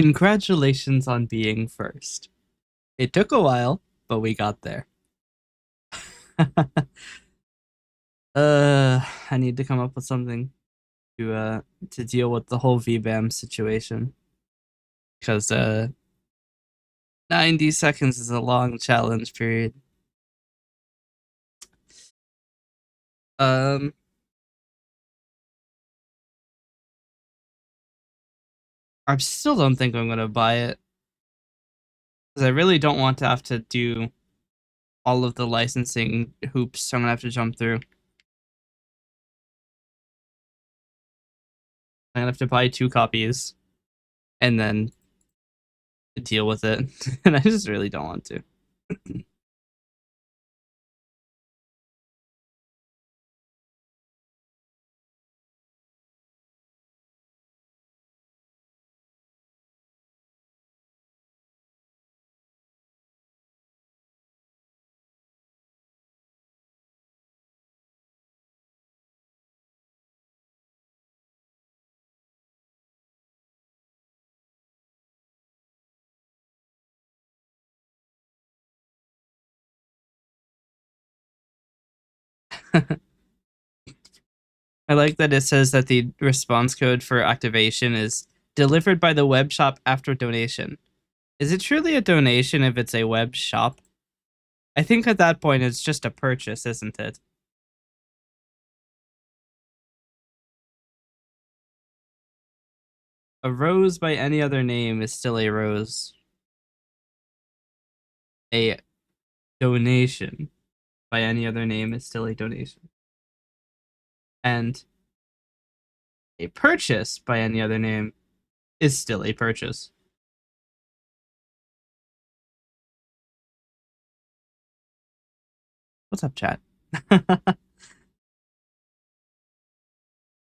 Congratulations on being first. It took a while, but we got there. I need to come up with something to deal with the whole VBAM situation because 90 seconds is a long challenge period. Um I still don't think I'm gonna buy it because I really don't want to have to do all of the licensing hoops I'm gonna have to jump through. I'm gonna have to buy 2 copies and then deal with it. And I just really don't want to. I like that it says that the response code for activation is delivered by the web shop after donation. Is it truly a donation if it's a web shop? I think at that point it's just a purchase, isn't it? A rose by any other name is still a rose. A donation by any other name is still a donation. And a purchase by any other name is still a purchase. What's up, chat?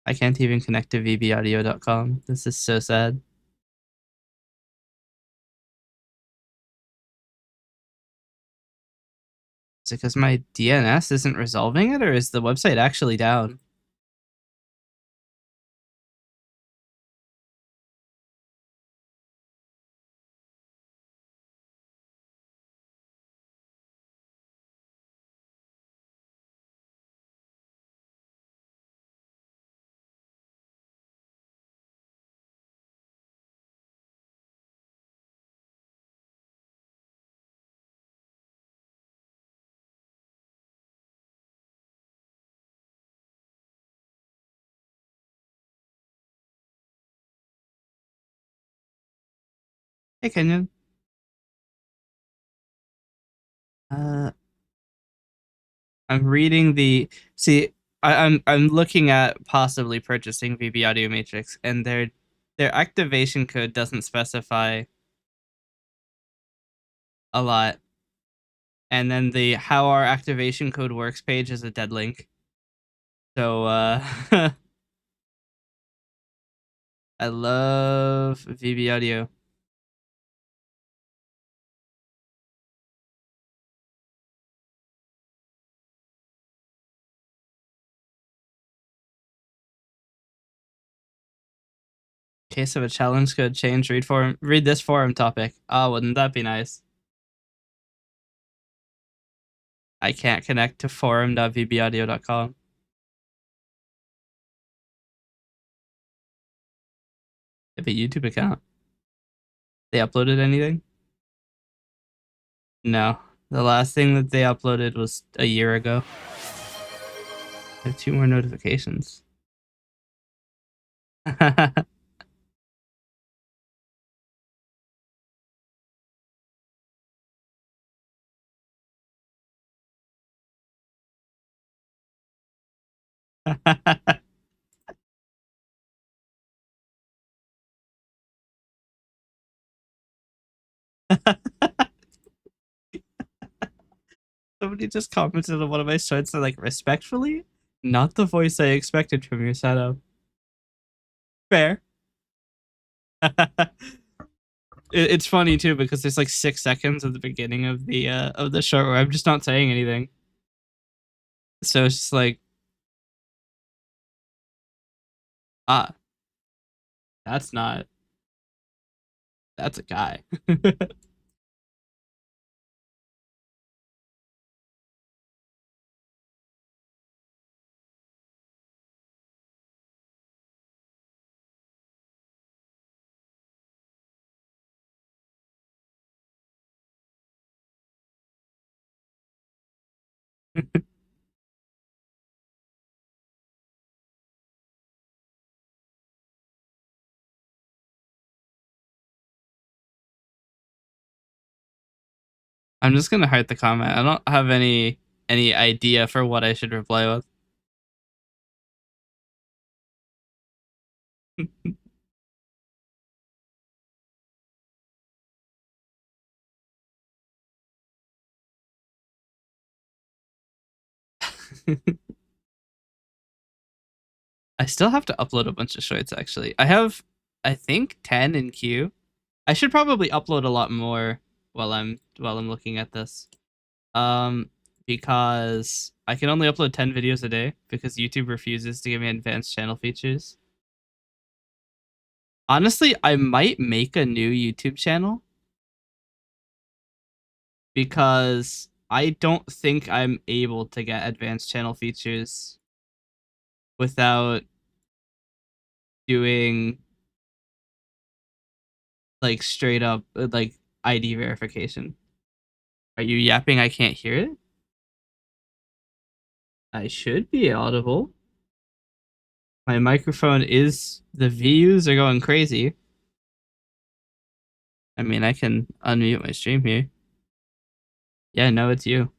I can't even connect to vbaudio.com. This is so sad. Is it because my DNS isn't resolving it, or is the website actually down? Hey, Kenyon. Uh, I'm reading the see. I'm looking at possibly purchasing VB Audio Matrix, and their activation code doesn't specify a lot. And then the how our activation code works page is a dead link. So I love VB Audio. Case of a challenge code change. Read this forum topic. Ah, wouldn't that be nice? I can't connect to forum.vbaudio.com. I have a YouTube account. They uploaded anything? No. The last thing that they uploaded was a year ago. I have 2 more notifications. Somebody just commented on one of my shorts and like respectfully, not the voice I expected from your setup. Fair. It's funny too because there's like 6 seconds at the beginning of the short where I'm just not saying anything. So it's just like, ah, that's not That's a guy. I'm just gonna hide the comment. I don't have any idea for what I should reply with. I still have to upload a bunch of shorts actually. I have I think 10 in queue. I should probably upload a lot more while I'm looking at this. Um because I can only upload 10 videos a day because YouTube refuses to give me advanced channel features. Honestly, I might make a new YouTube channel because I don't think I'm able to get advanced channel features without doing like straight up like ID verification. Are you yapping? I can't hear it. I should be audible. My microphone is the views are going crazy. I mean, I can unmute my stream here. Yeah, no, it's you.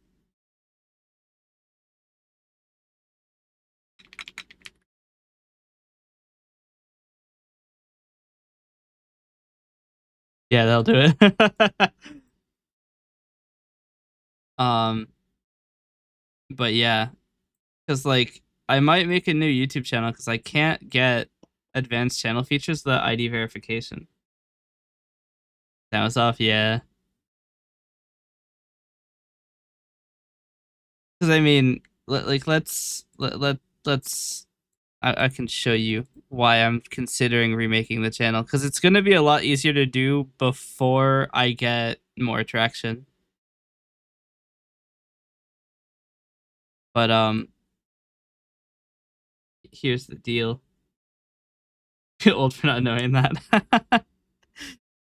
Yeah, that'll do it. um, but yeah, because like I might make a new YouTube channel because I can't get advanced channel features without ID verification. That was off, yeah. Because I mean, like let's I can show you why I'm considering remaking the channel because it's gonna be a lot easier to do before I get more traction. But here's the deal. Too old for not knowing that.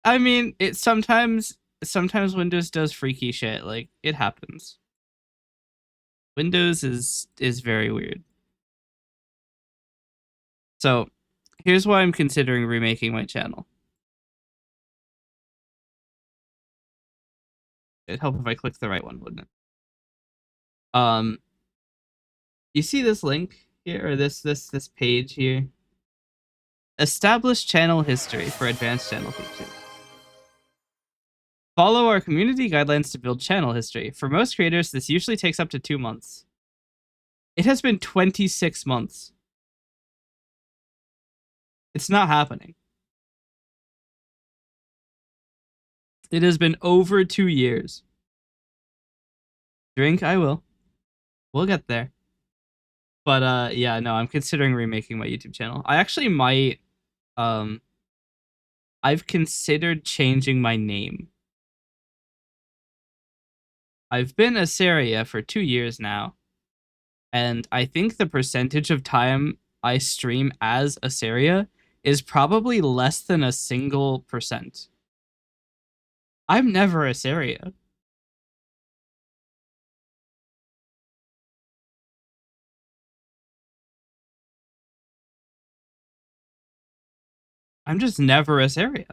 I mean, it sometimes Windows does freaky shit. Like it happens. Windows is very weird. So here's why I'm considering remaking my channel. It'd help if I clicked the right one, wouldn't it? Um, you see this link here or this page here? Establish channel history for advanced channel features. Follow our community guidelines to build channel history. For most creators, this usually takes up to 2 months. It has been 26 months. It's not happening. It has been over 2 years. Drink, I will. We'll get there. But yeah, no, I'm considering remaking my YouTube channel. I actually might um I've considered changing my name. I've been Asaria for 2 years now, and I think the percentage of time I stream as Asaria is probably less than a single percent. I'm never Asaria. I'm just never Asaria.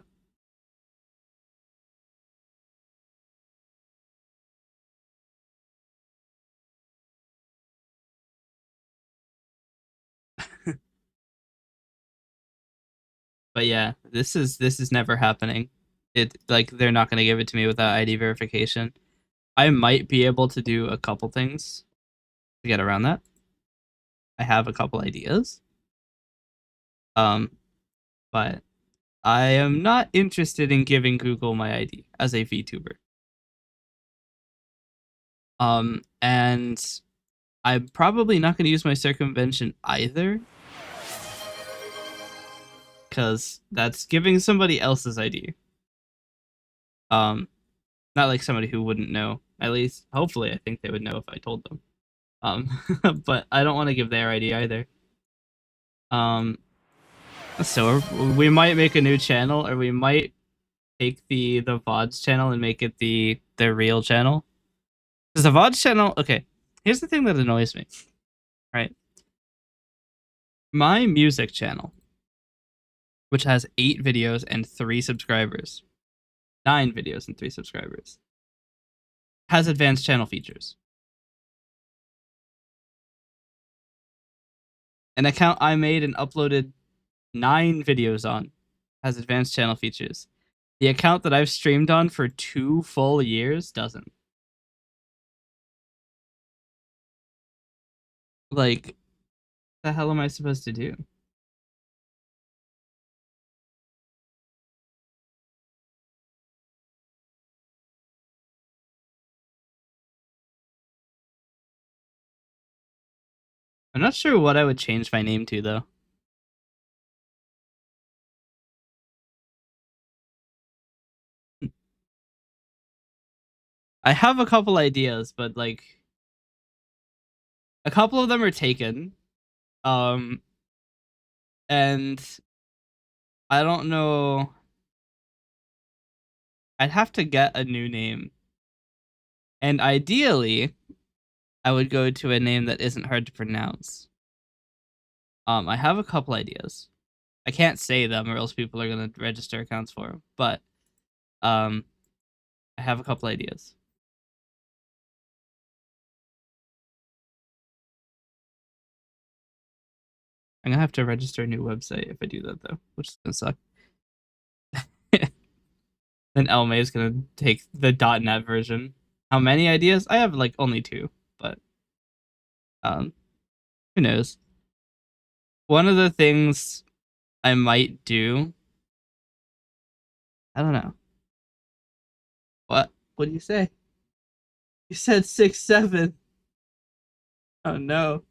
But yeah, this is never happening. It like they're not gonna give it to me without ID verification. I might be able to do a couple things to get around that. I have a couple ideas. Um, but I am not interested in giving Google my ID as a VTuber. And I'm probably not going to use my circumvention either, because that's giving somebody else's ID. Um, not like somebody who wouldn't know. At least, hopefully, I think they would know if I told them. But I don't want to give their ID either. Um, so we might make a new channel, or we might take the VODs channel and make it the real channel. Because the VODs channel, okay, here's the thing that annoys me, right? My music channel, which has 8 videos and 3 subscribers, 9 videos and 3 subscribers, has advanced channel features. An account I made and uploaded 9 videos on has advanced channel features. The account that I've streamed on for 2 full years doesn't. Like, the hell am I supposed to do? I'm not sure what I would change my name to, though. I have a couple ideas, but like a couple of them are taken. Um, and I don't know. I'd have to get a new name. And ideally, I would go to a name that isn't hard to pronounce. I have a couple ideas. I can't say them or else people are gonna register accounts for them. But um, I have a couple ideas. I'm gonna have to register a new website if I do that though, which is gonna suck. Then Elmay is gonna take the .NET version. How many ideas? I have like only 2, but um, who knows? One of the things I might do, I don't know. What? What do you say? You said 6, 7. Oh no.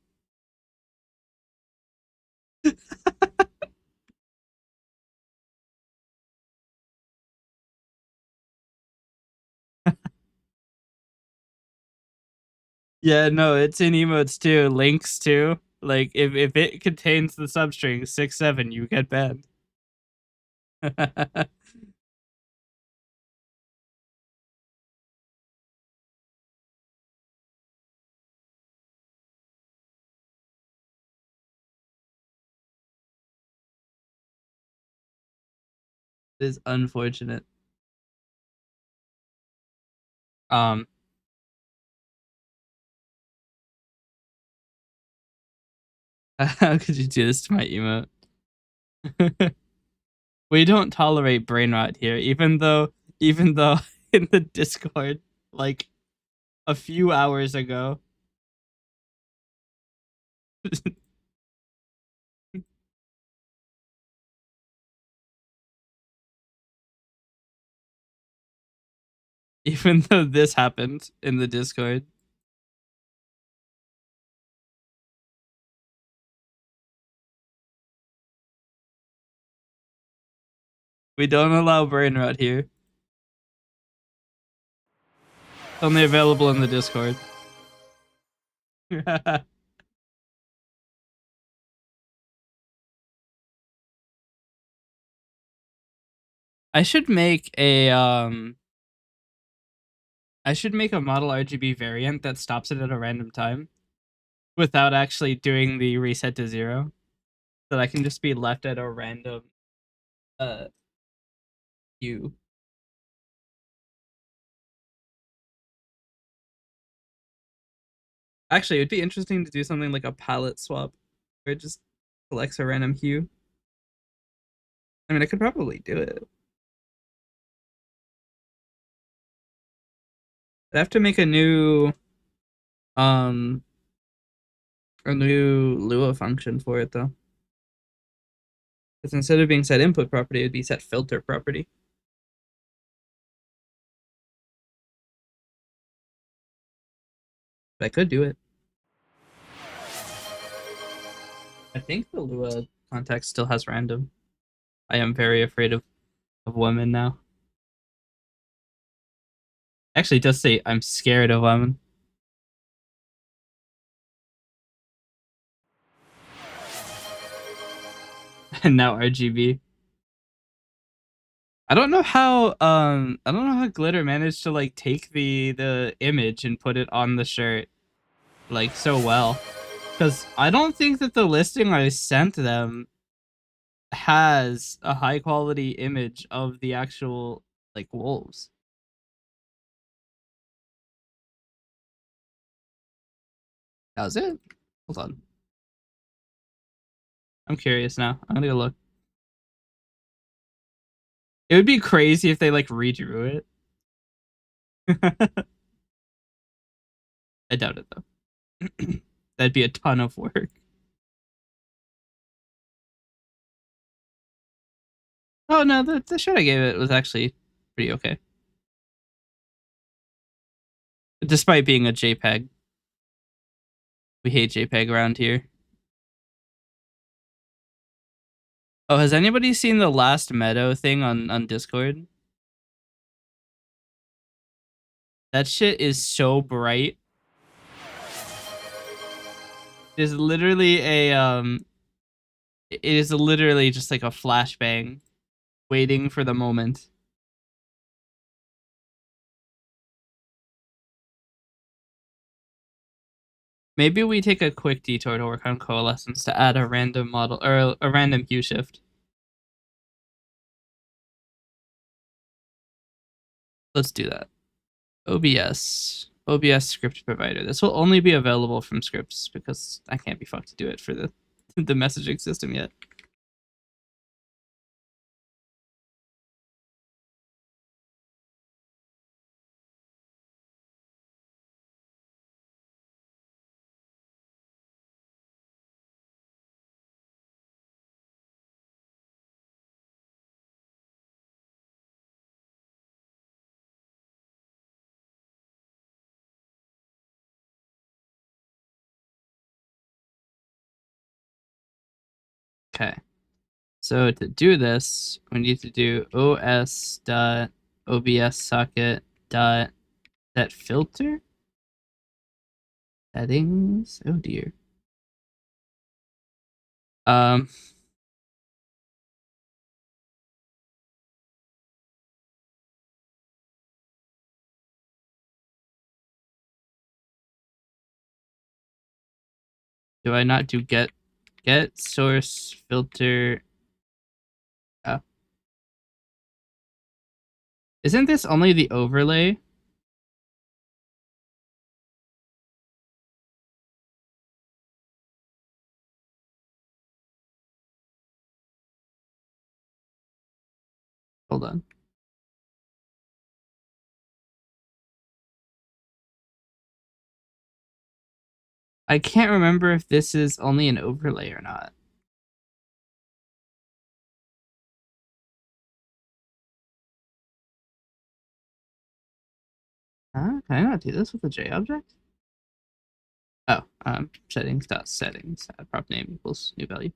Yeah, no, it's in emotes too, links too. Like if it contains the substring 6, 7, you get banned. It is unfortunate. Um, how could you do this to my emote? We don't tolerate brain rot here, even though in the Discord, like a few hours ago, even though this happened in the Discord, we don't allow brain rot here. It's only available in the Discord. I should make a I should make a model RGB variant that stops it at a random time without actually doing the reset to 0. So that I can just be left at a random uh hue. Actually, it'd be interesting to do something like a palette swap where it just selects a random hue. I mean, I could probably do it. I'd have to make um a new Lua function for it though. Because instead of being set input property, it'd be set filter property. But I could do it. I think the Lua context still has random. I am very afraid of women now. Actually, it does say I'm scared of lemon. And now RGB. I don't know how Glitter managed to like take the image and put it on the shirt like so well. Because I don't think that the listing I sent them has a high quality image of the actual like wolves. That was it. Hold on. I'm curious now. I'm gonna go look. It would be crazy if they like redrew it. I doubt it though. That'd be a ton of work. Oh no, the shot I gave it was actually pretty okay. Despite being a JPEG. We hate JPEG around here. Oh, has anybody seen the last Meadow thing on Discord? That shit is so bright. It is literally it is literally just like a flashbang waiting for the moment. Maybe we take a quick detour to work on Coalescence to add a random model or a random hue shift. Let's do that. OBS script provider. This will only be available from scripts because I can't be fucked to do it for the the messaging system yet. Okay. So to do this, we need to do os dot obs socket dot set filter settings. Oh dear. Um, do I not do get source filter? Oh, isn't this only the overlay? Hold on. I can't remember if this is only an overlay or not. Huh? Can I not do this with a J object? Oh, settings dot settings. Prop name equals new value.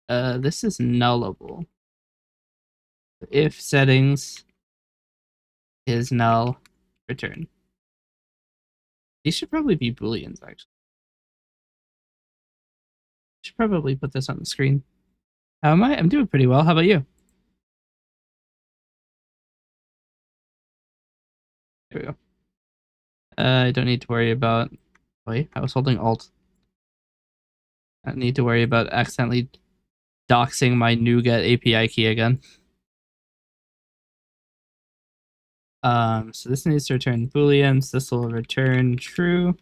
This is nullable. If settings is null, return. These should probably be booleans, actually. Should probably put this on the screen. How am I? I'm doing pretty well. How about you? There we go. I don't need to worry about. Wait, I was holding Alt. I don't need to worry about accidentally doxing my NuGet API key again. So this needs to return booleans. This will return true.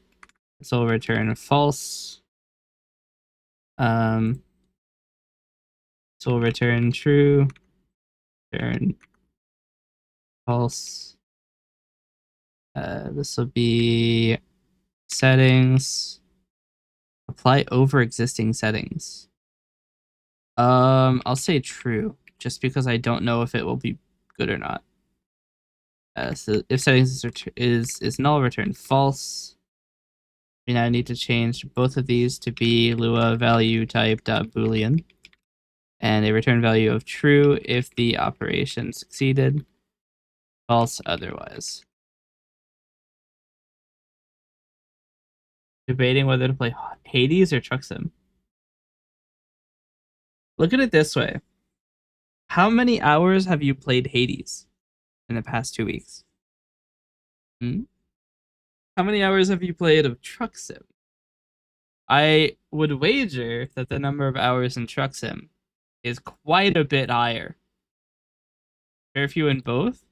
This will return false. This will return true. Return false. This will be settings. Apply over existing settings. I'll say true, just because I don't know if it will be good or not. So if settings is null, return false. We now need to change both of these to be Lua value type dot boolean, and a return value of true if the operation succeeded. False otherwise. Debating whether to play Hades or Truck Sim. Look at it this way. How many hours have you played Hades in the past 2 weeks? Hmm? How many hours have you played of Truck Sim? I would wager that the number of hours in Truck Sim is quite a bit higher. Very few in both?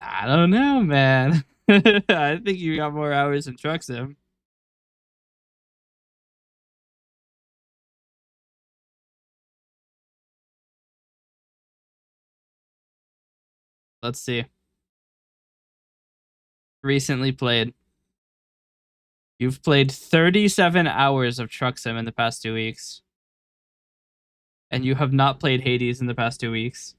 I don't know, man. I think you got more hours in Truck Sim. Let's see. Recently played. You've played 37 hours of Truck Sim in the past 2 weeks, and you have not played Hades in the past 2 weeks.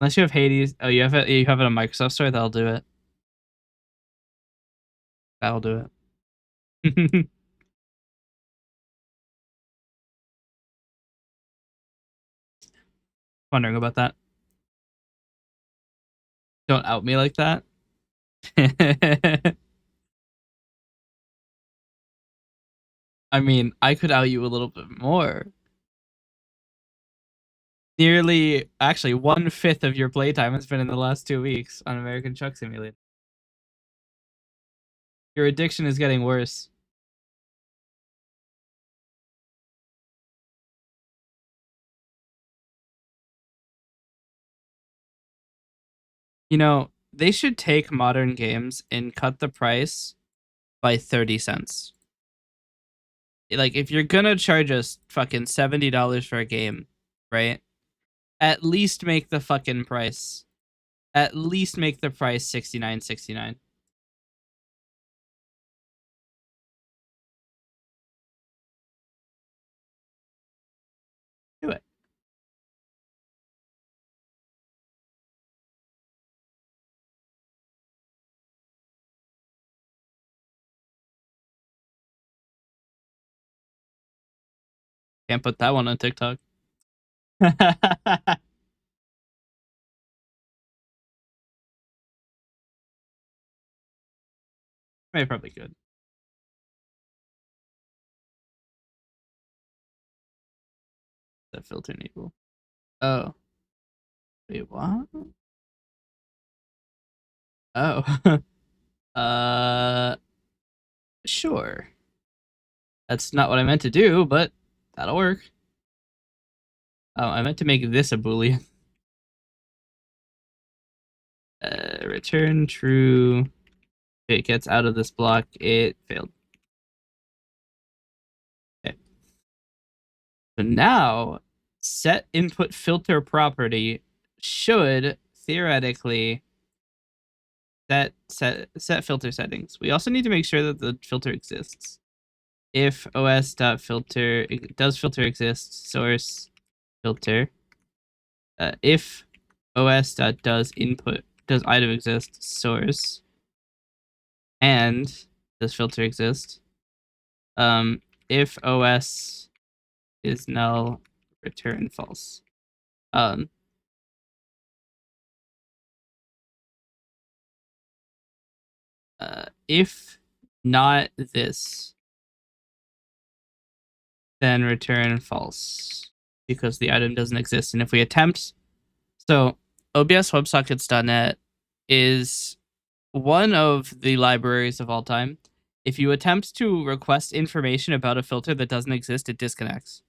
Unless you have Hades. Oh, you have it on Microsoft Store, that'll do it. That'll do it. Wondering about that. Don't out me like that. I mean, I could out you a little bit more. Nearly, actually, 1/5 of your playtime has been in the last 2 weeks on American Truck Simulator. Your addiction is getting worse. You know, they should take modern games and cut the price by 30 cents. Like, if you're gonna charge us fucking $70 for a game, right? At least make the fucking price. At least make the price 69.69. Do it. Can't put that one on TikTok. I probably could. That filter enable. Oh. Wait, what? Oh. uh sure. That's not what I meant to do, but that'll work. Oh, I meant to make this a boolean. Return true. It gets out of this block. It failed. Okay. So now, set input filter property should theoretically set filter settings. We also need to make sure that the filter exists. If os.filter does filter exist, source filter. If os.does item exist, source, and does filter exist. If os is null, return false. Um, if not this, then return false because the item doesn't exist. And if we attempt, so OBS WebSockets.net is one of the libraries of all time. If you attempt to request information about a filter that doesn't exist, it disconnects,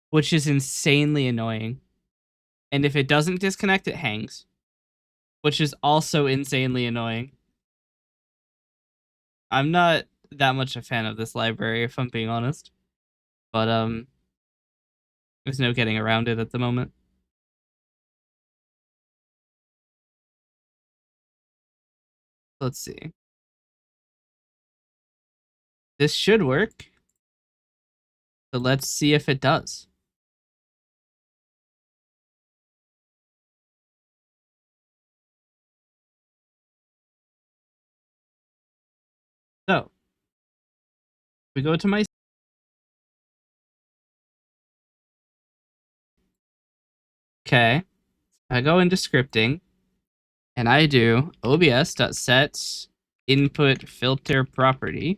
which is insanely annoying. And if it doesn't disconnect, it hangs, which is also insanely annoying. I'm not that much a fan of this library, if I'm being honest. But there's no getting around it at the moment. Let's see. This should work. So let's see if it does. We go to my. Okay. I go into scripting and I do obs.set input filter property.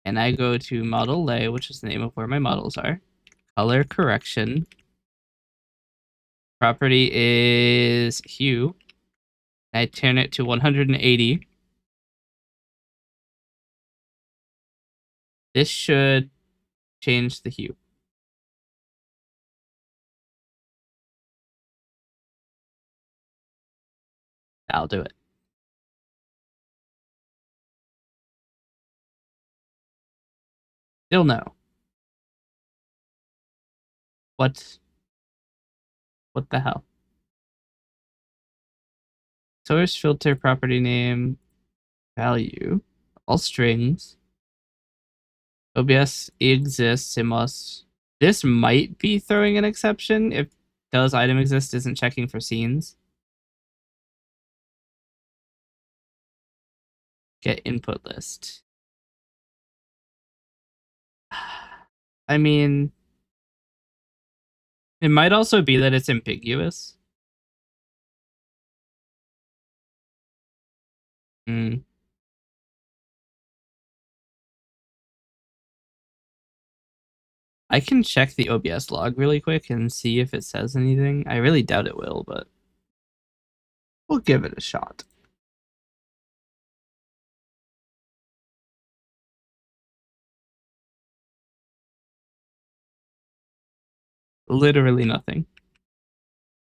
And I go to model lay, which is the name of where my models are. Color correction. Property is hue. I turn it to 180. This should change the hue. I'll do it. Still no. What the hell? Source filter property name value. All strings. OBS exists. It must. This might be throwing an exception if does item exist isn't checking for scenes. Get input list. I mean, it might also be that it's ambiguous. Hmm. I can check the OBS log really quick and see if it says anything. I really doubt it will, but we'll give it a shot. Literally nothing.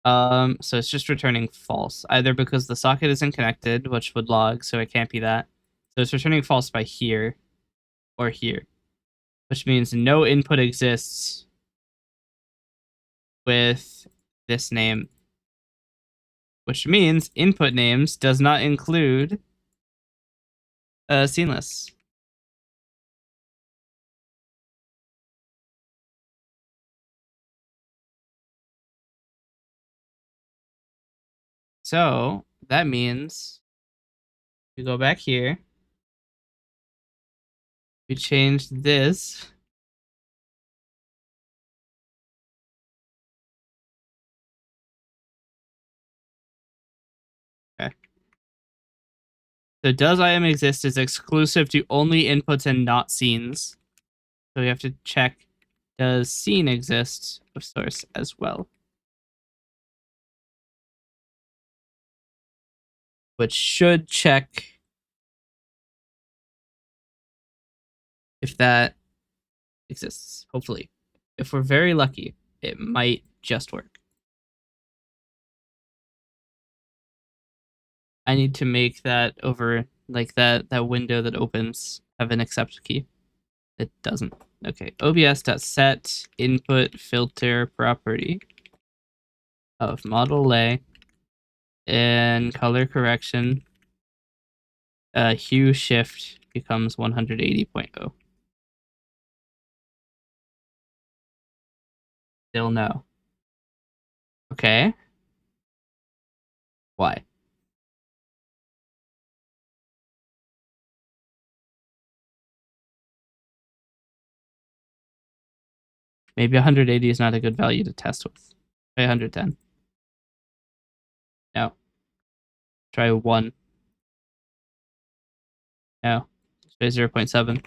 So it's just returning false, either because the socket isn't connected, which would log, so it can't be that. So it's returning false by here or here, which means no input exists with this name, which means input names does not include seamless. So that means we go back here. We change this. Okay. So does item exist is exclusive to only inputs and not scenes. So we have to check, does scene exist of source as well? Which should check if that exists, hopefully. If we're very lucky, it might just work. I need to make that over, like that window that opens have an accept key. It doesn't. Okay, obs.set input filter property of model lay and color correction. Hue shift becomes 180.0. Still no. Okay. Why? Maybe 180 is not a good value to test with. Try 110. No. Try 1. No. Try 0.7.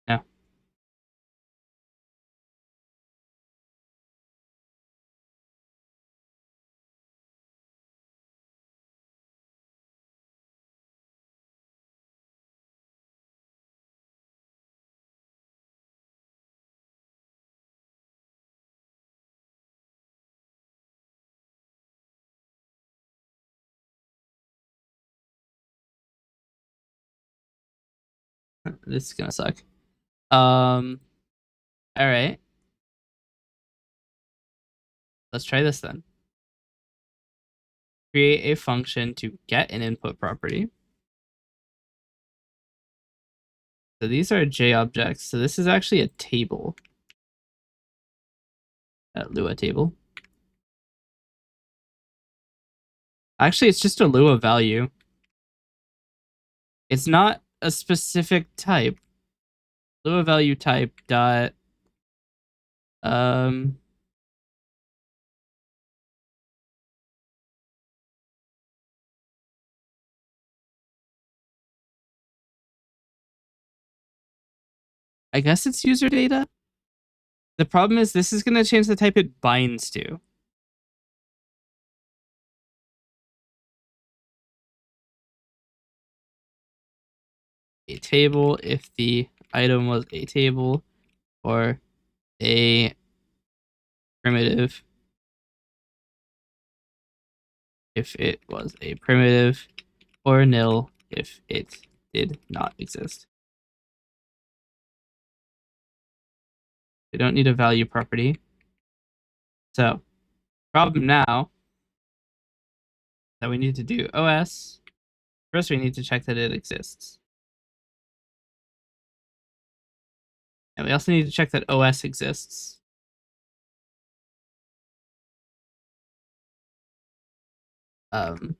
No. This is gonna suck. All right. Let's try this then. Create a function to get an input property. So these are JObjects. So this is actually a table. A Lua table. Actually, it's just a Lua value. It's not a specific type. Lua value type dot um I guess it's user data. The problem is this is going to change the type it binds to. A table if the item was a table, or a primitive if it was a primitive, or nil if it did not exist. We don't need a value property. So, problem now that we need to do OS. First, we need to check that it exists. And we also need to check that OS exists. Then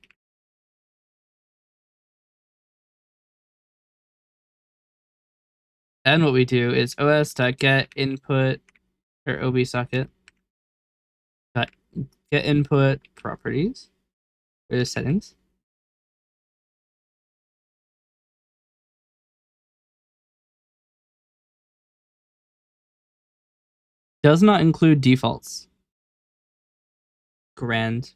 what we do is os.get input or ob socket get input properties or settings. Does not include defaults. Grand.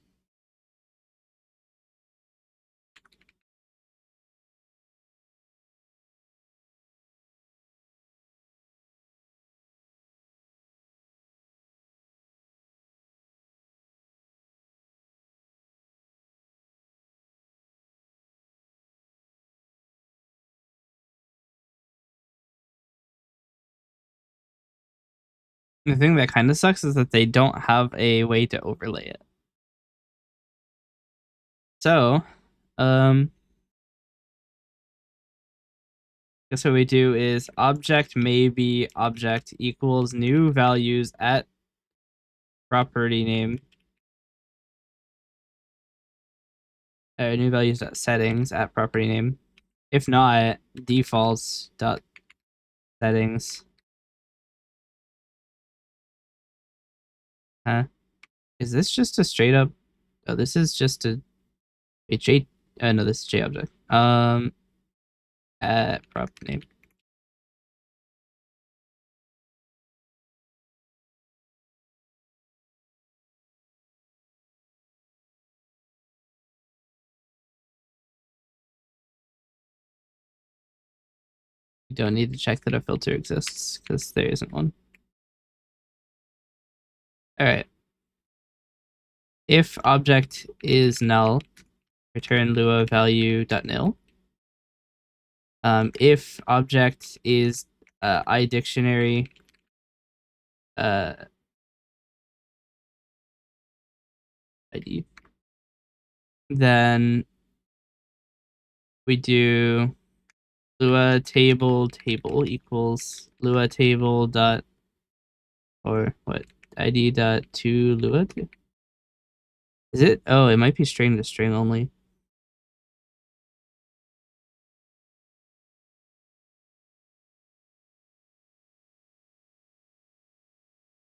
The thing that kind of sucks is that they don't have a way to overlay it. So, guess what we do is object maybe object equals new values at property name. New values at settings at property name. If not, defaults dot settings. Huh? Is this just a straight up? Oh, this is just a J. No, this is J object. At prop name. You don't need to check that a filter exists because there isn't one. All right. If object is null, return Lua value dot nil. If object is iDictionary ID, then we do Lua table equals Lua table dot or what ID dot to Lua. Is it? Oh, it might be string to string only.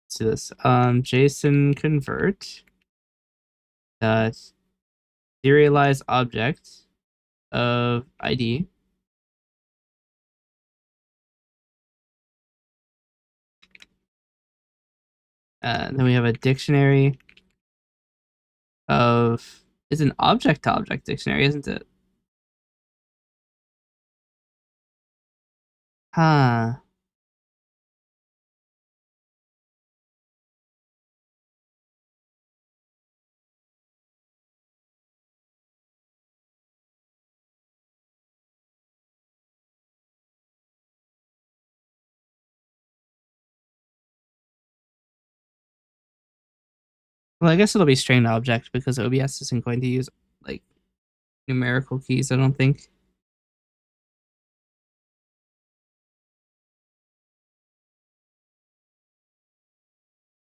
Let's do this. JSON convert dot serialize object of ID. Then we have a dictionary of, it's an object to object dictionary, isn't it? Huh. Well, I guess it'll be string to object because OBS isn't going to use like numerical keys, I don't think.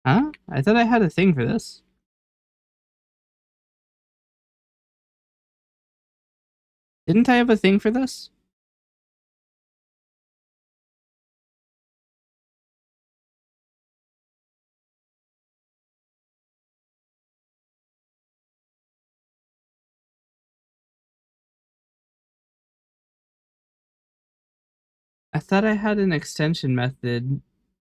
Huh? I thought I had a thing for this. Didn't I have a thing for this? I thought I had an extension method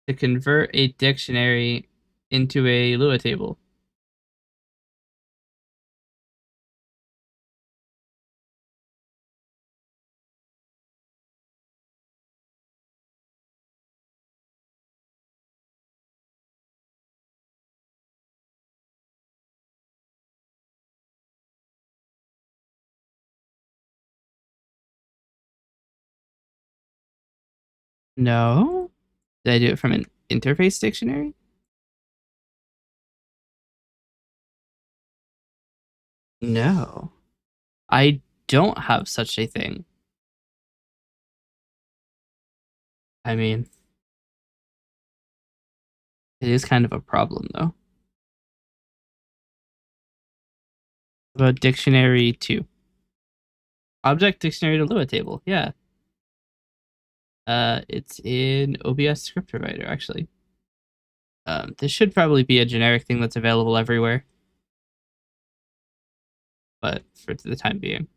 to convert a dictionary into a Lua table. No? Did I do it from an interface dictionary? No. I don't have such a thing. I mean, it is kind of a problem though. About dictionary 2. Object dictionary to Lua table. Yeah. It's in OBS script provider actually. This should probably be a generic thing that's available everywhere, but for the time being.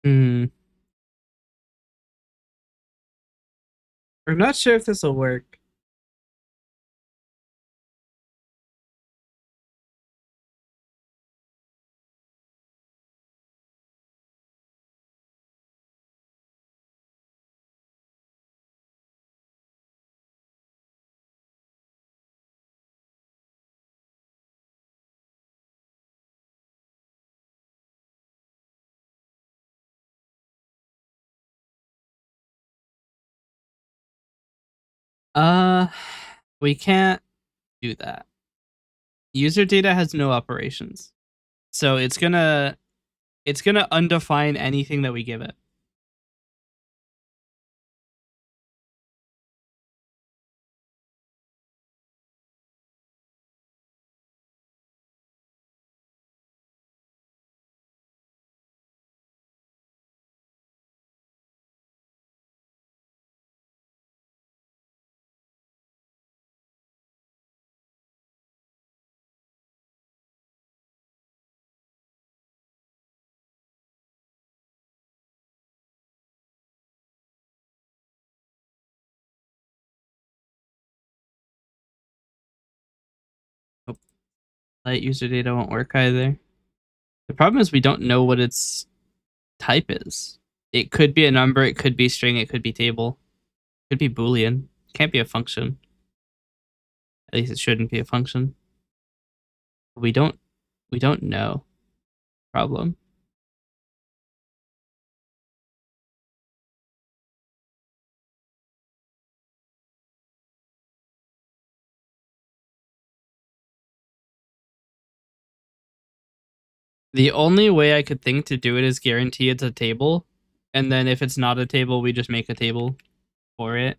Hmm. I'm not sure if this will work. Uh, we can't do that. User data has no operations. So it's gonna undefine anything that we give it. Nope. Light user data won't work either. The problem is we don't know what its type is. It could be a number, it could be string, it could be table, it could be Boolean. It can't be a function. At least it shouldn't be a function. We don't know. Problem. The only way I could think to do it is guarantee it's a table, and then if it's not a table, we just make a table for it.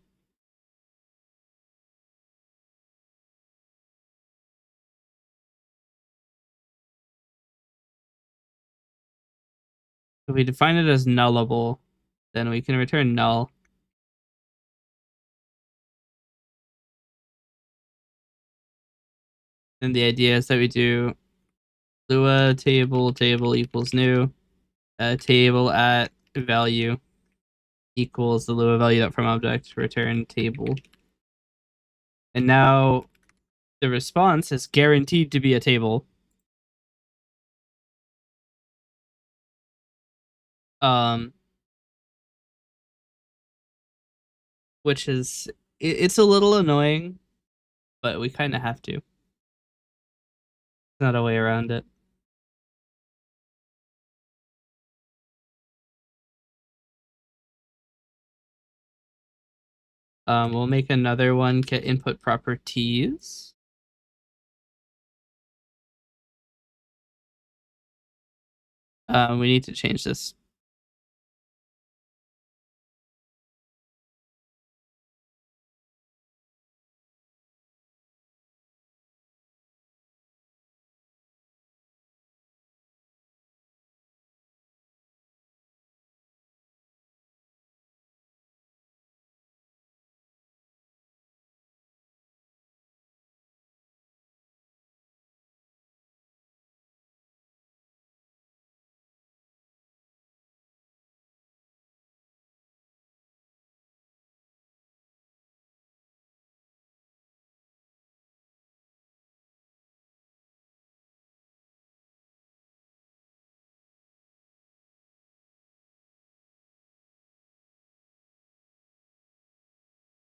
If we define it as nullable, then we can return null. And the idea is that we do Lua table equals new, table at value equals the Lua value from object, return table. And now the response is guaranteed to be a table. Um, which is it's a little annoying, but we kind of have to. Not a way around it. We'll make another one, get input properties. We need to change this.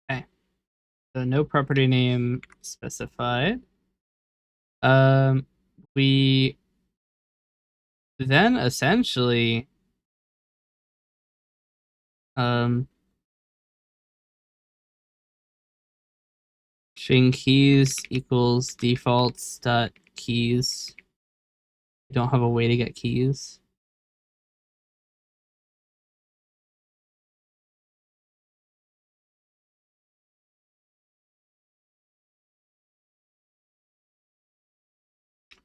Okay. So no property name specified. We then essentially um string keys equals defaults dot keys. We don't have a way to get keys.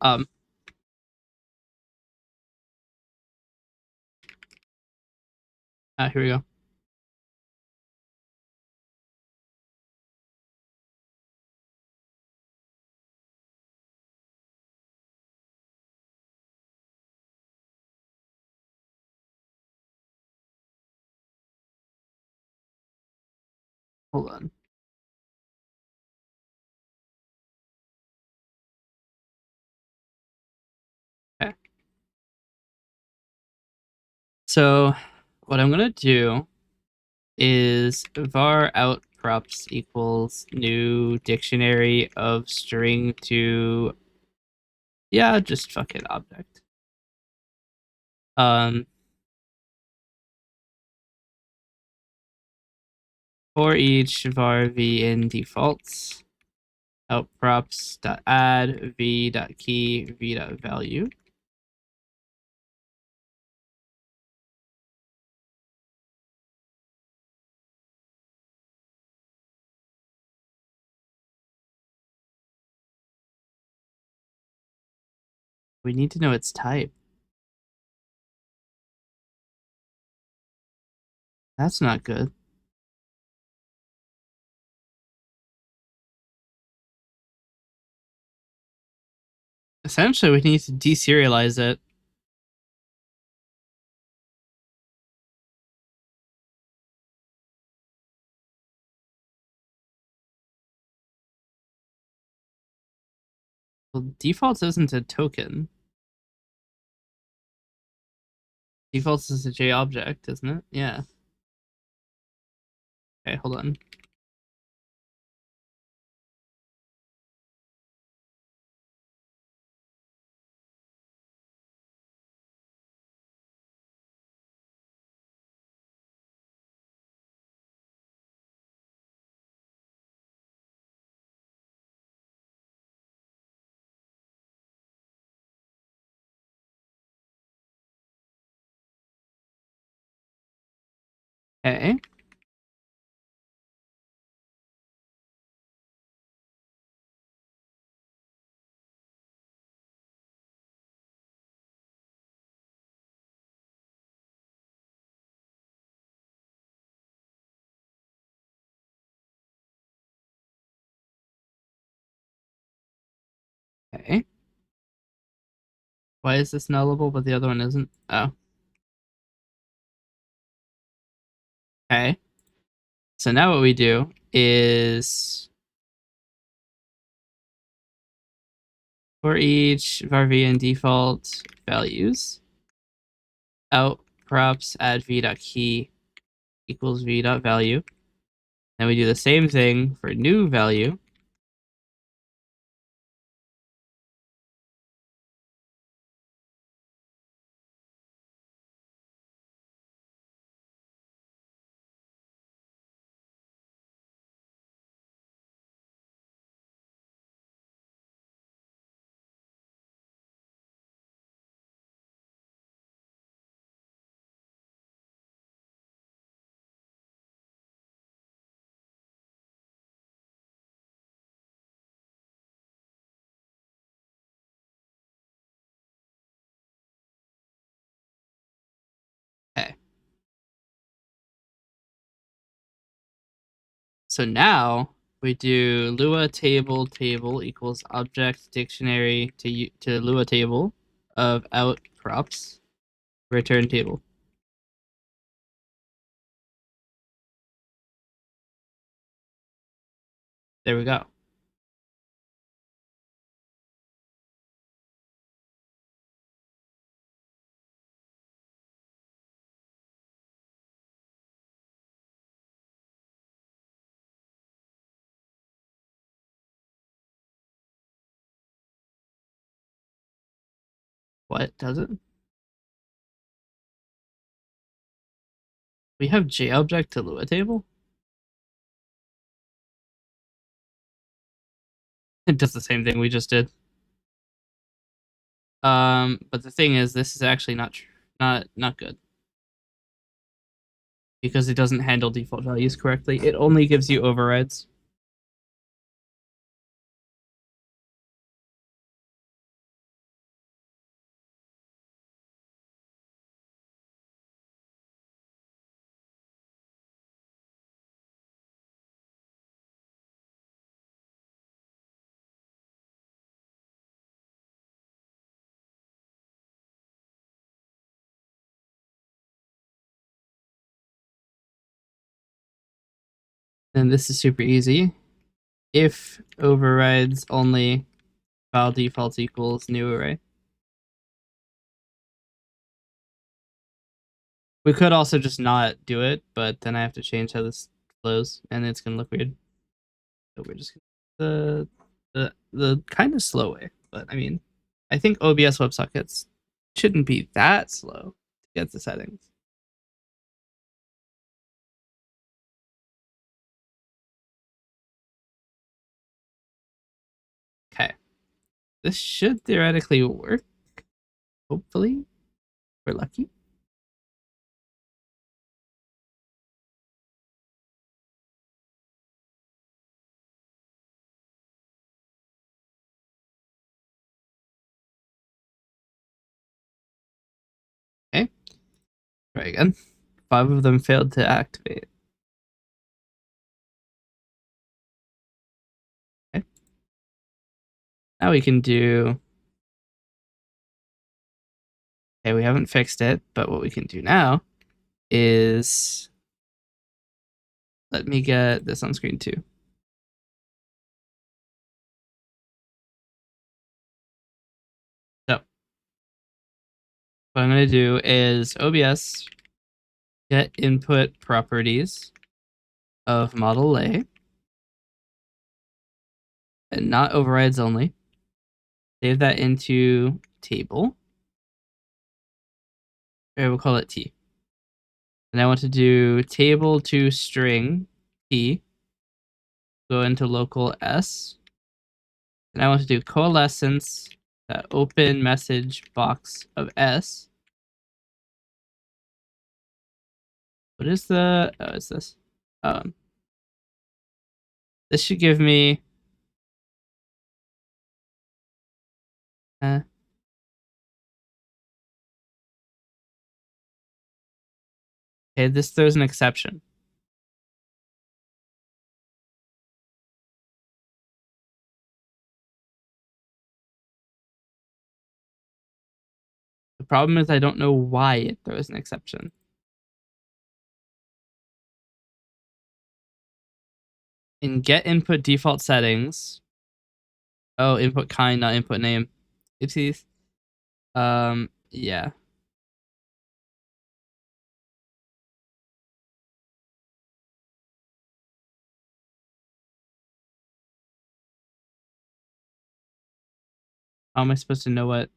Um Here we go. Hold on. Okay. So what I'm gonna do is var out props equals new dictionary of string to just fuck it object. For each var v in defaults out props dot add v dot key v dot value. We need to know its type. That's not good. Essentially, we need to deserialize it. Well, defaults isn't a token. Defaults is a J object, isn't it? Yeah. Okay, hold on. Okay. Okay. Why is this nullable but the other one isn't? Oh. Okay. So now what we do is for each var v and default values, out props add v dot key equals v dot value. Then we do the same thing for new value. So now we do Lua table equals object dictionary to Lua table of out props return table. There we go. What does it? We have JObject to Lua table? It does the same thing we just did. But the thing is, this is actually not good because it doesn't handle default values correctly. It only gives you overrides. And this is super easy. If overrides only file defaults equals new array. We could also just not do it, but then I have to change how this flows, and it's gonna look weird. So we're just the kind of slow way. But I mean, I think OBS WebSockets shouldn't be that slow to get the settings. Okay, this should theoretically work. Hopefully, we're lucky. Okay, try again. 5 of them failed to activate. Okay, now we can do. Okay, we haven't fixed it, but what we can do now is let me get this on screen too. So what I'm going to do is OBS get input properties of model A and not overrides only. Save that into table. Or we'll call it T. And I want to do table to string T. Go into local S. And I want to do coalescence open message box of S. What is the? Oh, it's this. This should give me. Okay, this throws an exception. The problem is I don't know why it throws an exception. In get input default settings. Oh, input kind, not input name. Oopsies. Yeah. How am I supposed to know what?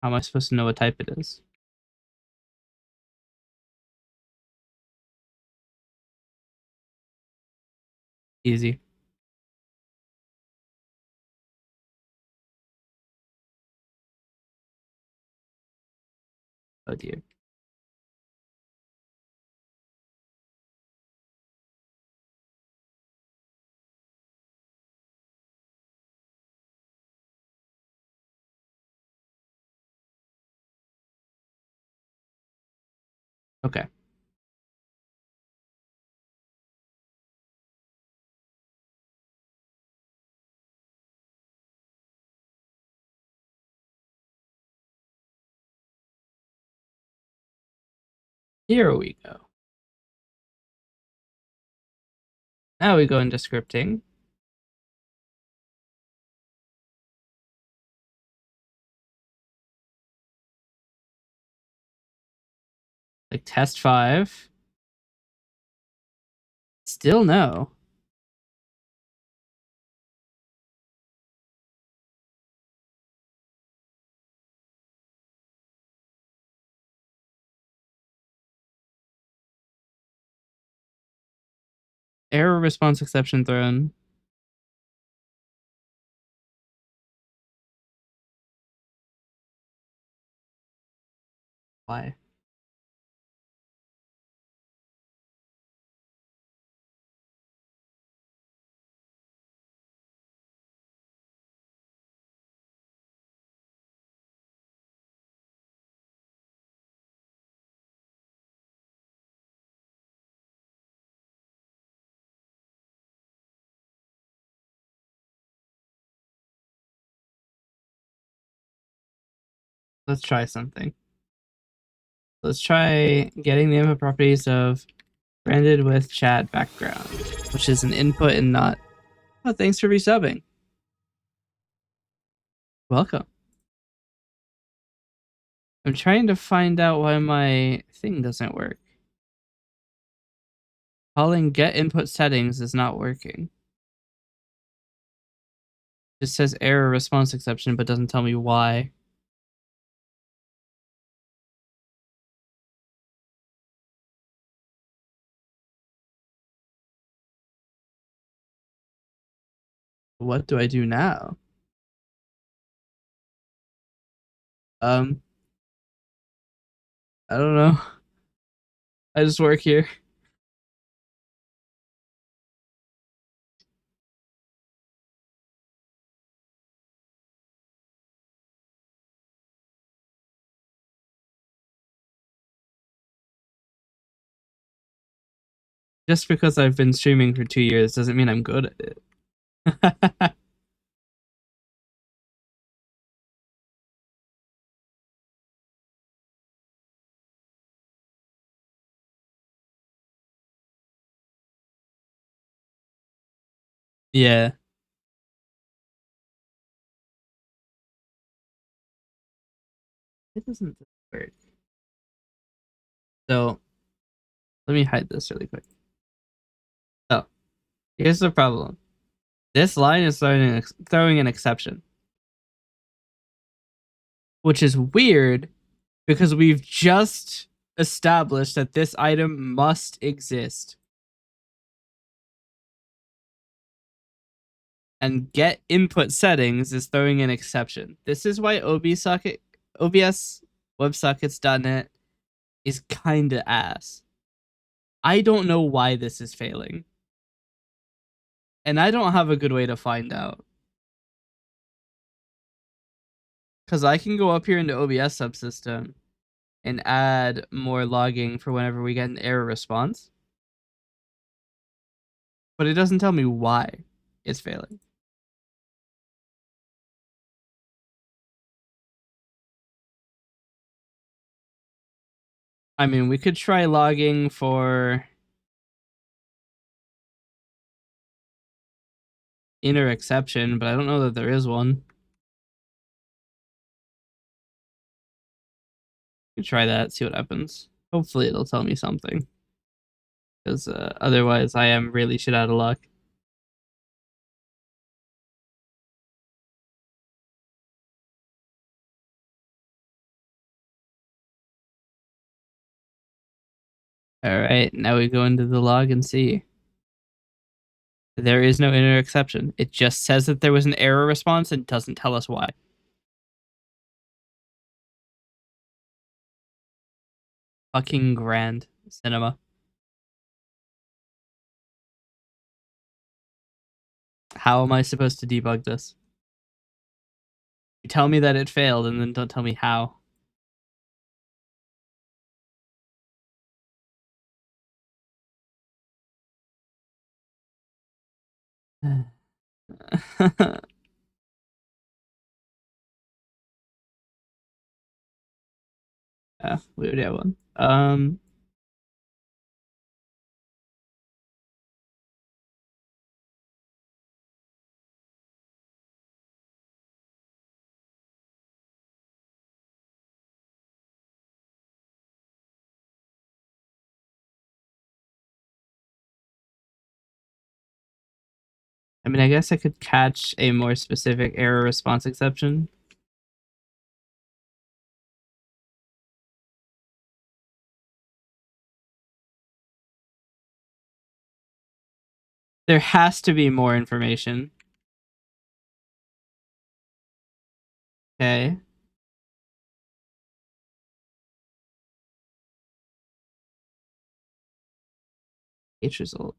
How am I supposed to know what type it is? Easy. Oh dear. Okay. Here we go. Now we go into scripting. Like test 5. Still no. Error response exception thrown. Why? Let's try something. Let's try getting the input properties of branded with chat background, which is an input and not. Oh, thanks for resubbing. Welcome. I'm trying to find out why my thing doesn't work. Calling get input settings is not working. It just says error response exception, but doesn't tell me why. What do I do now? I don't know. I just work here. Just because I've been streaming for 2 years doesn't mean I'm good at it. Yeah. It doesn't work. So let me hide this really quick. So here's the problem. This line is throwing an exception, which is weird because we've just established that this item must exist. And get input settings is throwing an exception. This is why OBS WebSockets.net is kinda ass. I don't know why this is failing. And I don't have a good way to find out. Because I can go up here into OBS subsystem and add more logging for whenever we get an error response. But it doesn't tell me why it's failing. I mean, we could try logging for inner exception, but I don't know that there is one. We could try that, see what happens. Hopefully it'll tell me something. Because otherwise I am really shit out of luck. Alright, now we go into the log and see. There is no inner exception. It just says that there was an error response and doesn't tell us why. Fucking grand cinema. How am I supposed to debug this? You tell me that it failed and then don't tell me how. Yeah, we already have one. I mean, I guess I could catch a more specific error response exception. There has to be more information. Okay. H result.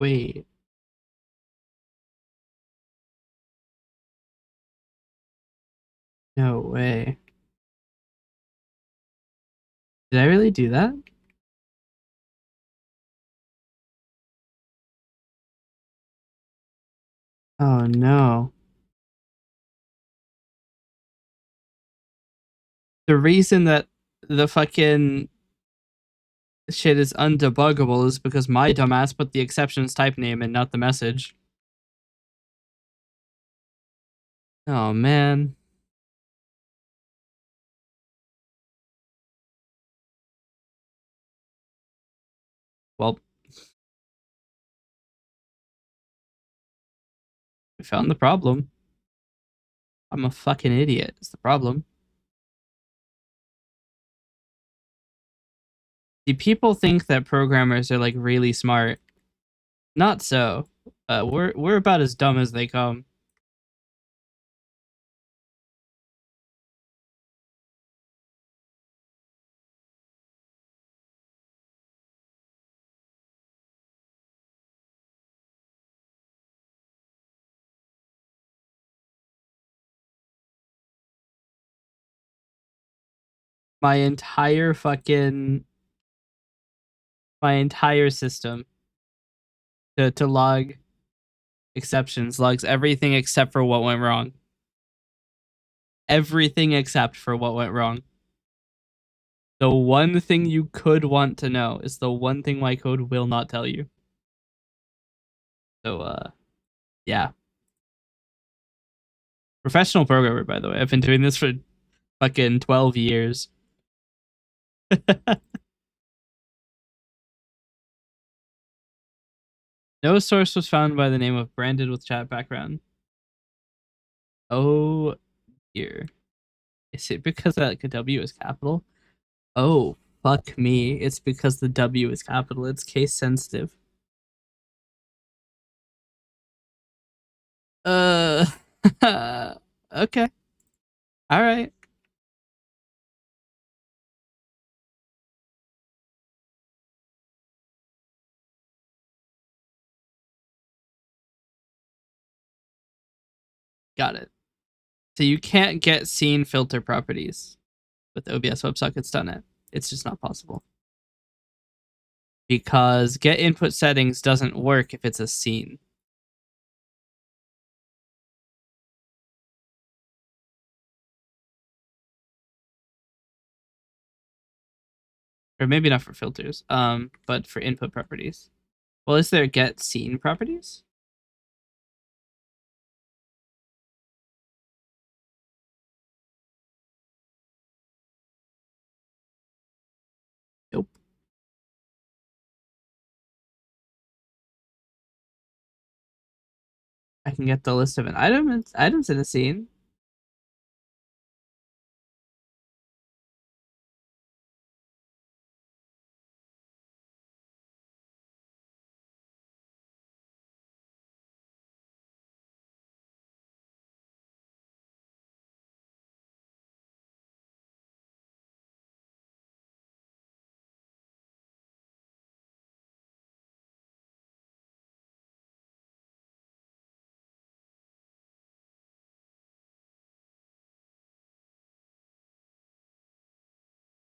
Wait, no way. Did I really do that? Oh no. The reason that the fucking shit is undebuggable is because my dumbass put the exceptions type name and not the message. Oh man. Well, we found the problem. I'm a fucking idiot. It's the problem. See, people think that programmers are like really smart. Not so. We're about as dumb as they come. My entire fucking my entire system to log exceptions logs everything except for what went wrong. Everything except for what went wrong. The one thing you could want to know is the one thing my code will not tell you. So yeah. Professional programmer, by the way. I've been doing this for fucking 12 years. No source was found by the name of branded with chat background. Oh dear. Is it because like a W is capital? Oh, fuck me. It's because the W is capital. It's case sensitive. Uh, okay. All right. Got it. So you can't get scene filter properties with OBS WebSockets.net. It's just not possible. Because get input settings doesn't work if it's a scene. Or maybe not for filters, but for input properties. Well, is there get scene properties? Nope. I can get the list of items in a scene.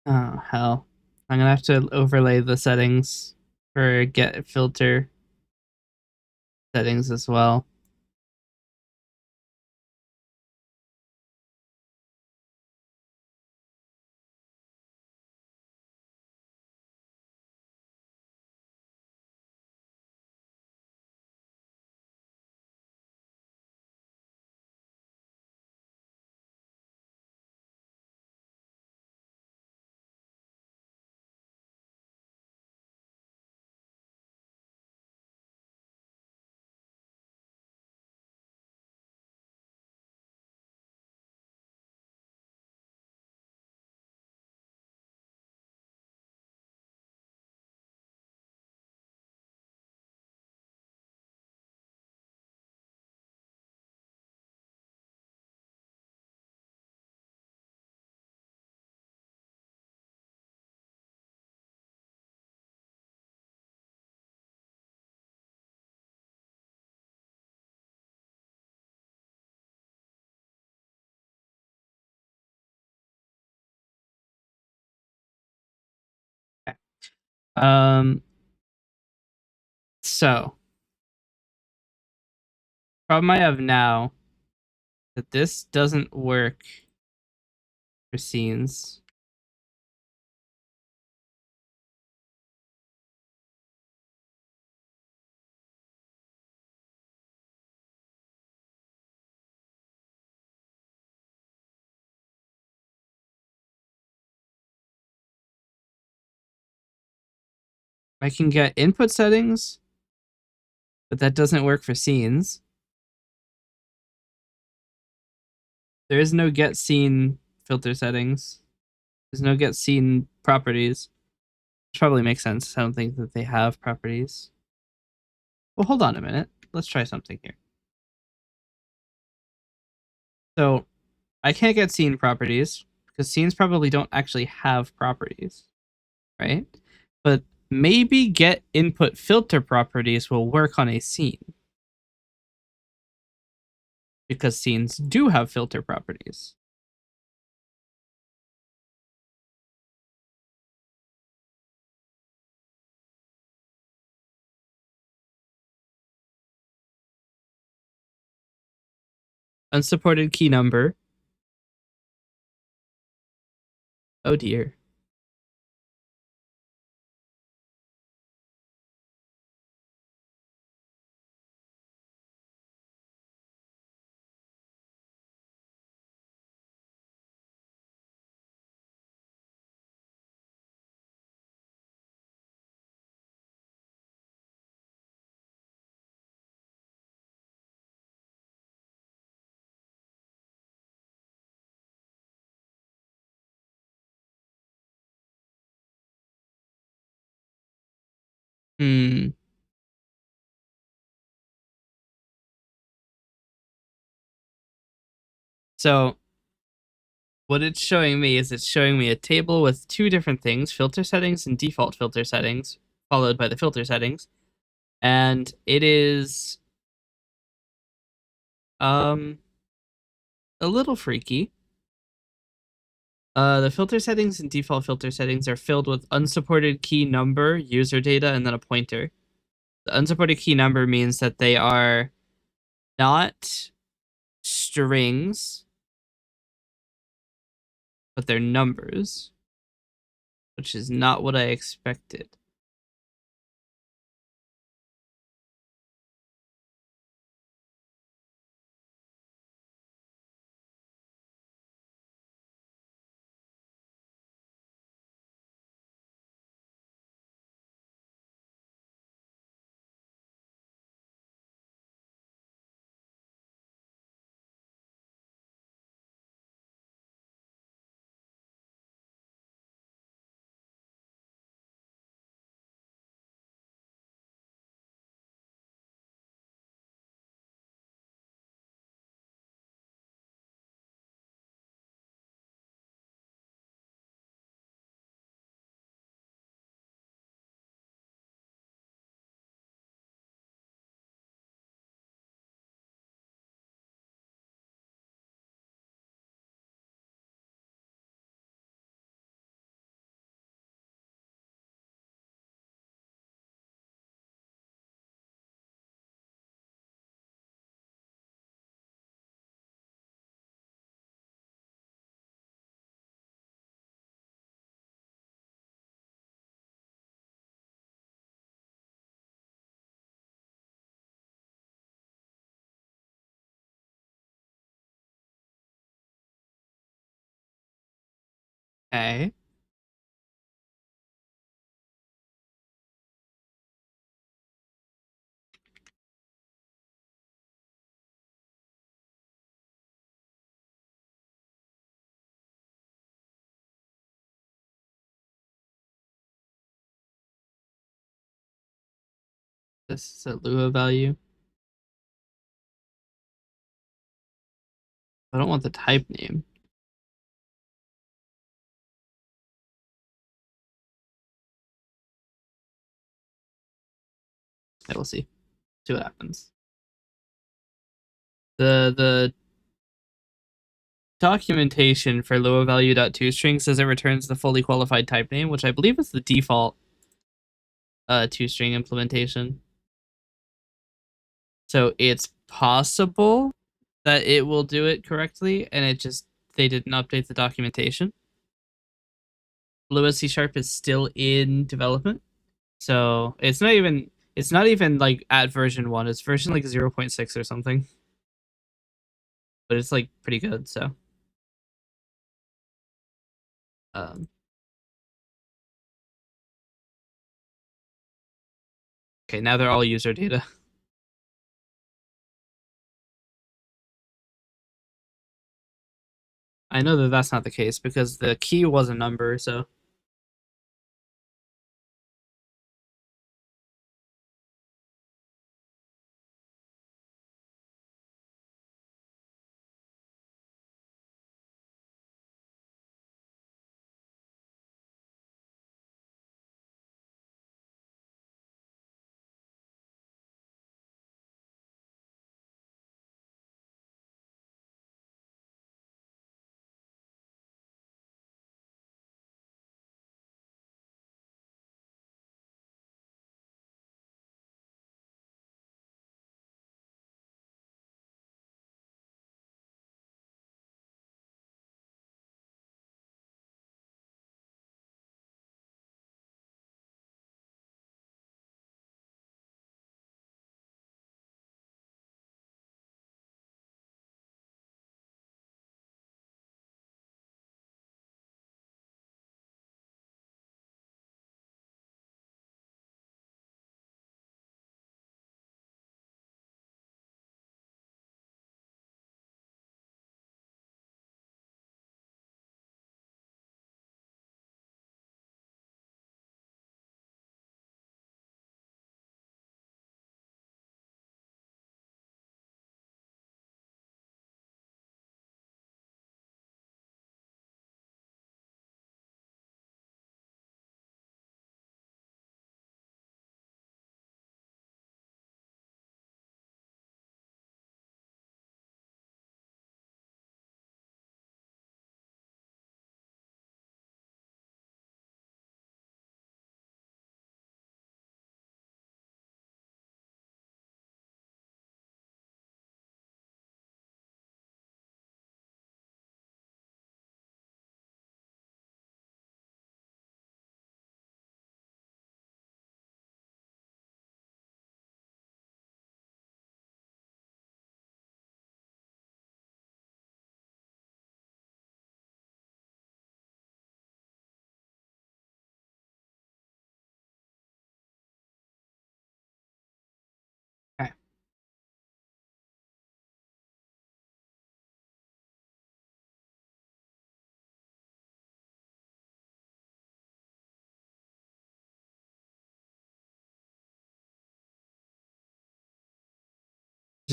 Oh, hell. I'm gonna have to overlay the settings for get filter settings as well. Okay. So problem I have now that this doesn't work for scenes. I can get input settings, but that doesn't work for scenes. There is no get scene filter settings. There's no get scene properties. Which probably makes sense. I don't think that they have properties. Well, hold on a minute. Let's try something here. So I can't get scene properties because scenes probably don't actually have properties, right? But maybe get input filter properties will work on a scene because scenes do have filter properties. Unsupported key number. Oh dear. Hmm. So what it's showing me is it's showing me a table with two different things, filter settings and default filter settings, followed by the filter settings. And it is um a little freaky. The filter settings and default filter settings are filled with unsupported key number, user data, and then a pointer. The unsupported key number means that they are not strings, but they're numbers. which is not what I expected. Okay. This is a Lua value. I don't want the type name. I will see. See what happens. The documentation for Lua value.toString says it returns the fully qualified type name, which I believe is the default toString implementation. So it's possible that it will do it correctly, and they didn't update the documentation. Lua C# is still in development, so it's not even like at version 1. It's version like 0.6 or something, but it's like pretty good. So um, okay, now they're all user data. I know that that's not the case because the key was a number, so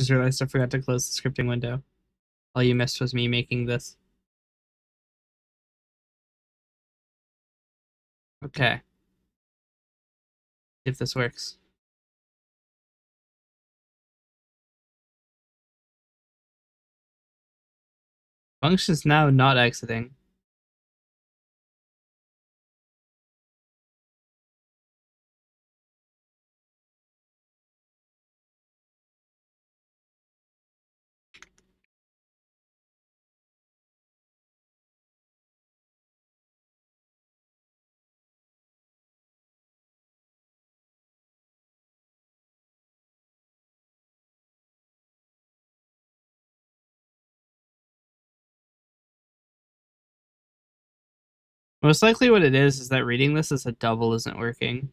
Just realized I forgot to close the scripting window. All you missed was me making this. Okay. See if this works. Function's now not exiting. Most likely what it is that reading this as a double isn't working.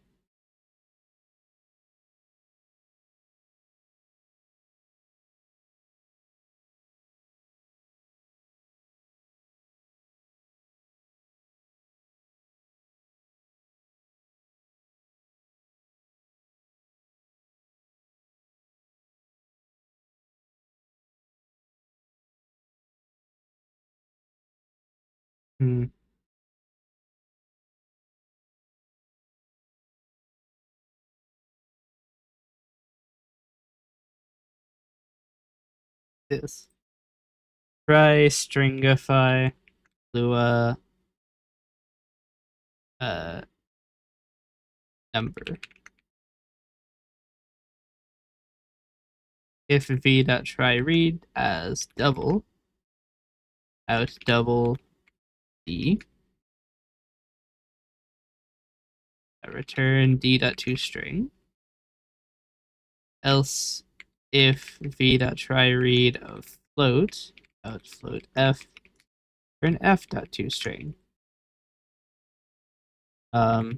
Hmm. This. Try stringify Lua uh number. If v.try read as double, out double d, return d.toString. Else, if v.try read of float, out float f, return f.toString. I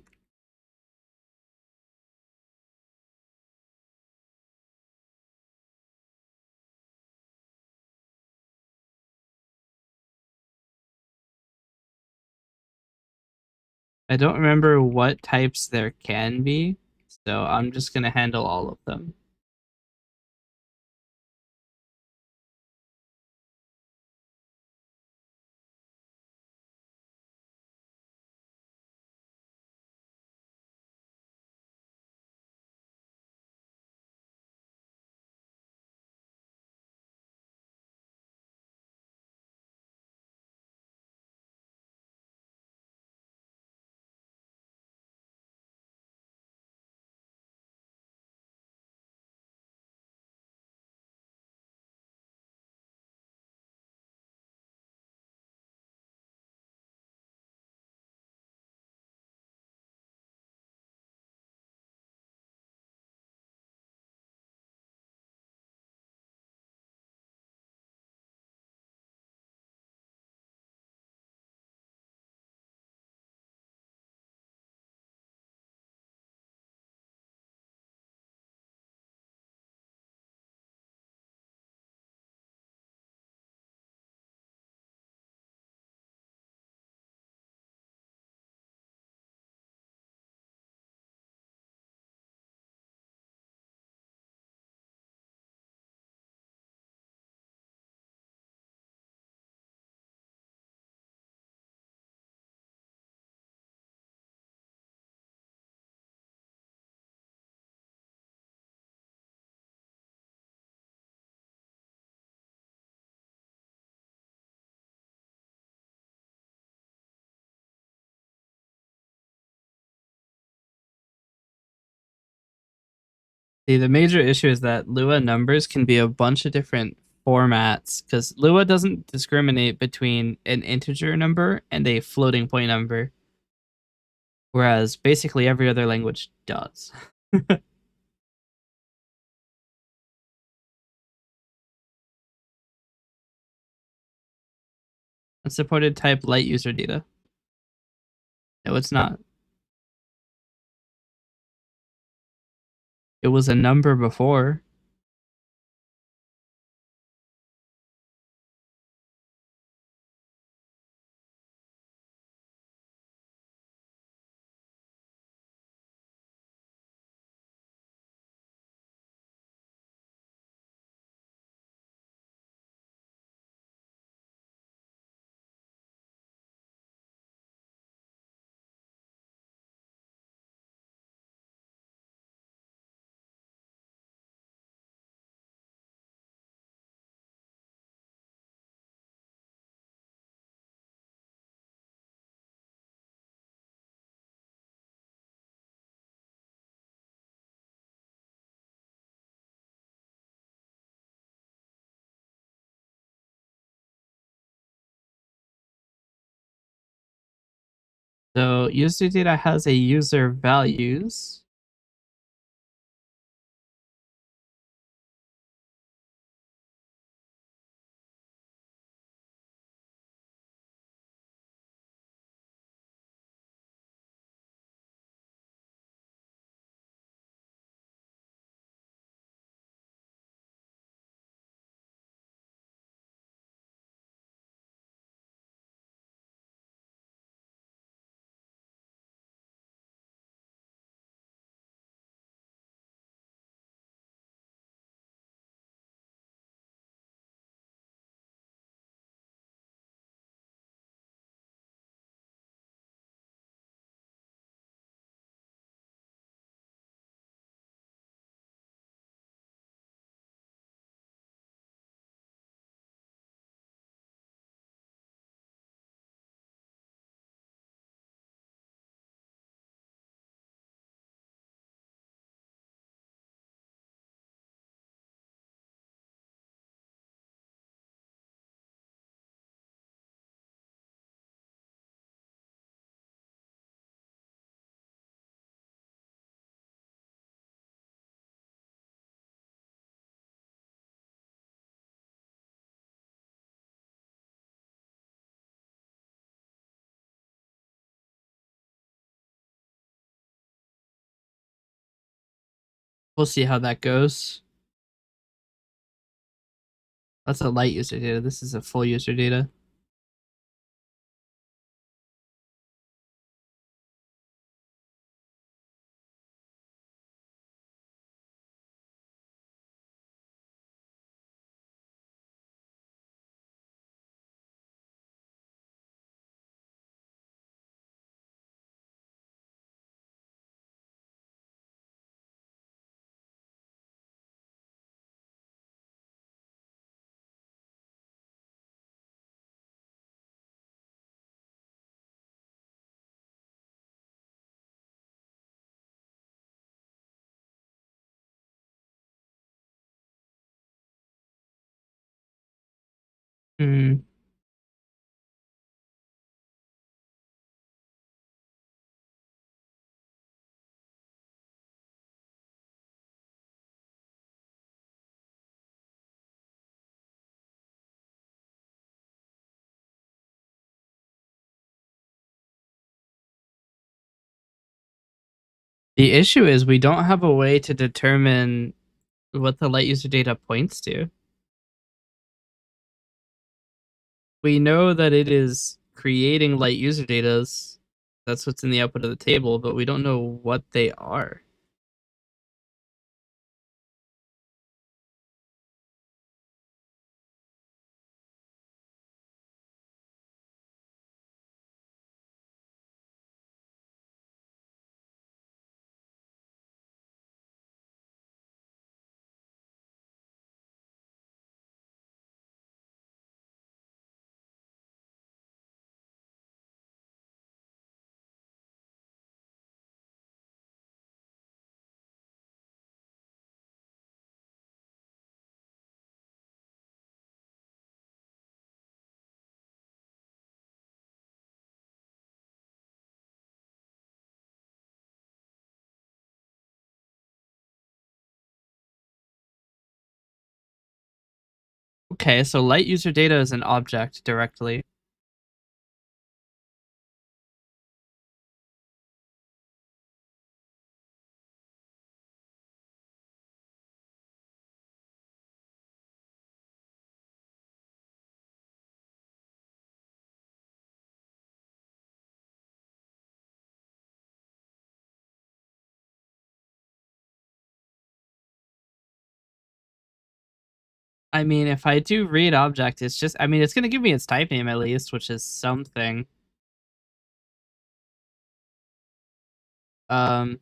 don't remember what types there can be, so I'm just going to handle all of them. See, the major issue is that Lua numbers can be a bunch of different formats because Lua doesn't discriminate between an integer number and a floating point number, whereas basically every other language does. Unsupported type light user data. No, it's not. It was a number before. So user data has a user values. We'll see how that goes. That's a light user data. This is a full user data. Hmm. The issue is we don't have a way to determine what the light user data points to. We know that it is creating light user datas. That's what's in the output of the table, but we don't know what they are. Okay, so light user data is an object directly. I mean, if I do read object, it's just, I mean, it's going to give me its type name at least, which is something. Um,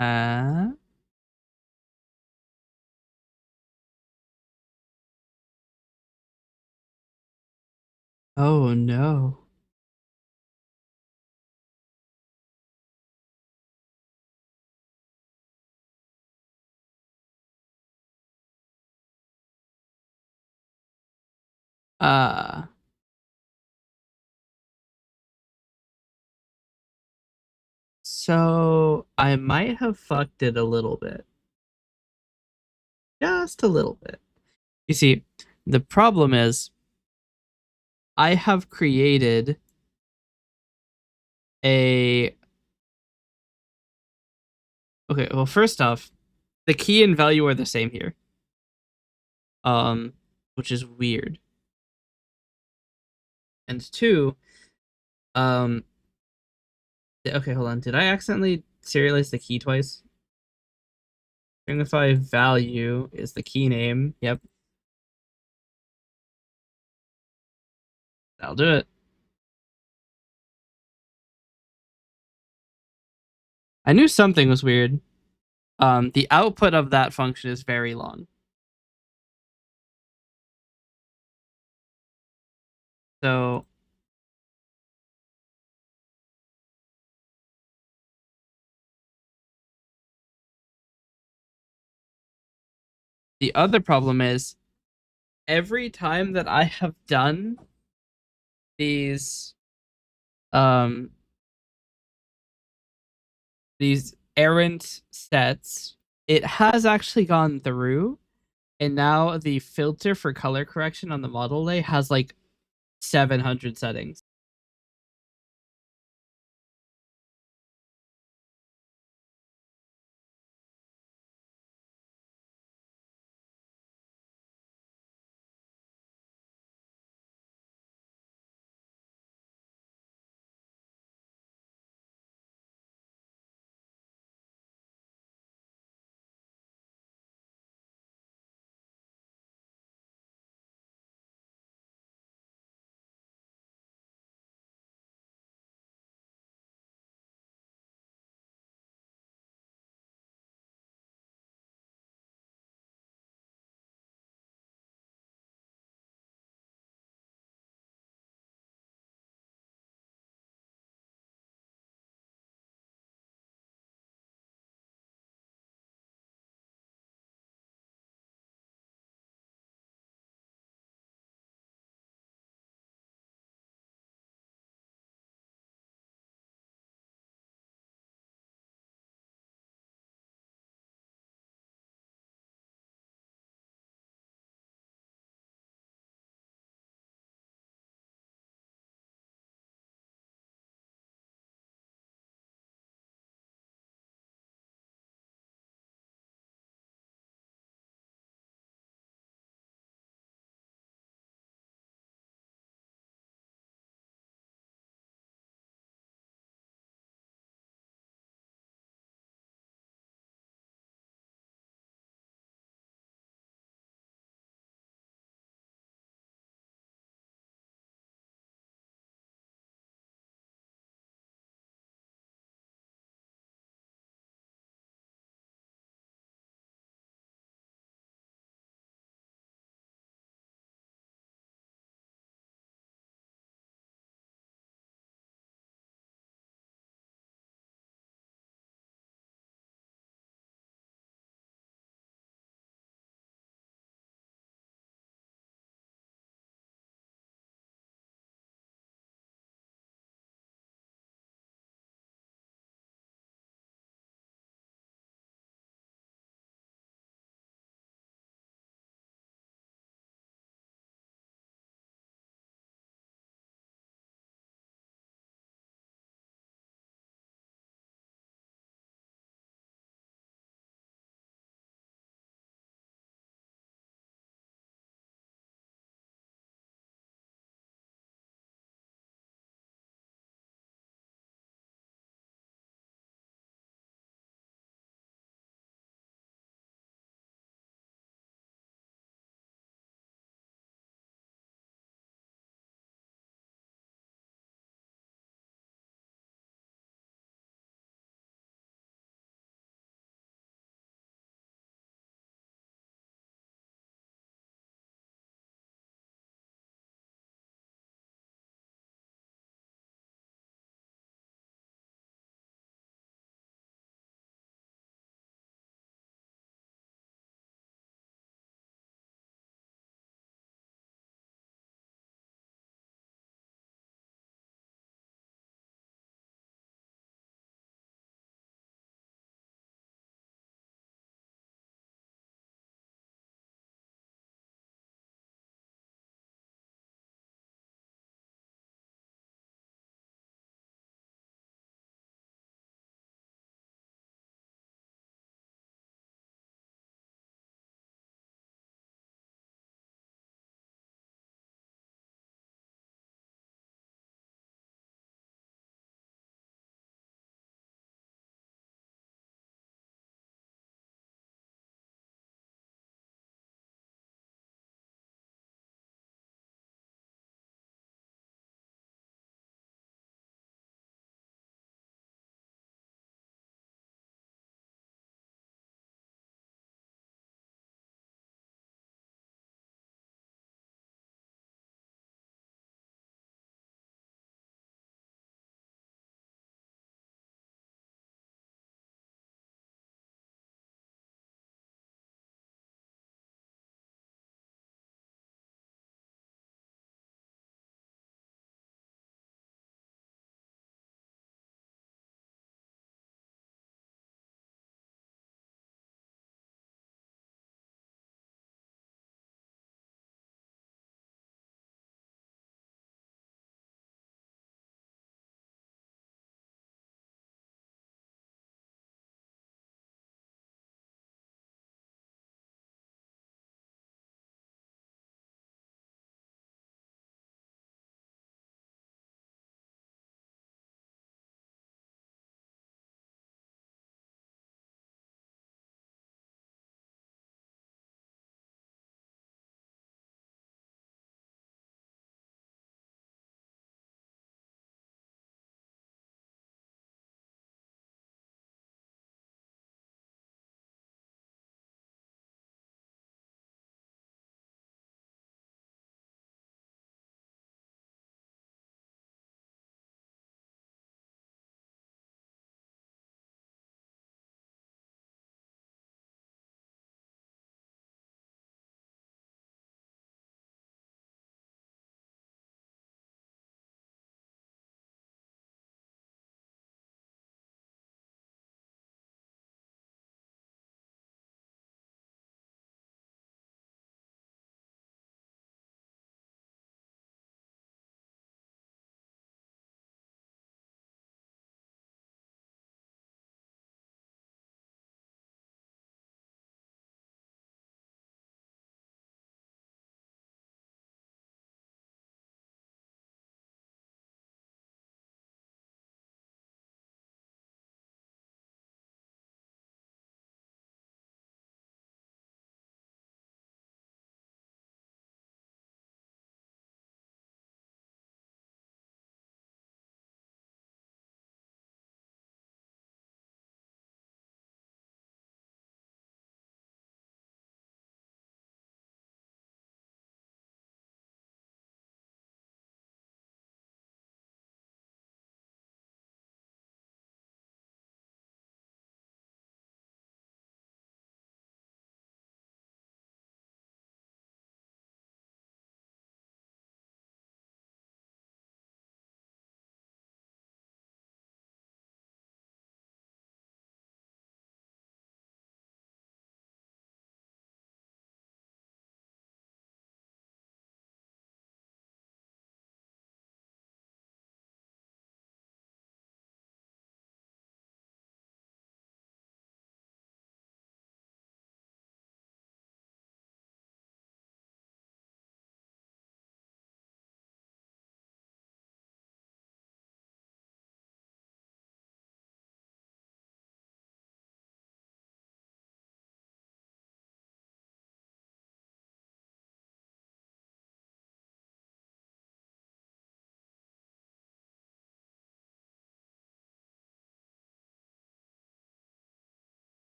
uh, oh no. Uh, so I might have fucked it a little bit. Just a little bit. You see, the problem is I have created a okay, well first off, the key and value are the same here. Which is weird. And two, um okay, hold on. Did I accidentally serialize the key twice? Signify value is the key name. Yep, that'll do it. I knew something was weird. The output of that function is very long. So the other problem is every time that I have done these um these errant sets, it has actually gone through, and now the filter for color correction on the model lay has like 700 settings.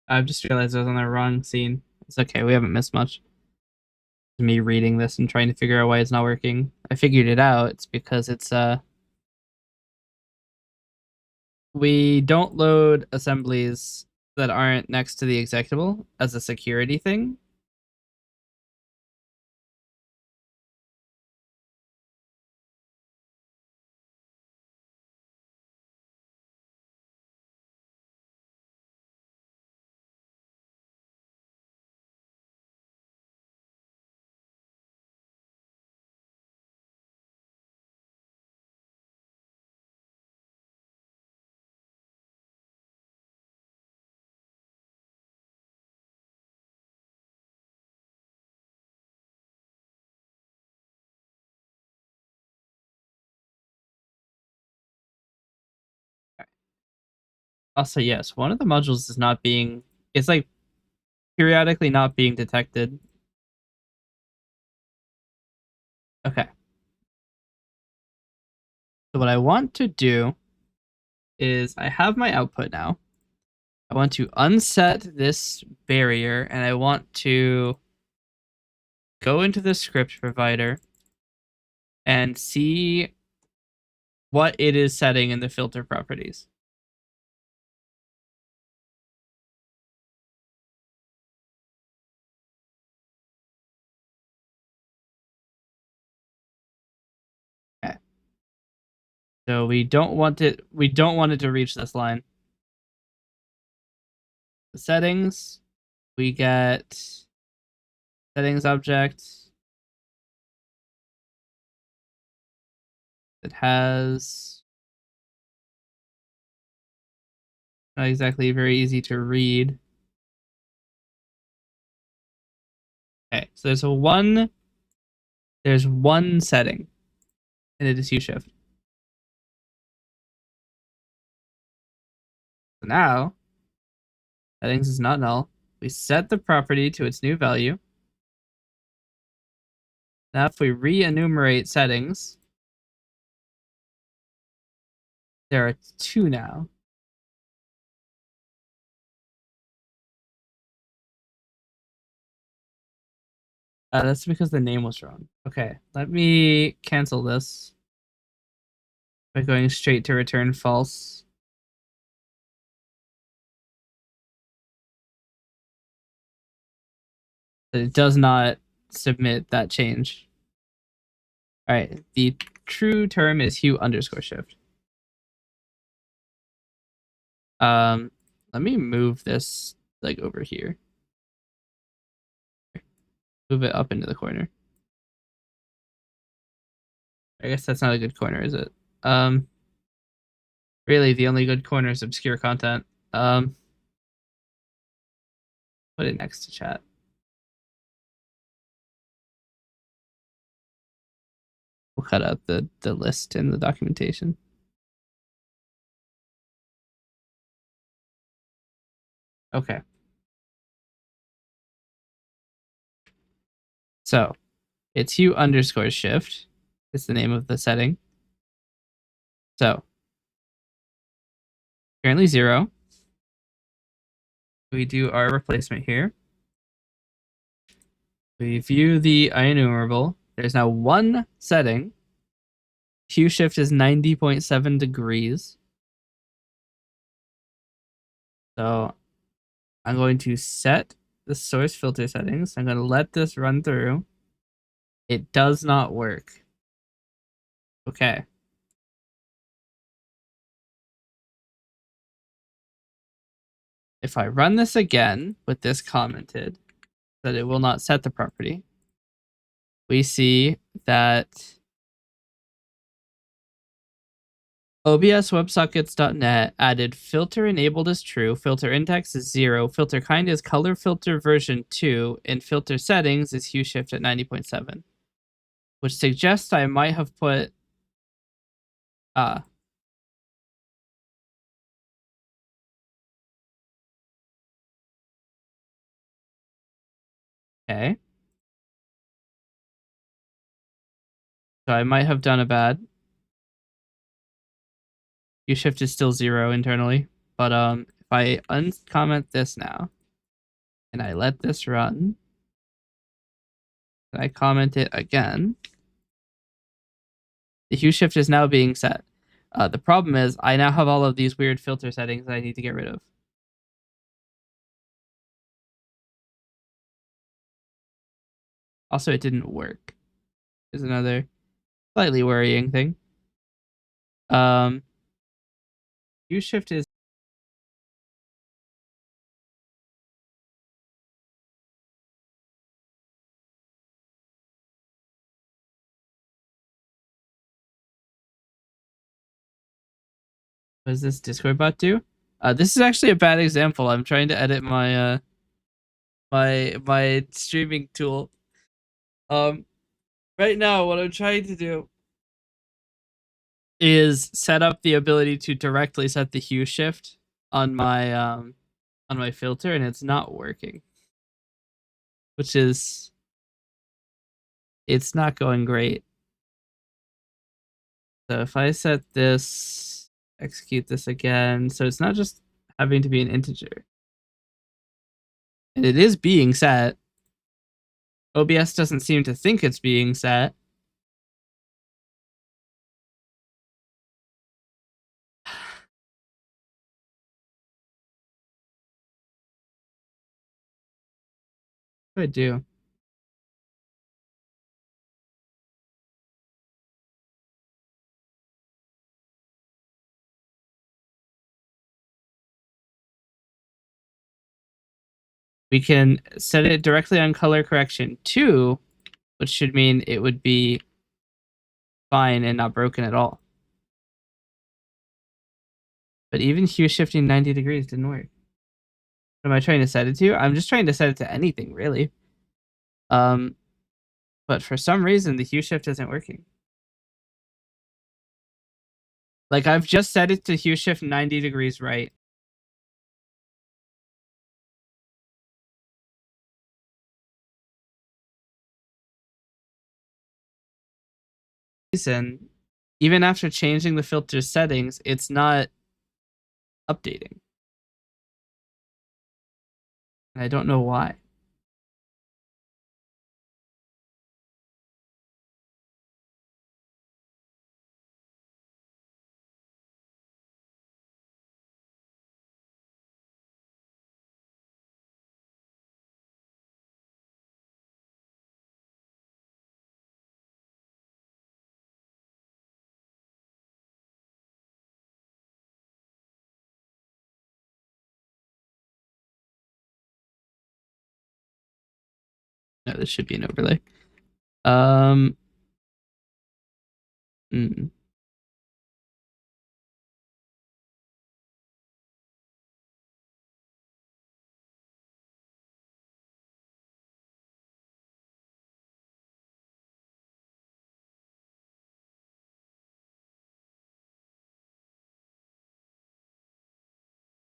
I've just realized I was on the wrong scene. It's okay, we haven't missed much. Me reading this and trying to figure out why it's not working. I figured it out. It's because it's we don't load assemblies that aren't next to the executable as a security thing. Also, yes, one of the modules is not being, it's like periodically not being detected. Okay. So what I want to do is I have my output now. I want to unset this barrier and I want to go into the script provider and see what it is setting in the filter properties. Okay. So we don't want it to reach this line. The settings, we get settings object that has not exactly very easy to read. Okay, so there's one setting, and it is hue shift. So now settings is not null. We set the property to its new value. Now if we re-enumerate settings, there are two now. That's because the name was wrong. Okay, let me cancel this by going straight to return false. It does not submit that change. All right, the true term is hue underscore shift. Let me move this like over here. Move it up into the corner. I guess that's not a good corner, is it? Really, the only good corner is obscure content. Put it next to chat. We'll cut out the list in the documentation. Okay. So it's hue underscore shift is the name of the setting. So currently 0. We do our replacement here. We view the enumerable. There's now one setting. Hue shift is 90.7 degrees. So I'm going to set the source filter settings. I'm going to let this run through. It does not work. Okay. If I run this again with this commented, that it will not set the property, we see that OBS WebSockets.net added filter enabled as true, filter index is 0, filter kind is color filter version 2, and filter settings is hue shift at 90.7, which suggests I might have put okay. So I might have done a bad. Hue shift is still 0 internally, but If I uncomment this now, and I let this run, and I comment it again, the hue shift is now being set. The problem is I now have all of these weird filter settings that I need to get rid of. Also, it didn't work. Is another slightly worrying thing. Hue shift is what does this Discord bot do? This is actually a bad example. I'm trying to edit my my streaming tool. Right now, what I'm trying to do is set up the ability to directly set the hue shift on my filter, and it's not working, which is it's not going great. So if I set this, execute this again, so it's not just having to be an integer, and it is being set. OBS doesn't seem to think it's being set. What do I do? We can set it directly on color correction 2, which should mean it would be fine and not broken at all. But even hue shifting 90 degrees didn't work. What am I trying to set it to? I'm just trying to set it to anything, really. But for some reason, the hue shift isn't working. Like, I've just set it to hue shift 90 degrees right. Reason, even after changing the filter settings, it's not updating. And I don't know why. No, this should be an overlay. Hmm.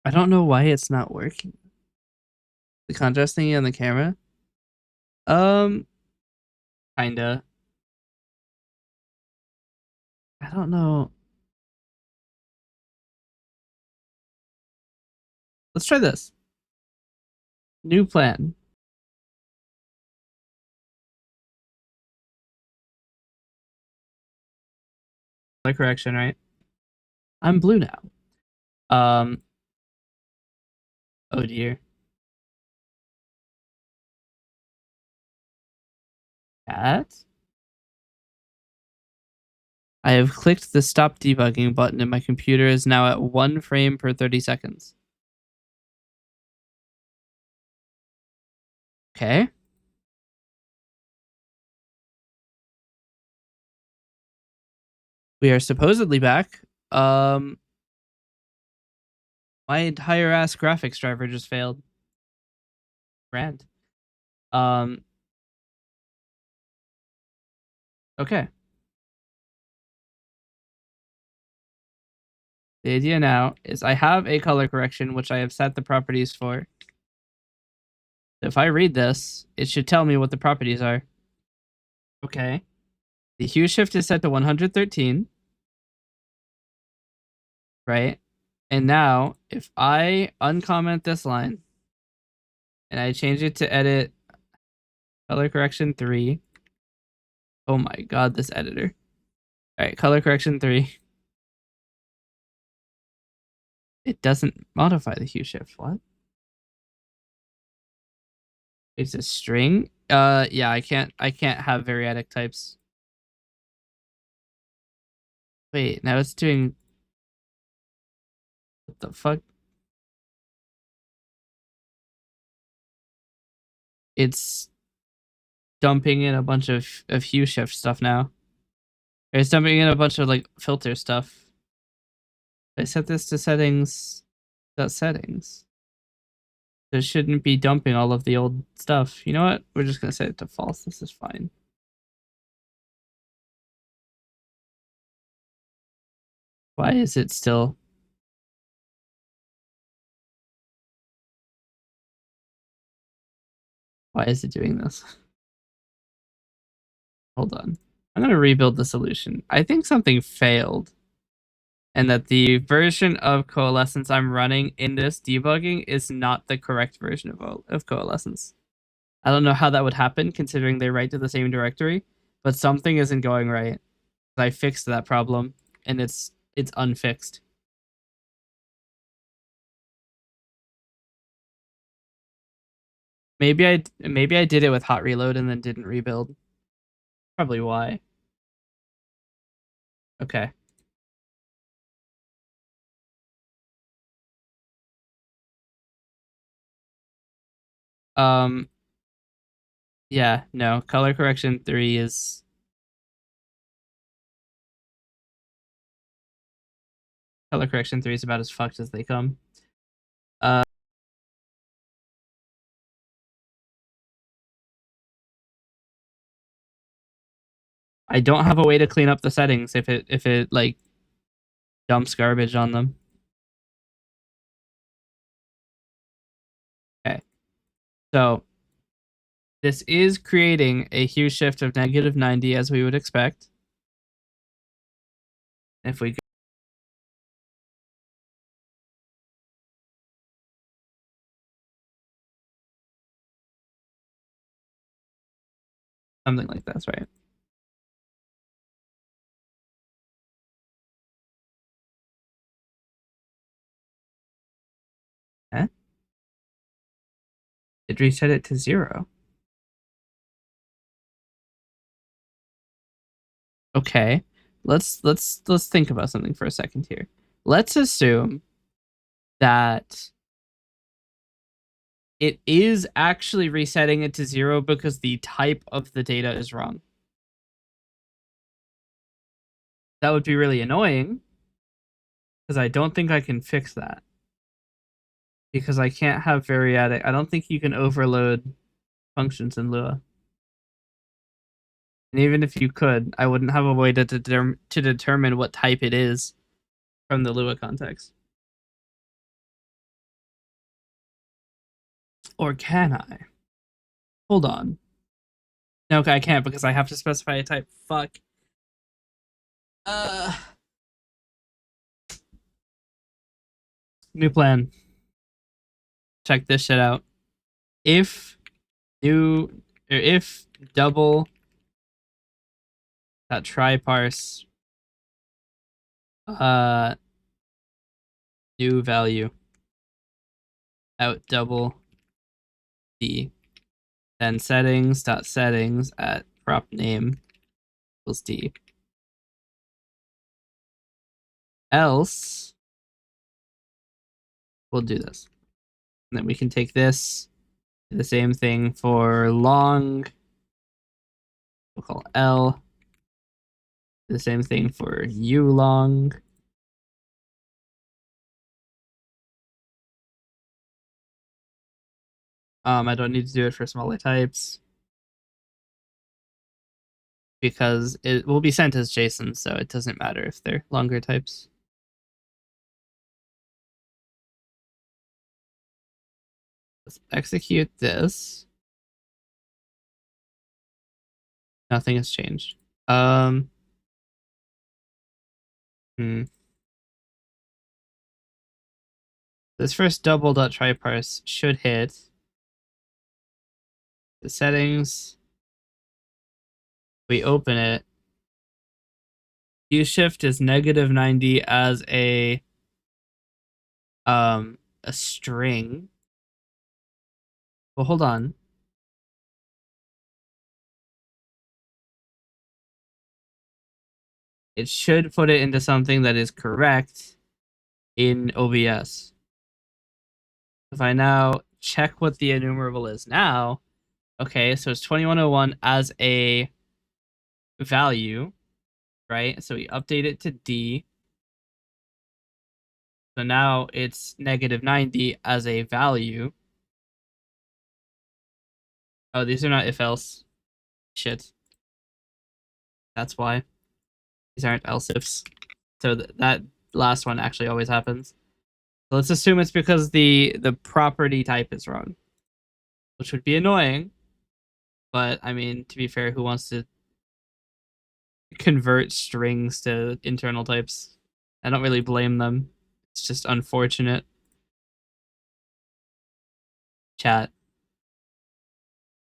I don't know why it's not working. The contrast thing on the camera? Kinda. I don't know. Let's try this. New plan. Color correction, right? I'm blue now. Oh dear. Cat? I have clicked the stop debugging button and my computer is now at 1 frame per 30 seconds. Okay. We are supposedly back. My entire ass graphics driver just failed. Grand. Okay. The idea now is I have a color correction, which I have set the properties for. If I read this, it should tell me what the properties are. Okay. The hue shift is set to 113. Right? And now, if I uncomment this line and I change it to edit color correction 3. Oh my god, this editor. All right, color correction 3. It doesn't modify the hue shift. What? It's a string? Yeah, I can't have variadic types. Wait, now it's doing what the fuck? It's dumping in a bunch of hue shift stuff now. It's dumping in a bunch of like filter stuff. I set this to settings. That settings. It shouldn't be dumping all of the old stuff. You know what? We're just gonna set it to false. This is fine. Why is it still? Why is it doing this? Hold on. I'm gonna rebuild the solution. I think something failed, and that the version of Coalescence I'm running in this debugging is not the correct version of Coalescence. I don't know how that would happen considering they write to the same directory, but something isn't going right. I fixed that problem and it's unfixed. Maybe I did it with hot reload and then didn't rebuild. Probably why. Okay. Um yeah, no. Color correction 3 is color correction 3 is about as fucked as they come. Uh I don't have a way to clean up the settings if it like dumps garbage on them. Okay. So this is creating a hue shift of -90 as we would expect. If we go something like this, right? Eh? It reset it to 0. Okay. Let's think about something for a second here. Let's assume that it is actually resetting it to 0 because the type of the data is wrong. That would be really annoying because I don't think I can fix that. Because I can't have variadic. I don't think you can overload functions in Lua. And even if you could, I wouldn't have a way to determine what type it is from the Lua context. Or can I? Hold on. No, okay, I can't because I have to specify a type. Fuck. Uh, New plan. Check this shit out. If new or if double that try parse new value out double d, then settings at prop name equals d. Else we'll do this. And then we can take this, the same thing for long. We'll call L. The same thing for U long. I don't need to do it for smaller types because it will be sent as JSON, so it doesn't matter if they're longer types. Let's execute this. Nothing has changed. Hmm. This first double.try parse should hit the settings. We open it. U-shift is -90 as a string. Well, hold on. It should put it into something that is correct in OBS. If I now check what the enumerable is now, okay, so it's 2101 as a value, right? So we update it to D. So now it's -90 as a value. Oh, these are not if else. Shit. That's why. These aren't else ifs. So that last one actually always happens. So let's assume it's because the property type is wrong, which would be annoying. But I mean, to be fair, who wants to convert strings to internal types? I don't really blame them. It's just unfortunate. Chat.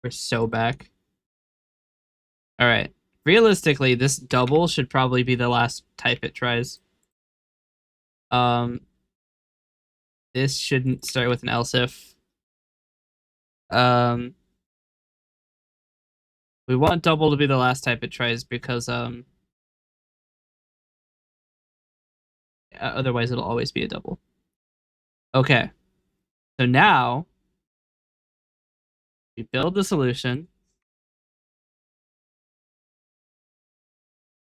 We're so back. All right. Realistically, this double should probably be the last type it tries. Um, this shouldn't start with an else if. We want double to be the last type it tries because otherwise it'll always be a double. Okay. So now we build the solution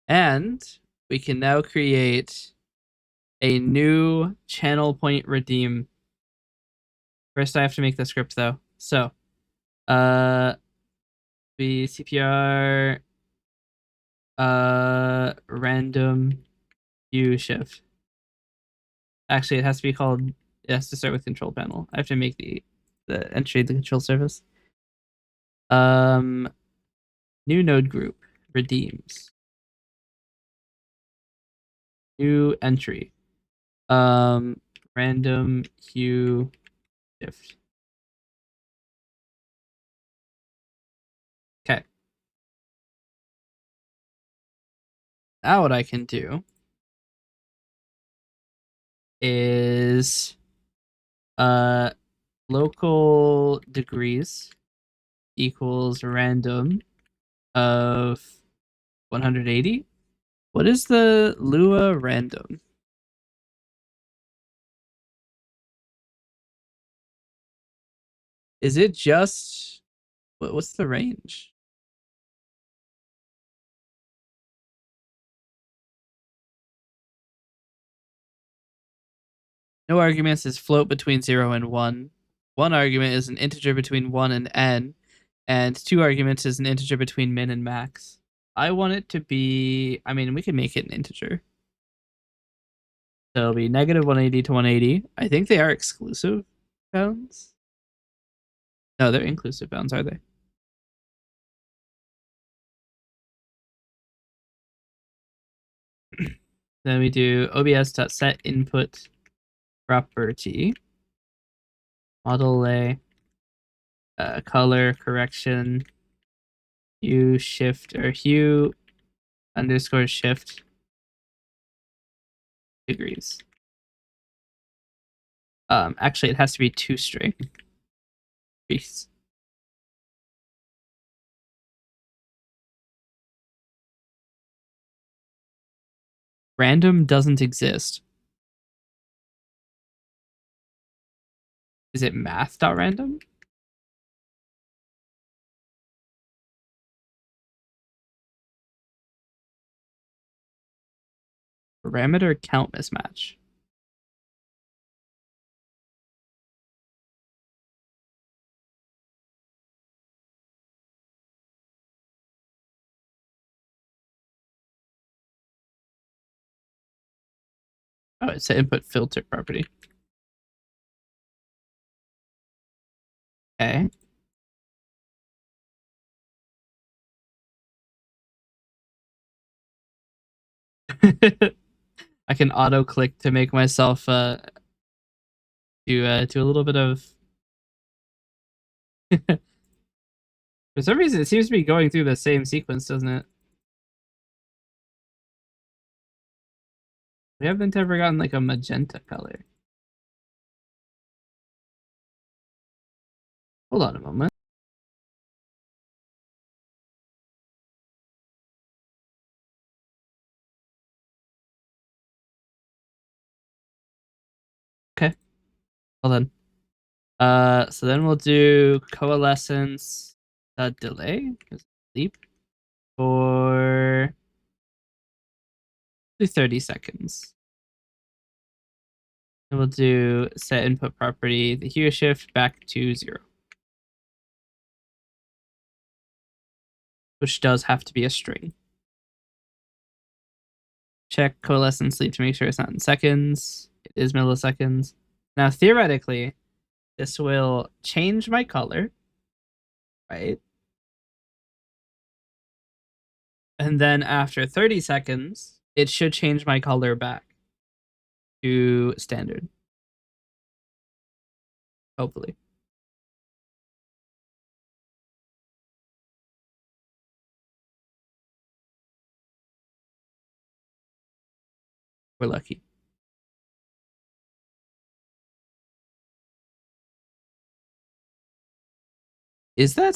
and we can now create a new channel point redeem. First I have to make the script though. So be CPR random U shift. Actually, it has to be called. It has to start with control panel. I have to make the entry of the control surface. New node group redeems. New entry. Random hue shift. Okay. Now what I can do is local degrees equals random of 180. What is the Lua random? Is it just what's the range? No arguments is float between 0 and 1. One argument is an integer between 1 and n, and two arguments is an integer between min and max. I want it to be, I mean, we can make it an integer. So it'll be -180 to 180. I think they are exclusive bounds. No, they're inclusive bounds, are they? Then we do obs.set input property model lay color correction hue shift or hue underscore shift degrees. Actually, it has to be two string. Peace. Random doesn't exist. Is it math.random? Parameter count mismatch. Oh, it's an input filter property. Okay. I can auto click to make myself do a little bit of. For some reason, it seems to be going through the same sequence, doesn't it? We haven't ever gotten like a magenta color. Hold on a moment. Okay, hold on. So then we'll do coalescence delay sleep for 30 seconds. And we'll do set input property, the hue shift back to 0. Which does have to be a string. Check coalescence sleep to make sure it's not in seconds. It is milliseconds. Now, theoretically, this will change my color, right? And then after 30 seconds, it should change my color back to standard. Hopefully. We're lucky. Is that?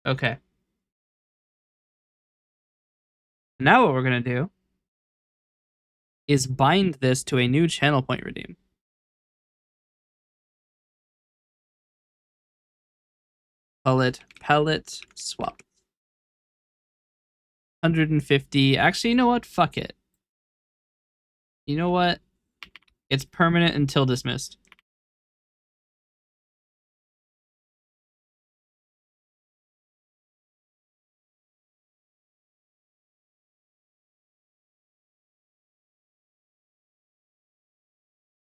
Okay. Now what we're going to do is bind this to a new channel point redeem. Call it palette swap. 150. Actually, you know what? Fuck it. You know what? It's permanent until dismissed.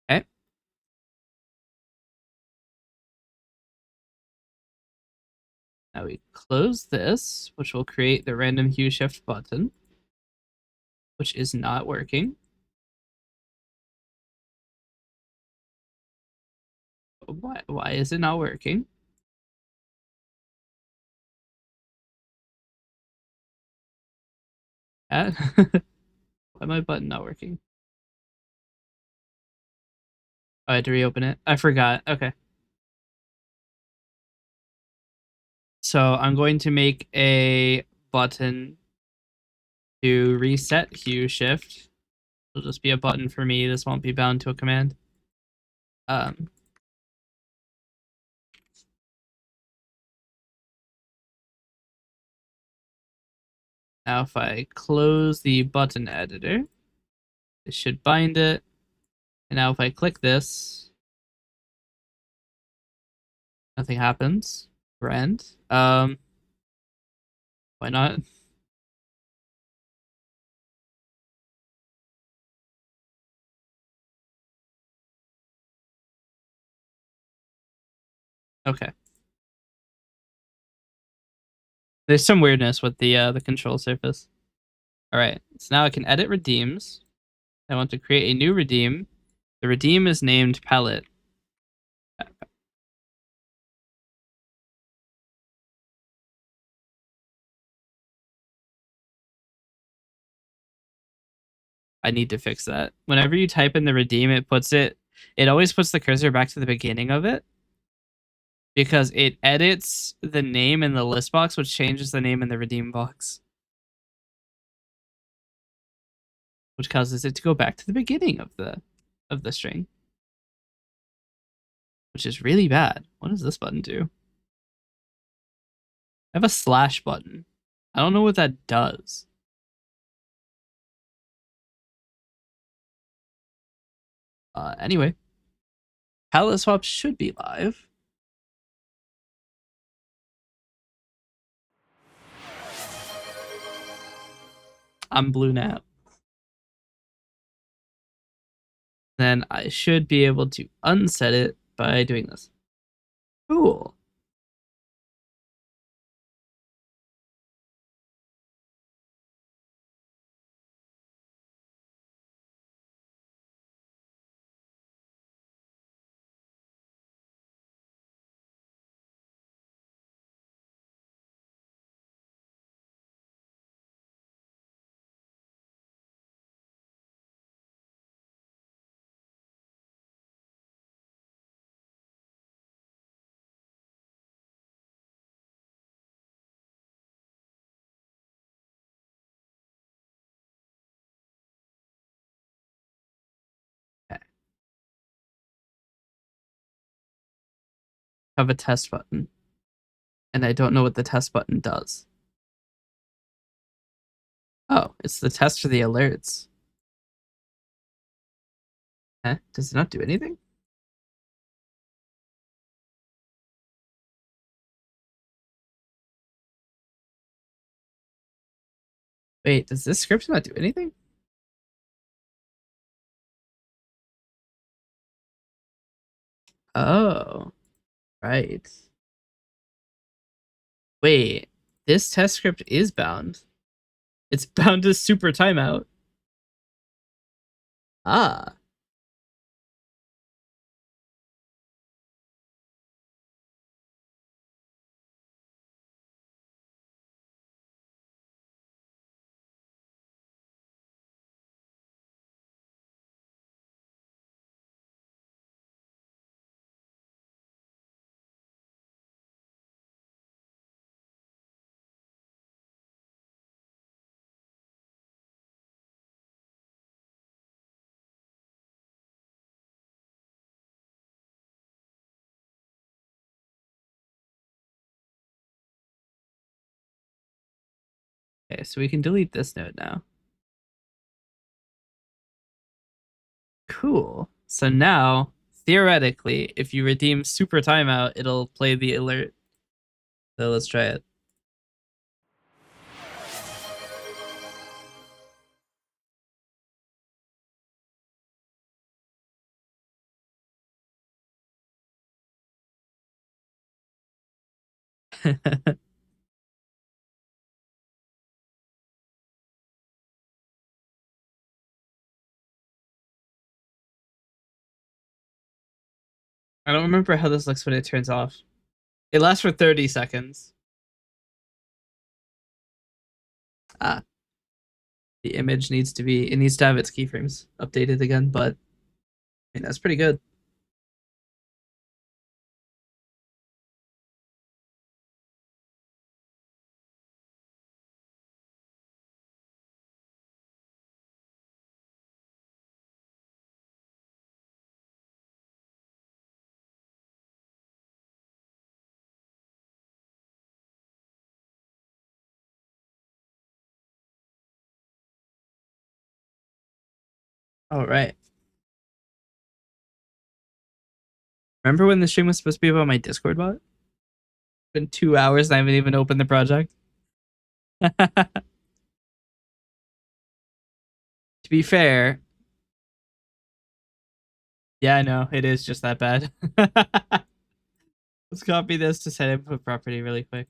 Okay. Now we close this, which will create the random hue shift button, which is not working. Why is it not working? Why my button not working? Oh, I had to reopen it. I forgot. Okay. So I'm going to make a button to reset hue shift. It'll just be a button for me. This won't be bound to a command. Now if I close the button editor, it should bind it. And now if I click this, nothing happens. Grand. Why not? Okay. There's some weirdness with the control surface. All right. So now I can edit redeems. I want to create a new redeem. The redeem is named palette. I need to fix that. Whenever you type in the redeem, it always puts the cursor back to the beginning of it because it edits the name in the list box, which changes the name in the redeem box, which causes it to go back to the beginning of the string, which is really bad. What does this button do? I have a slash button. I don't know what that does. Anyway, Palette swap should be live. I'm blue now. Then I should be able to unset it by doing this. Cool. Okay. Have a test button, and I don't know what the test button does. Oh, it's the test for the alerts. Huh? Does it not do anything? Wait, does this script not do anything? Oh, right. Wait, this test script is bound. It's bound to super timeout. Ah. Okay, so we can delete this node now. Cool. So now, theoretically, if you redeem super timeout, it'll play the alert. So let's try it. I don't remember how this looks when it turns off. It lasts for 30 seconds. Ah, the image needs to be, it needs to have its keyframes updated again, but I mean, that's pretty good. All right. Remember when the stream was supposed to be about my Discord bot? It's been 2 hours and I haven't even opened the project. To be fair, yeah, I know it is just that bad. Let's copy this to set input property really quick.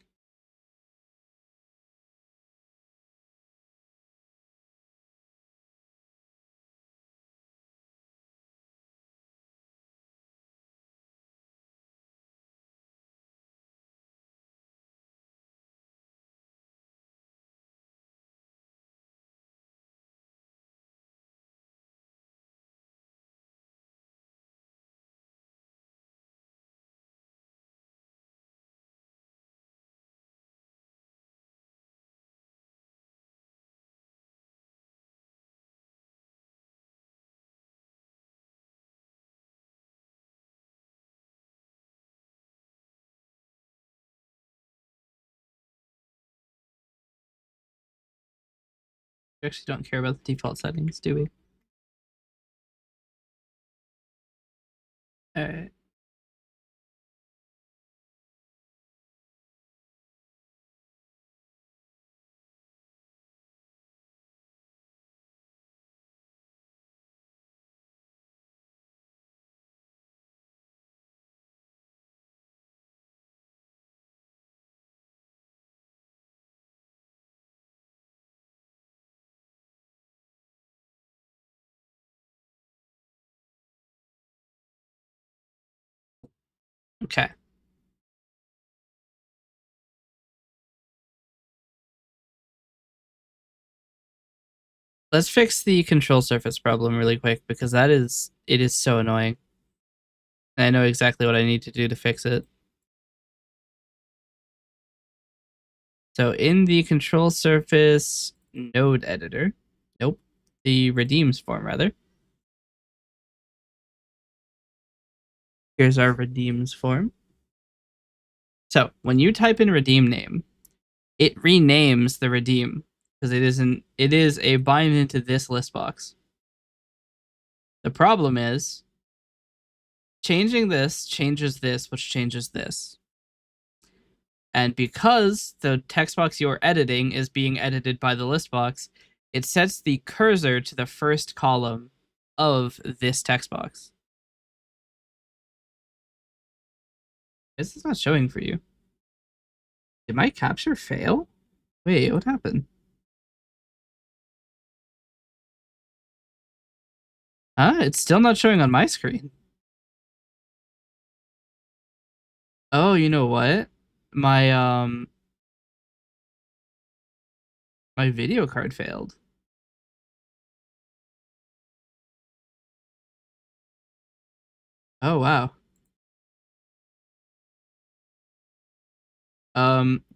We actually don't care about the default settings, do we? All right. Okay. Let's fix the control surface problem really quick because it is so annoying. And I know exactly what I need to do to fix it. So in the control surface node editor, nope, the redeems form rather. Here's our redeems form. So when you type in redeem name, it renames the redeem because it is a bind into this list box. The problem is changing this changes this, which changes this. And because the text box you're editing is being edited by the list box, it sets the cursor to the first column of this text box. This is not showing for you. Did my capture fail? Wait, what happened? It's still not showing on my screen. Oh, you know what? My my video card failed. Oh wow.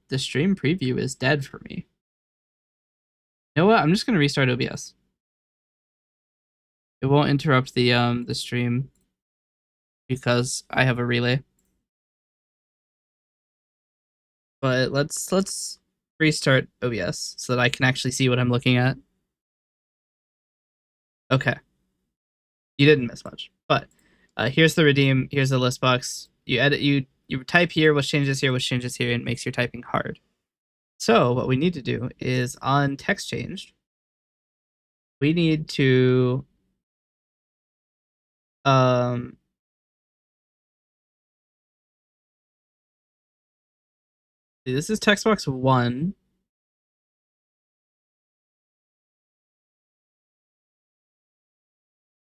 The stream preview is dead for me. You know what? I'm just gonna restart OBS. It won't interrupt the stream because I have a relay. But let's restart OBS so that I can actually see what I'm looking at. Okay, you didn't miss much. But here's the redeem. Here's the list box. You edit. You type here, which changes here, which changes here, and makes your typing hard. So what we need to do is on text changed, we need to um this is text box 1.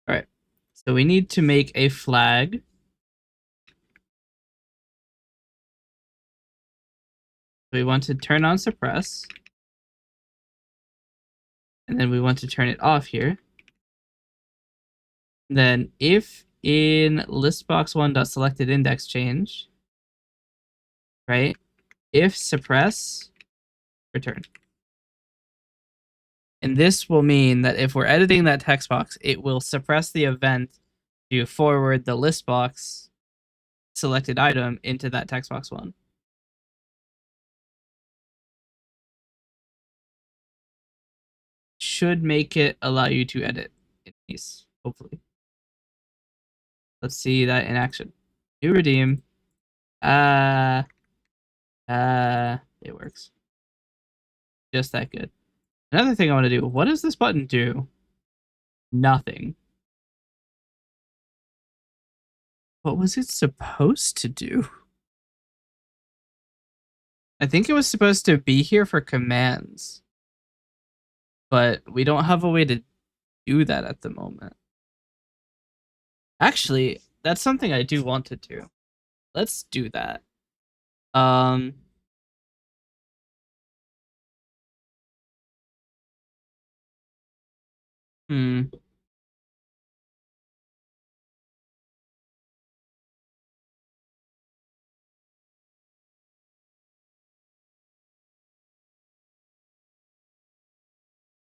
All right. So we need to make a flag. We want to turn on suppress. And then we want to turn it off here. Then if in listbox1.selected index change, right? If suppress, return. And this will mean that if we're editing that text box, it will suppress the event to forward the list box selected item into that text box 1. Should make it allow you to edit in case, hopefully. Let's see that in action. New redeem. It works. Just that good. Another thing I want to do. What does this button do? Nothing. What was it supposed to do? I think it was supposed to be here for commands, but we don't have a way to do that at the moment. Actually, that's something I do want to do. Let's do that. Um, hmm.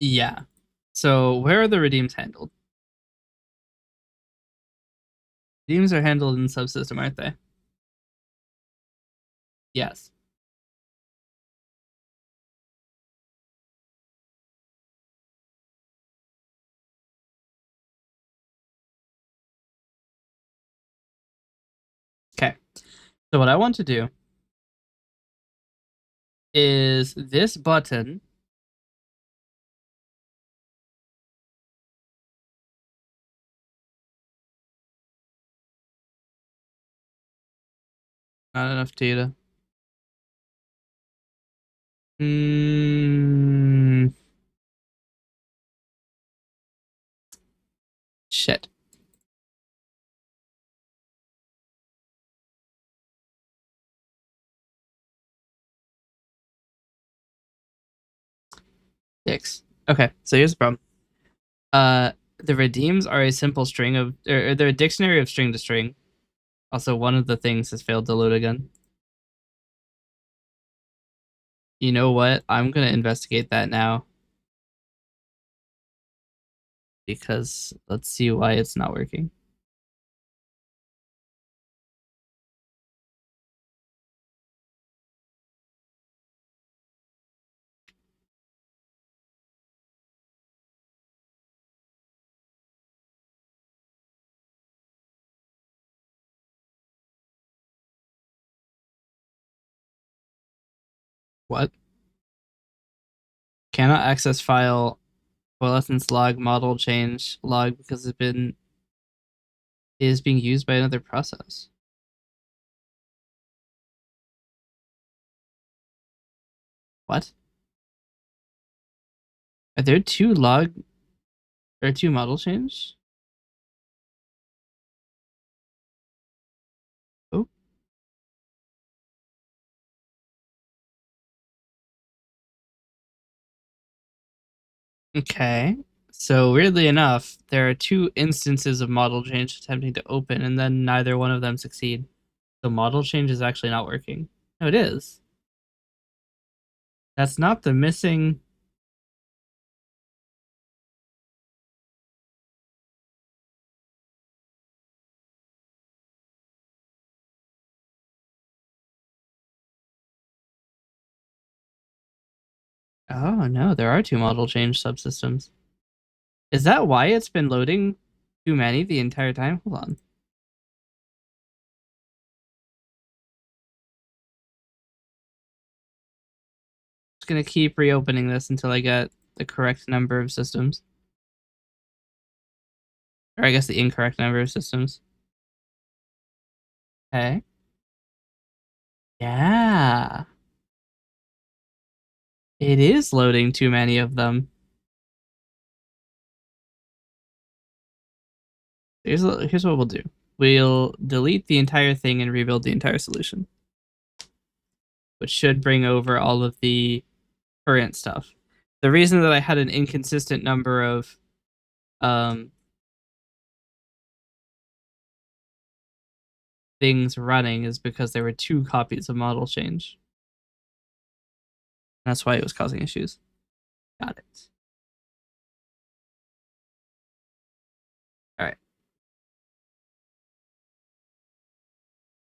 Yeah. So where are the redeems handled? Redeems are handled in subsystem, aren't they? Yes. So what I want to do is this button. Not enough data. Hmm. Shit. Dicks. Okay, so here's the problem. The redeems are a simple string of, or they're a dictionary of string to string. Also, one of the things has failed to load again. You know what? I'm gonna investigate that now because let's see why it's not working. What? Cannot access file coalescence log model change log because it's been is being used by another process. What? Are there two log or two model change? Oh, okay. So weirdly enough, there are two instances of model change attempting to open, and then neither one of them succeed. So model change is actually not working. No, it is. That's not the missing. Oh no, there are two model change subsystems. Is that why it's been loading too many the entire time? Hold on. Just gonna keep reopening this until I get the correct number of systems. Or I guess the incorrect number of systems. Okay. Yeah. It is loading too many of them. Here's what we'll do. We'll delete the entire thing and rebuild the entire solution, which should bring over all of the current stuff. The reason that I had an inconsistent number of um, things running is because there were two copies of model change. That's why it was causing issues. Got it. All right.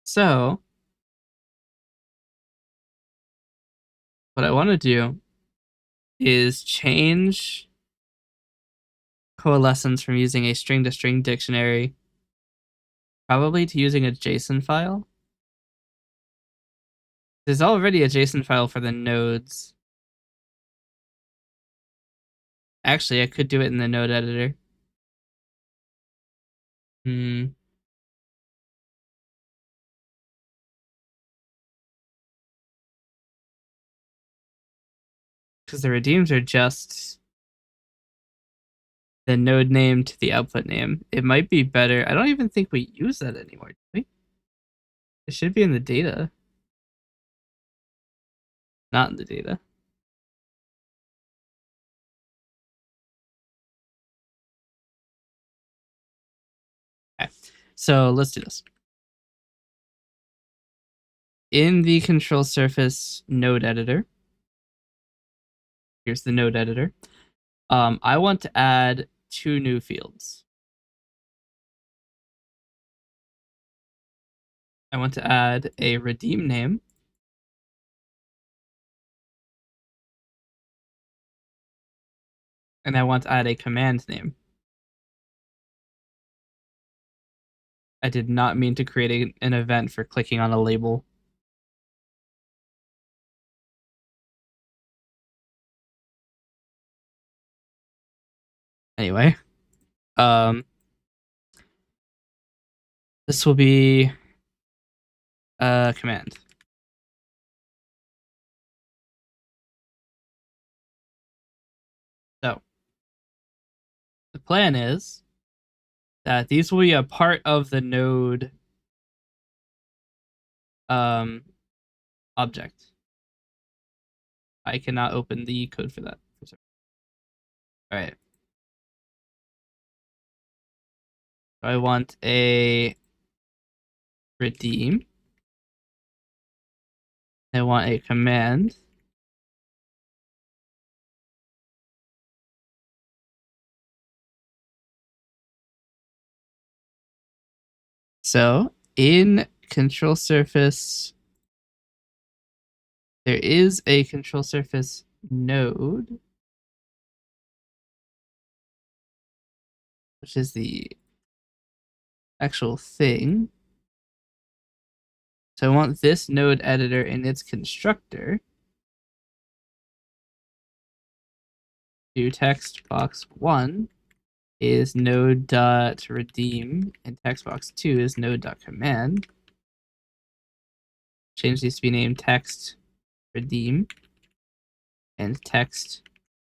So what I want to do is change coalescence from using a string to string dictionary, probably to using a JSON file. There's already a JSON file for the nodes. Actually, I could do it in the node editor. Hmm. Because the redeems are just the node name to the output name. It might be better. I don't even think we use that anymore, do we? It should be in the data, not in the data. Okay. So let's do this. In the control surface node editor, here's the node editor. I want to add two new fields. I want to add a redeem name, and I want to add a command name. I did not mean to create an event for clicking on a label. Anyway, this will be a command. So the plan is that these will be a part of the node object. I cannot open the code for that. All right. I want a redeem. I want a command. So in control surface, there is a control surface node, which is the actual thing. So I want this node editor in its constructor to text box 1 is node.redeem and text box 2 is node.command. Change these to be named text redeem and text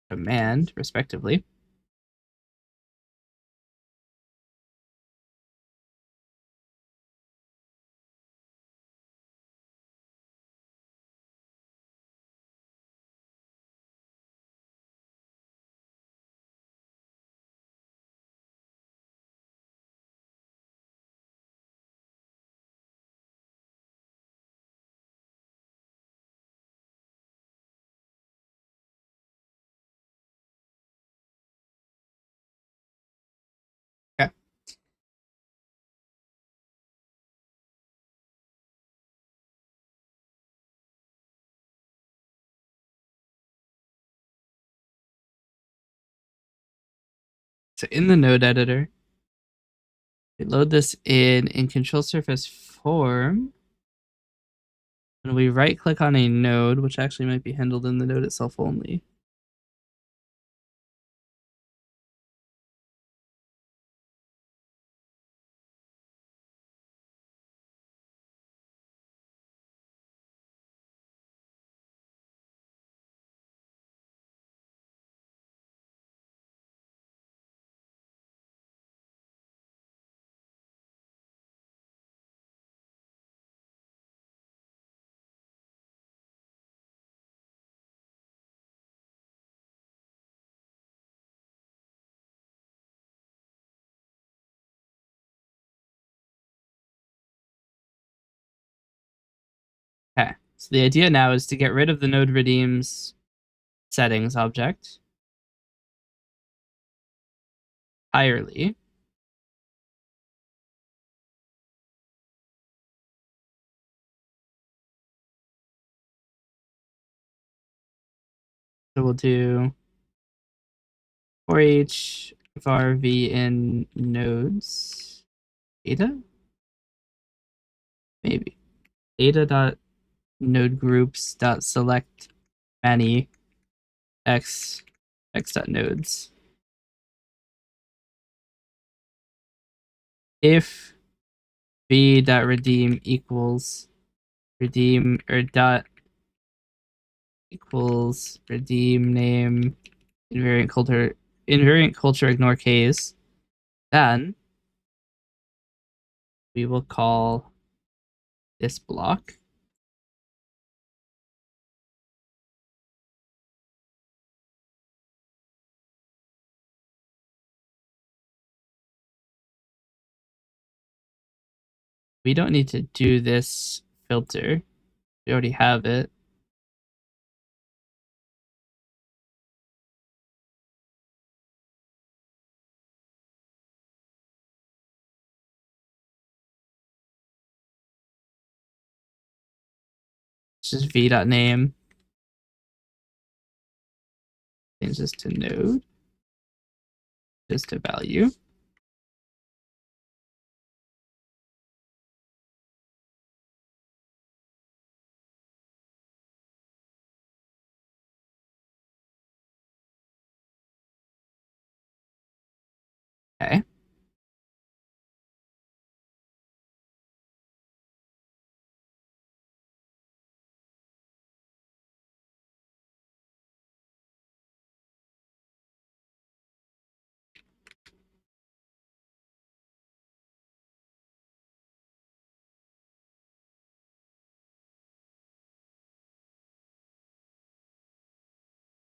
command, respectively. Okay. So in the node editor, we load this in control surface form. And we right click on a node, which actually might be handled in the node itself only. Okay. So the idea now is to get rid of the node redeems settings object entirely. So we'll do for each var v in nodes data, maybe data dot node groups dot select many x dot nodes. If v dot redeem equals redeem or dot equals redeem name invariant culture ignore case, then we will call this block we don't need to do this filter. We already have it. It's just v.name. Change this to node. This to value. Okay.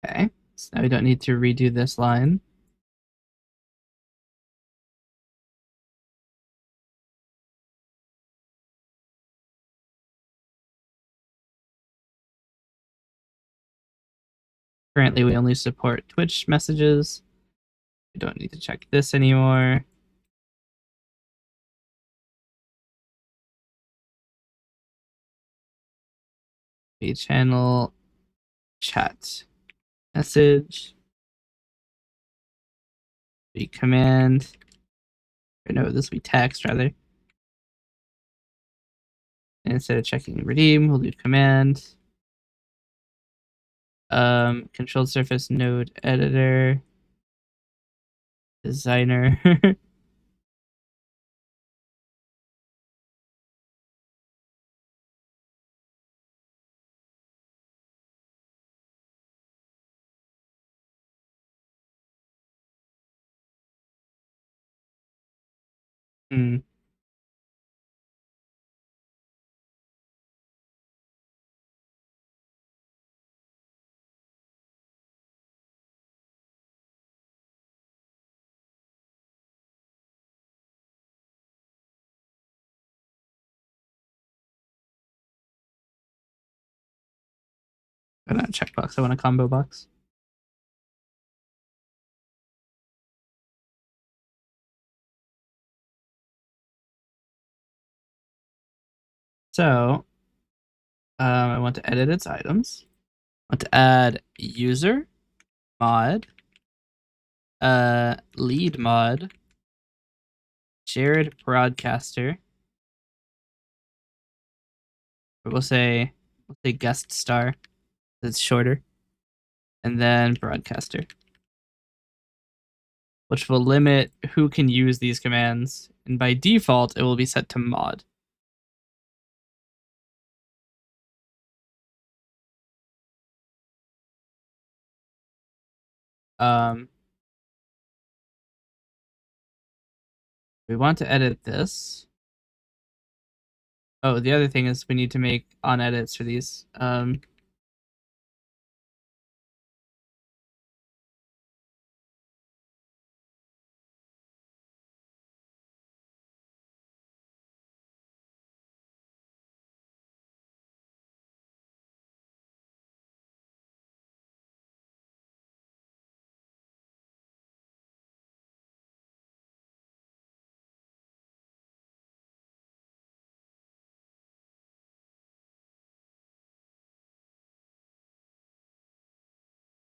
Okay. So now we don't need to redo this line. Currently, we only support Twitch messages. We don't need to check this anymore. A channel chat message. Be command. Or no, this will be text rather. And instead of checking redeem, we'll do command. Controlled surface node editor. Designer. Hmm. I want a checkbox. I want a combo box. So I want to edit its items. I want to add user mod, lead mod, Jared broadcaster. Or we'll say guest star. It's shorter, and then broadcaster, which will limit who can use these commands. And by default, it will be set to mod. Um, we want to edit this. Oh, the other thing is we need to make on edits for these.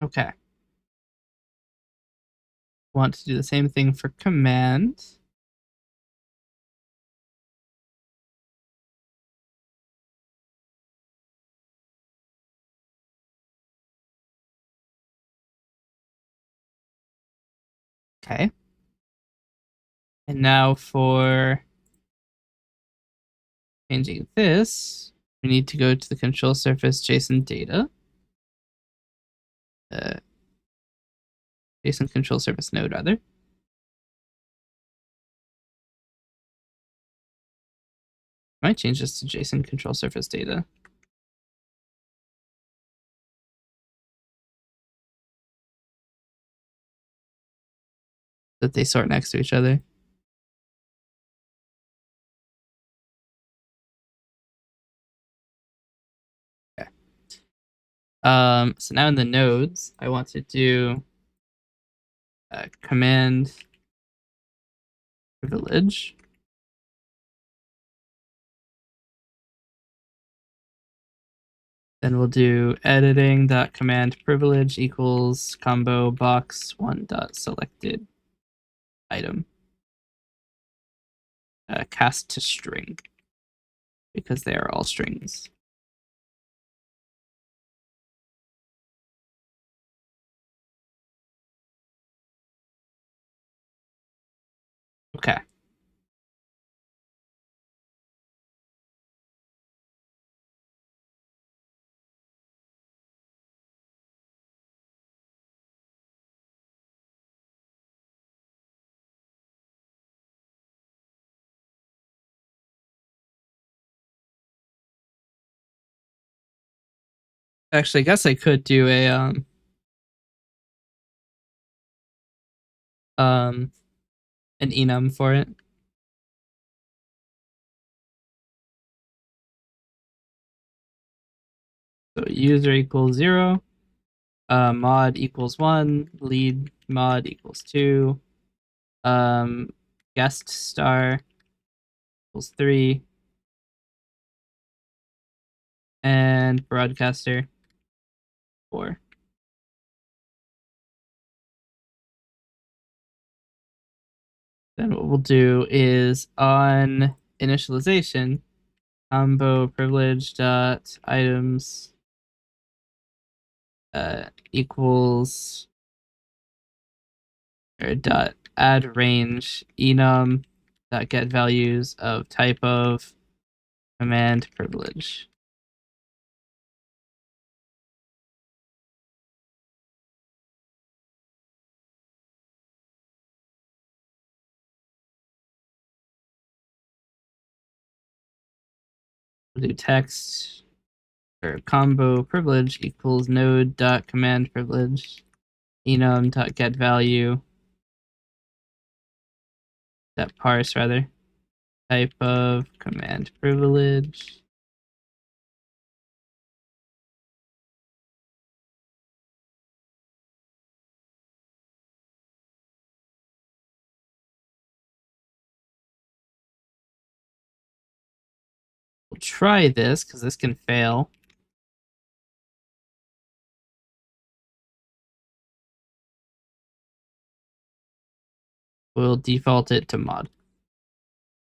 Okay. Want to do the same thing for command. Okay. And now for changing this, we need to go to the control surface JSON data. JSON control surface node rather. Might change this to JSON control surface data. That they sort next to each other. Okay. So now in the nodes, I want to do command privilege. Then we'll do editing.command privilege equals combo box one dot selected item. Cast to string because they are all strings. Okay. Actually, I guess I could do a um an enum for it. So user equals 0, mod equals 1, lead mod equals 2, um, guest star equals 3, and broadcaster 4. Then what we'll do is on initialization, combo privilege dot items equals or dot add range enum dot get values of type of command privilege. We'll do text or combo privilege equals node dot command privilege enum dot get value dot parse rather type of command privilege. We'll try this because this can fail. We'll default it to mod.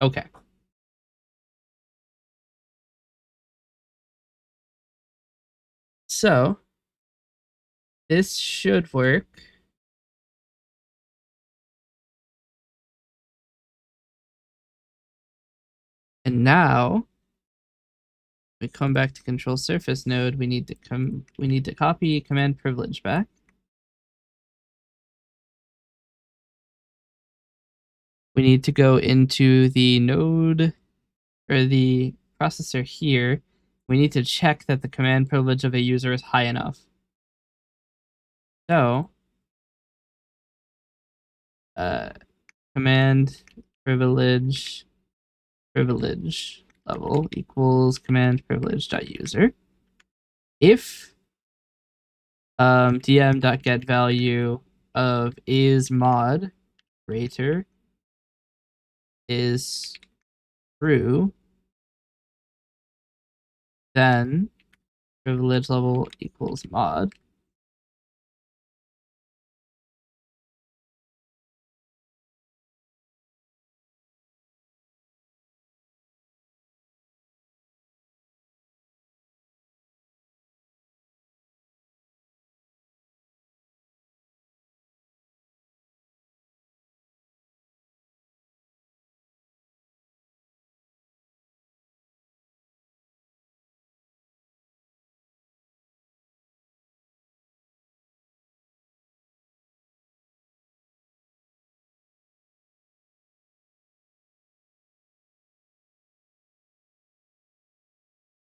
Okay. So this should work. And now we come back to control surface node. We need to copy command privilege back. We need to go into the node or the processor here. We need to check that the command privilege of a user is high enough. So command privilege level equals command privilege dot user. If dm.get value of is mod greater is true, then privilege level equals mod.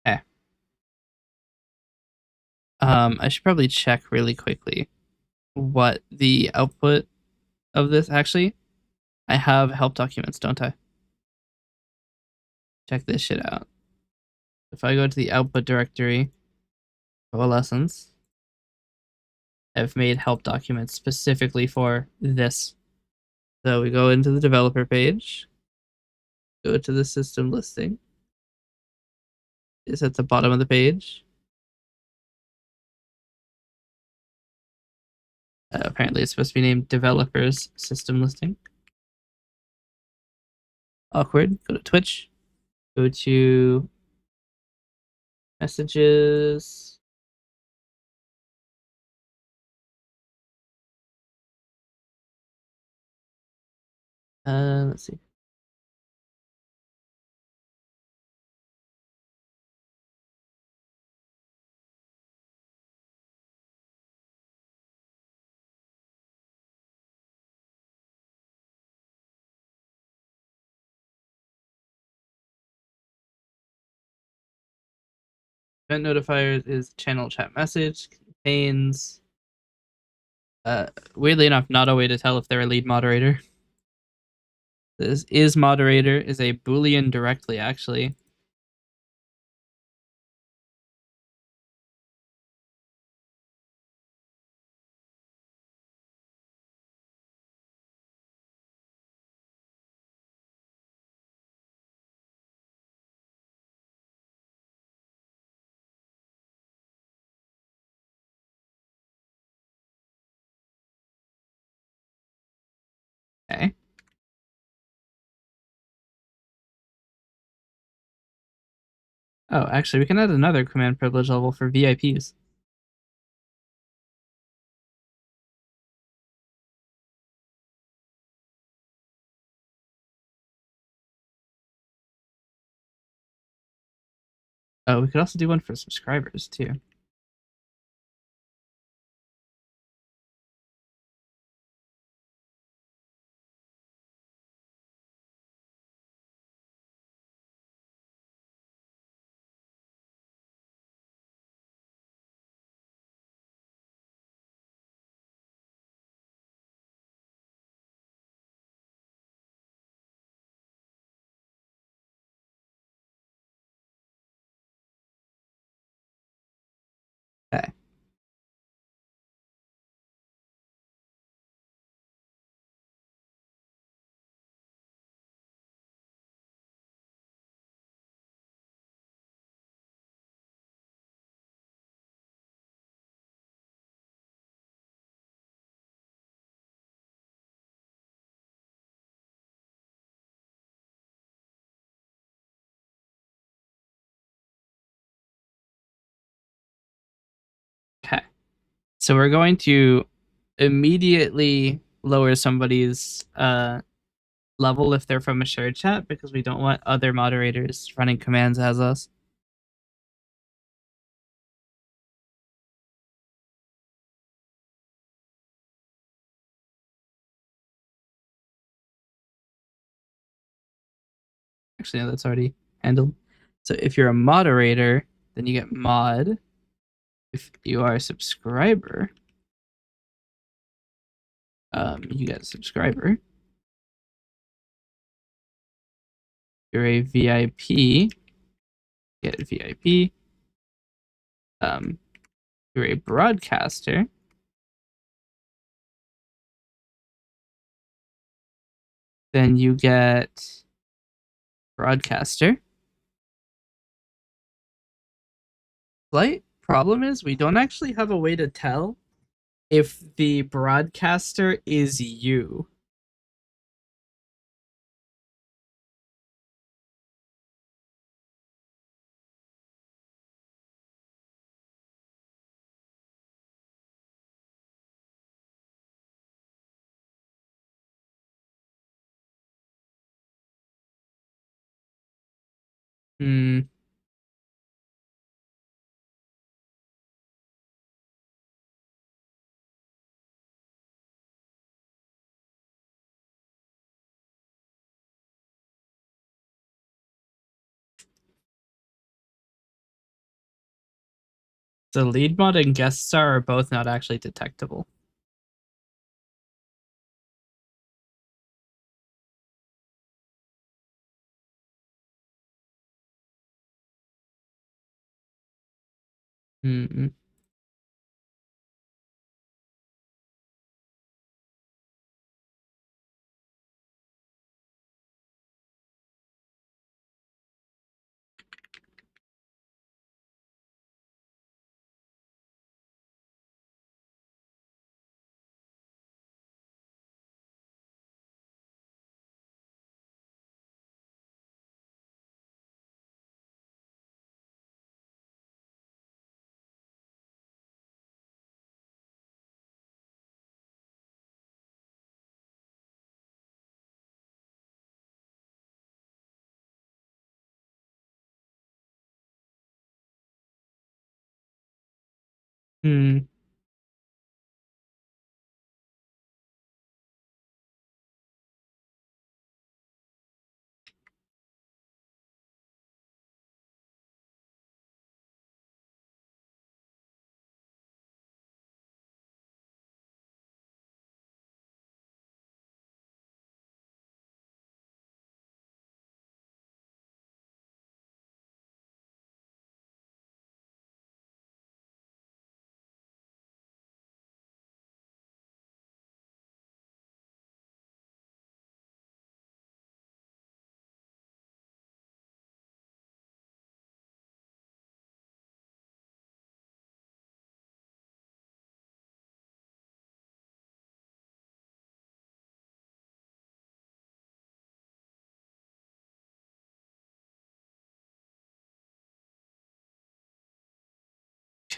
Okay. I should probably check really quickly what the output of this actually. I have help documents, don't I? Check this shit out. If I go to the output directory, Coalescence, I've made help documents specifically for this. So we go into the developer page, go to the system listing. It's at the bottom of the page. Apparently, it's supposed to be named developers system listing. Awkward. Go to Twitch. Go to messages. Let's see. Event notifiers is channel chat message, contains weirdly enough, not a way to tell if they're a lead moderator. This is moderator is a Boolean directly, actually. Okay. Oh, actually, we can add another command privilege level for VIPs. Oh, we could also do one for subscribers, too. Okay. Okay. So we're going to immediately lower somebody's level if they're from a shared chat because we don't want other moderators running commands as us. Actually, no, that's already handled. So if you're a moderator, then you get mod. If you are a subscriber, you get a subscriber. You're a VIP, get a VIP. You're a broadcaster, then you get broadcaster. Slight problem is we don't actually have a way to tell if the broadcaster is you. Hmm. The lead mod and guest star are both not actually detectable. Hmm. Hmm.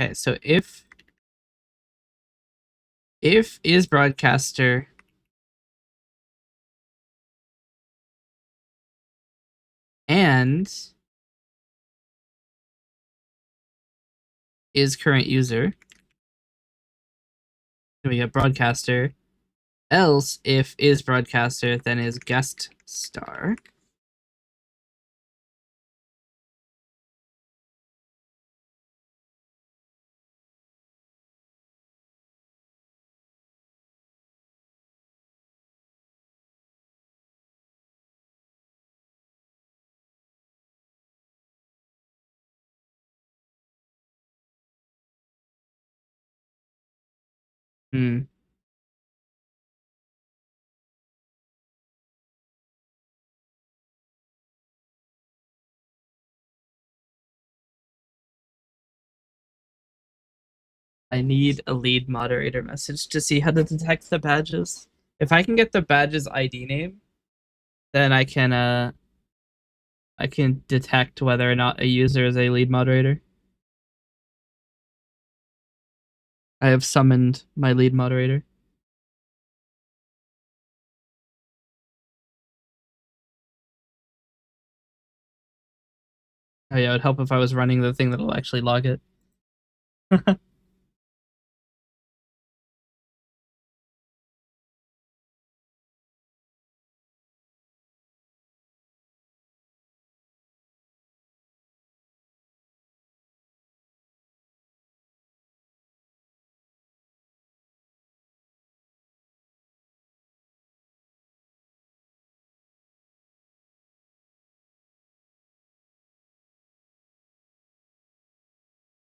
Okay, so if is broadcaster and is current user, then we get broadcaster. Else, if is broadcaster, then is guest star. Hmm. I need a lead moderator message to see how to detect the badges. If I can get the badge's ID name, then I can detect whether or not a user is a lead moderator. I have summoned my lead moderator. Oh yeah, it would help if I was running the thing that'll actually log it.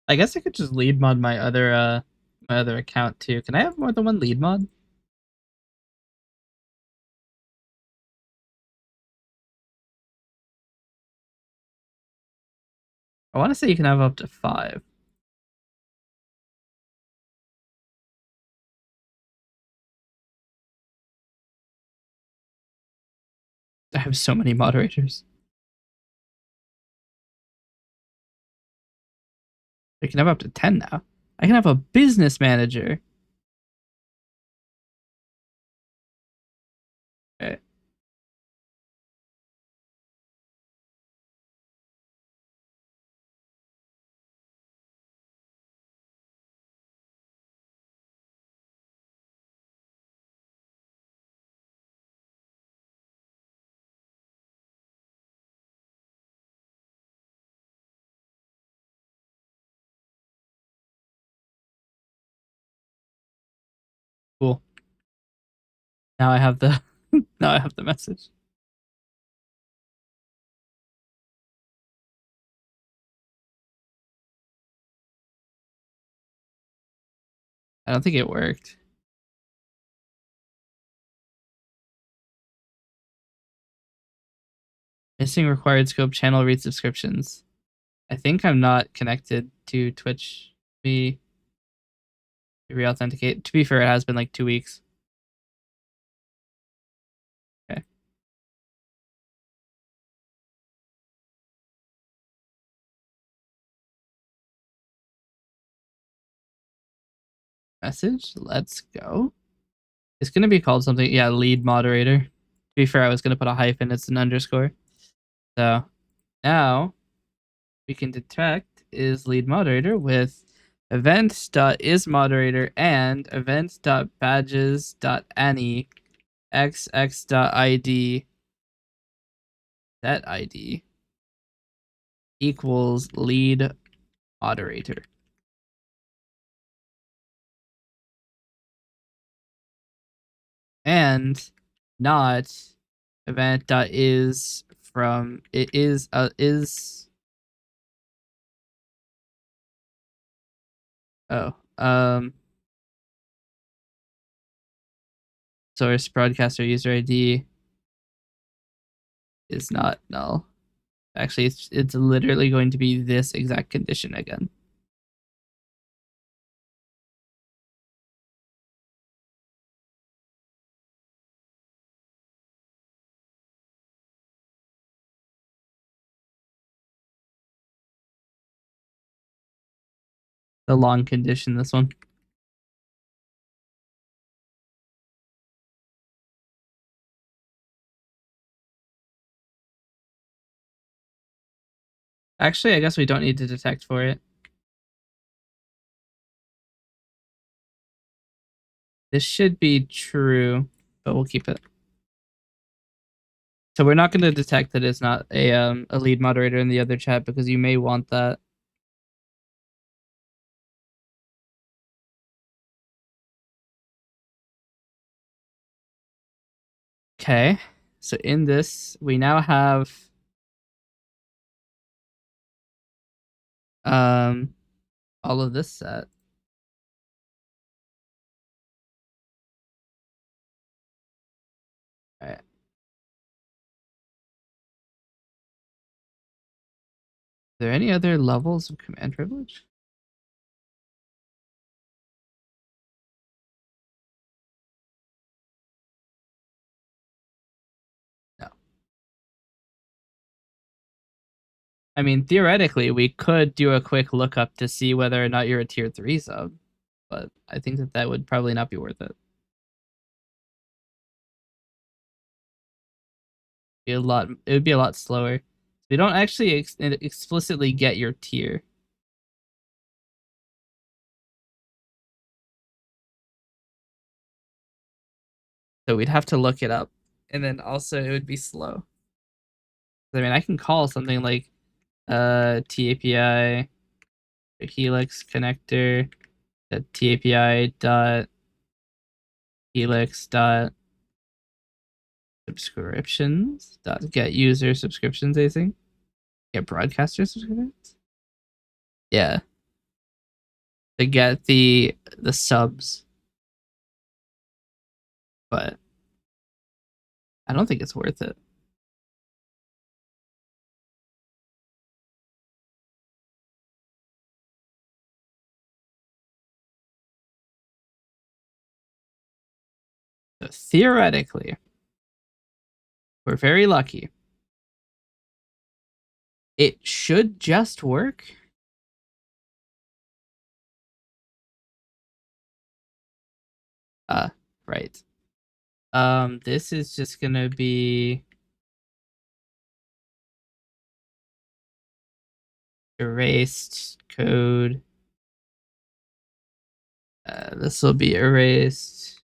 I guess I could just lead mod my other account too. Can I have more than one lead mod? I want to say you can have up to 5. I have so many moderators. I can have up to 10 now. I can have a business manager. Okay. Cool. Now I have the now I have the message. I don't think it worked. Missing required scope channel read subscriptions. I think I'm not connected to Twitch. Me re-authenticate. To be fair, it has been like 2 weeks. Okay. Message. Let's go. It's gonna be called something. Yeah, lead moderator. To be fair, I was gonna put a hyphen. It's an underscore. So now we can detect is lead moderator with event.isModerator and event.badges.any xx.id that ID equals lead moderator. And not event.is from it is source broadcaster user ID is not null. Actually, it's literally going to be this exact condition again. The long condition, this one. Actually, I guess we don't need to detect for it. This should be true, but we'll keep it. So we're not going to detect that it's not a lead moderator in the other chat because you may want that. Okay, so in this, we now have all of this set. All right. Are there any other levels of command privilege? No. I mean, theoretically, we could do a quick lookup to see whether or not you're a tier 3 sub, but I think that that would probably not be worth it. It would be a lot slower. We don't actually explicitly get your tier. So we'd have to look it up. And then also it would be slow. I mean, I can call something like TAPI Helix connector TAPI dot Helix dot subscriptions dot get user subscriptions, I think. Get broadcaster subscriptions? Yeah. To get the subs. But I don't think it's worth it. So theoretically, we're very lucky. It should just work. Right. This is just gonna be erased code. This will be erased.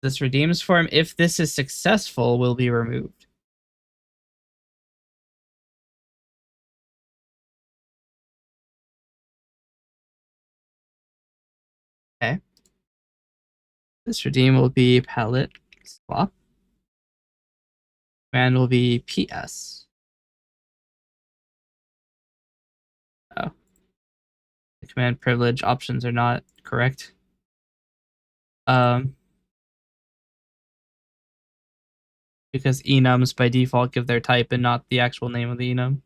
This redeems form, if this is successful, will be removed. Okay. This redeem will be palette swap. Command will be PS. Oh. The command privilege options are not correct. Because enums by default give their type and not the actual name of the enum.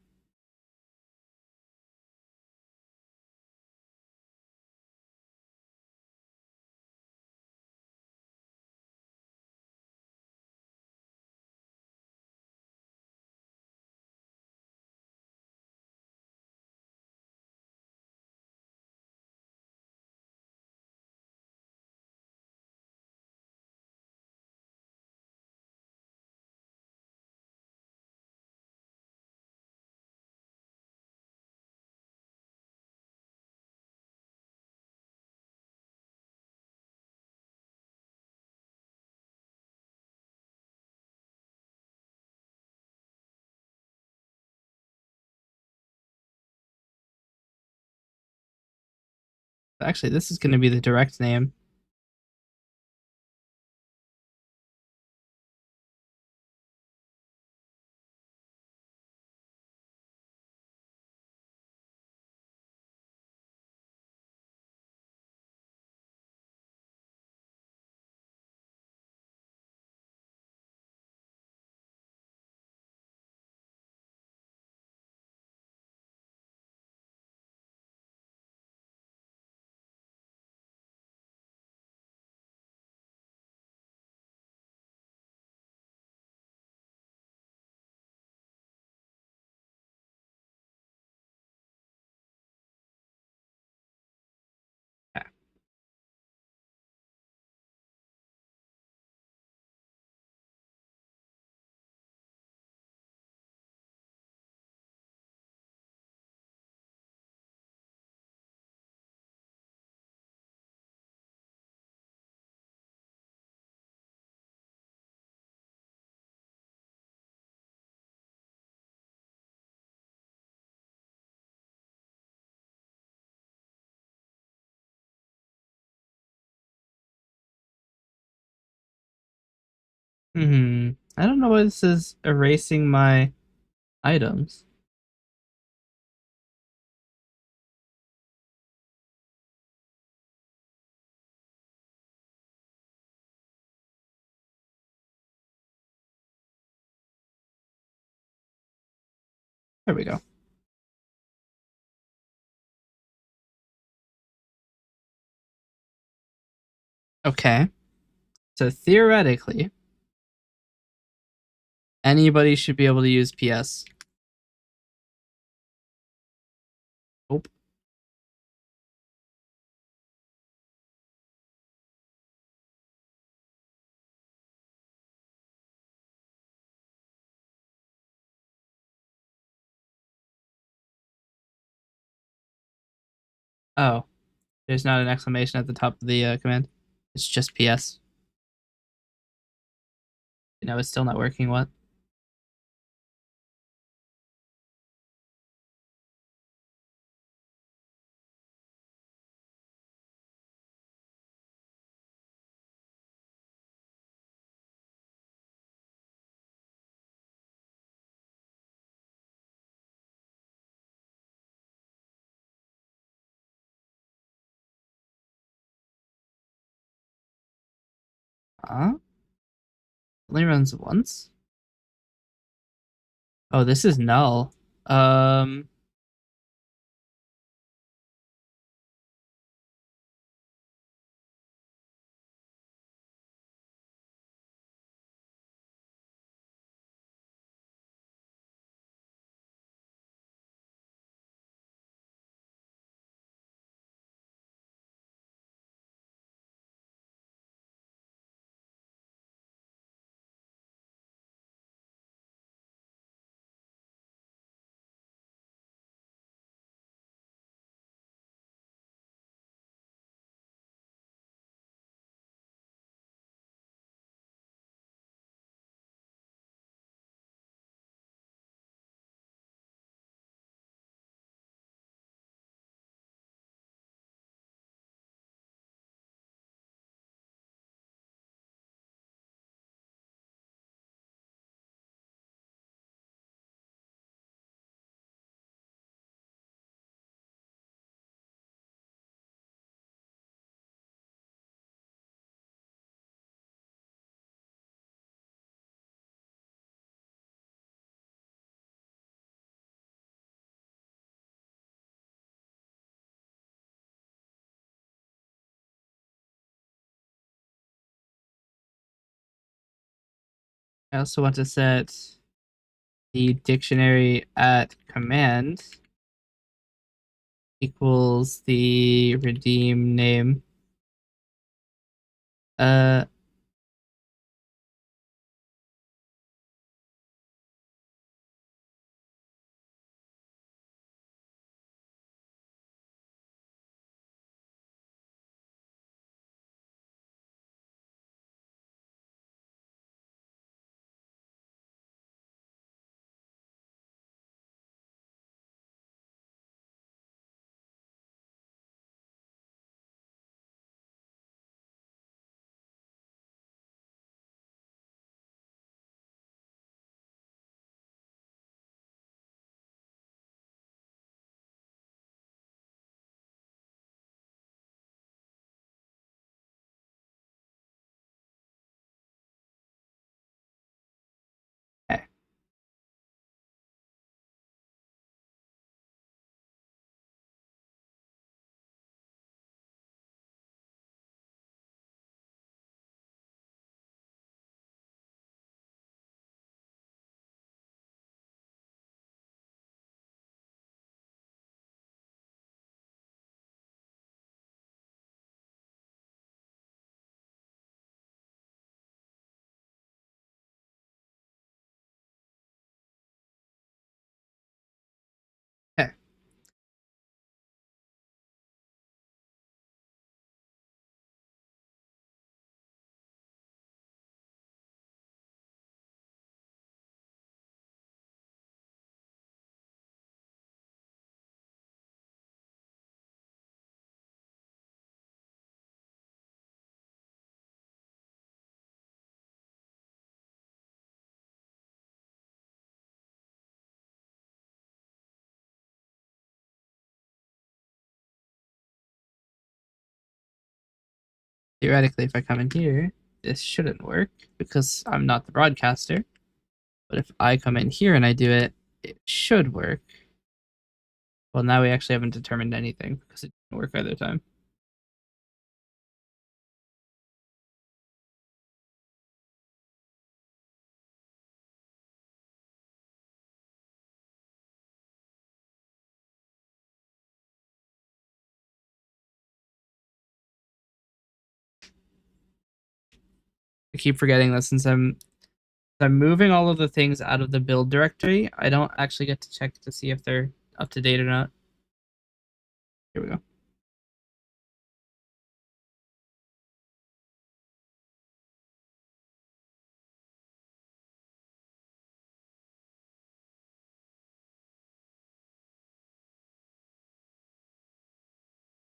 Actually, this is going to be the direct name. I don't know why this is erasing my items. There we go. Okay. So theoretically, anybody should be able to use PS. Oh, oh, there's not an exclamation at the top of the command. It's just PS. You know, it's still not working. What? Huh? Only runs once? Oh, this is null. Um, I also want to set the dictionary at command equals the redeem name. Uh, Theoretically, if I come in here, this shouldn't work because I'm not the broadcaster. But if I come in here and I do it, it should work. Well, now we actually haven't determined anything because it didn't work either time. I keep forgetting this since I'm moving all of the things out of the build directory. I don't actually get to check to see if they're up to date or not. Here we go.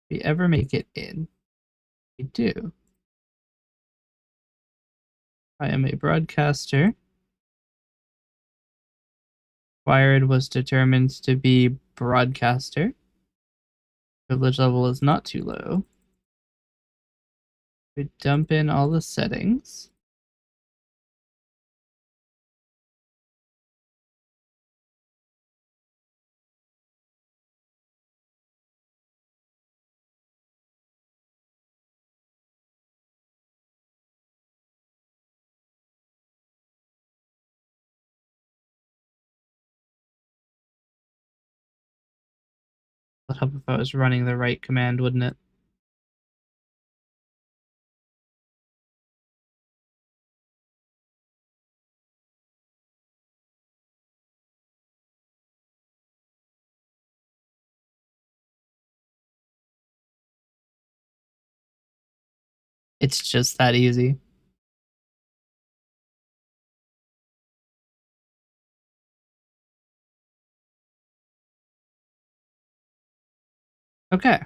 If we ever make it in, we do. I am a broadcaster. Required was determined to be broadcaster. Privilege level is not too low. We dump in all the settings. Would help if I was running the right command, wouldn't it? It's just that easy. Okay.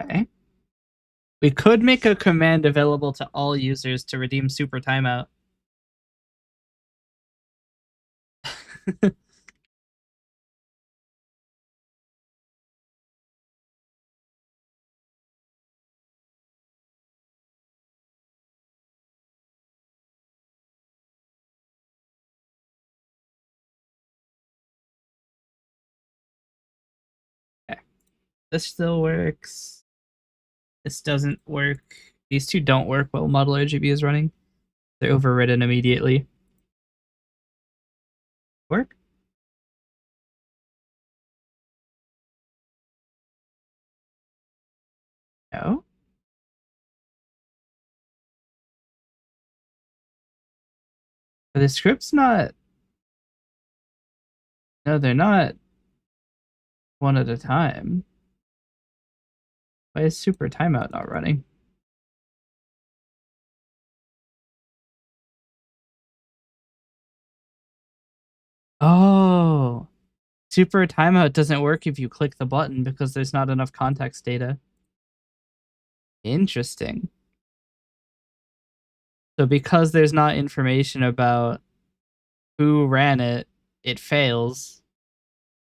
Okay. We could make a command available to all users to redeem super timeout. Okay. This still works. This doesn't work. These two don't work while model RGB is running. They're overridden immediately. Work? No. But the script's not. No, they're not one at a time. Why is super timeout not running? Oh, super timeout doesn't work if you click the button because there's not enough context data. Interesting. So because there's not information about who ran it, it fails.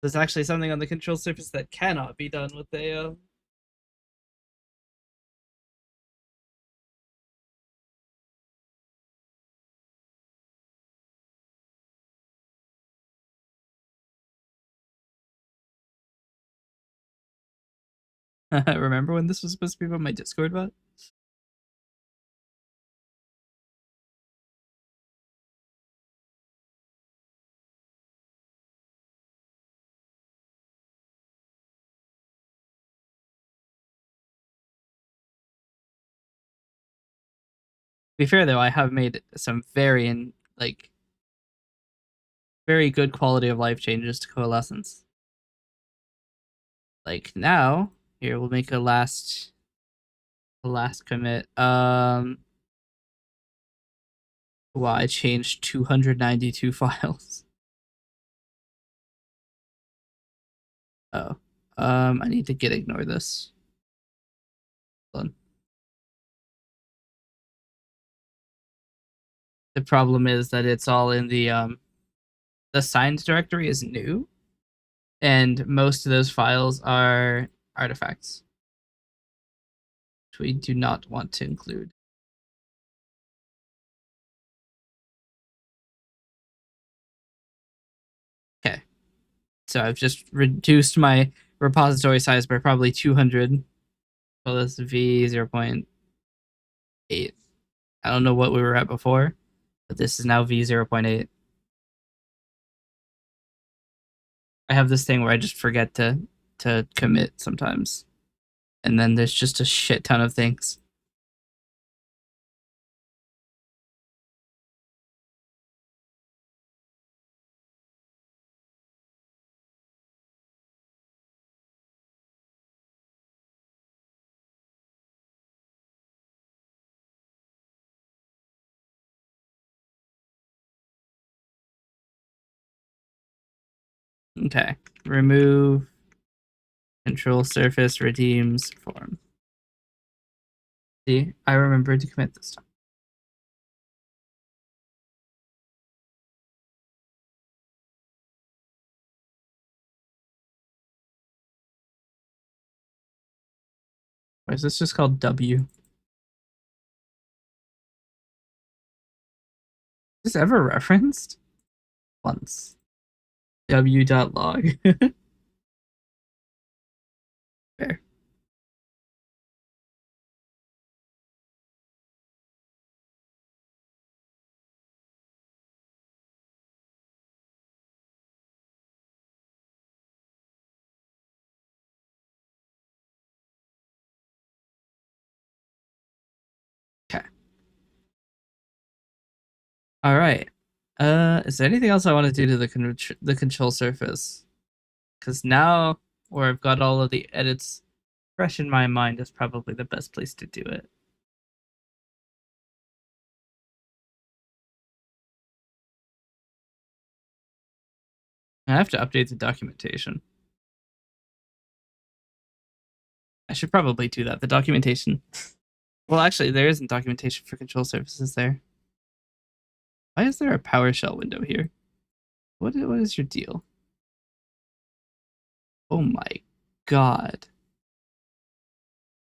There's actually something on the control surface that cannot be done with a. Remember when this was supposed to be about my Discord bot? To be fair though, I have made some like very good quality of life changes to Coalescence. Like now, here we'll make a last commit. Wow, I changed 292 files. Oh. I need to git ignore this. Hold on. The problem is that it's all in the signed directory is new, and most of those files are artifacts, which we do not want to include. Okay, so I've just reduced my repository size by probably 200. Well, this v 0.8. I don't know what we were at before, but this is now v 0.8. I have this thing where I just forget to commit sometimes, and then there's just a shit ton of things. Okay, remove control surface redeems form. See, I remembered to commit this time. Why is this just called W? Is this ever referenced? Once. W.log. Fair. Okay. All right. Is there anything else I want to do to the control surface? Because now, where I've got all of the edits fresh in my mind, is probably the best place to do it. I have to update the documentation. I should probably do that. The documentation. Well, actually, there isn't documentation for control surfaces there. Why is there a PowerShell window here? What is your deal? Oh my god.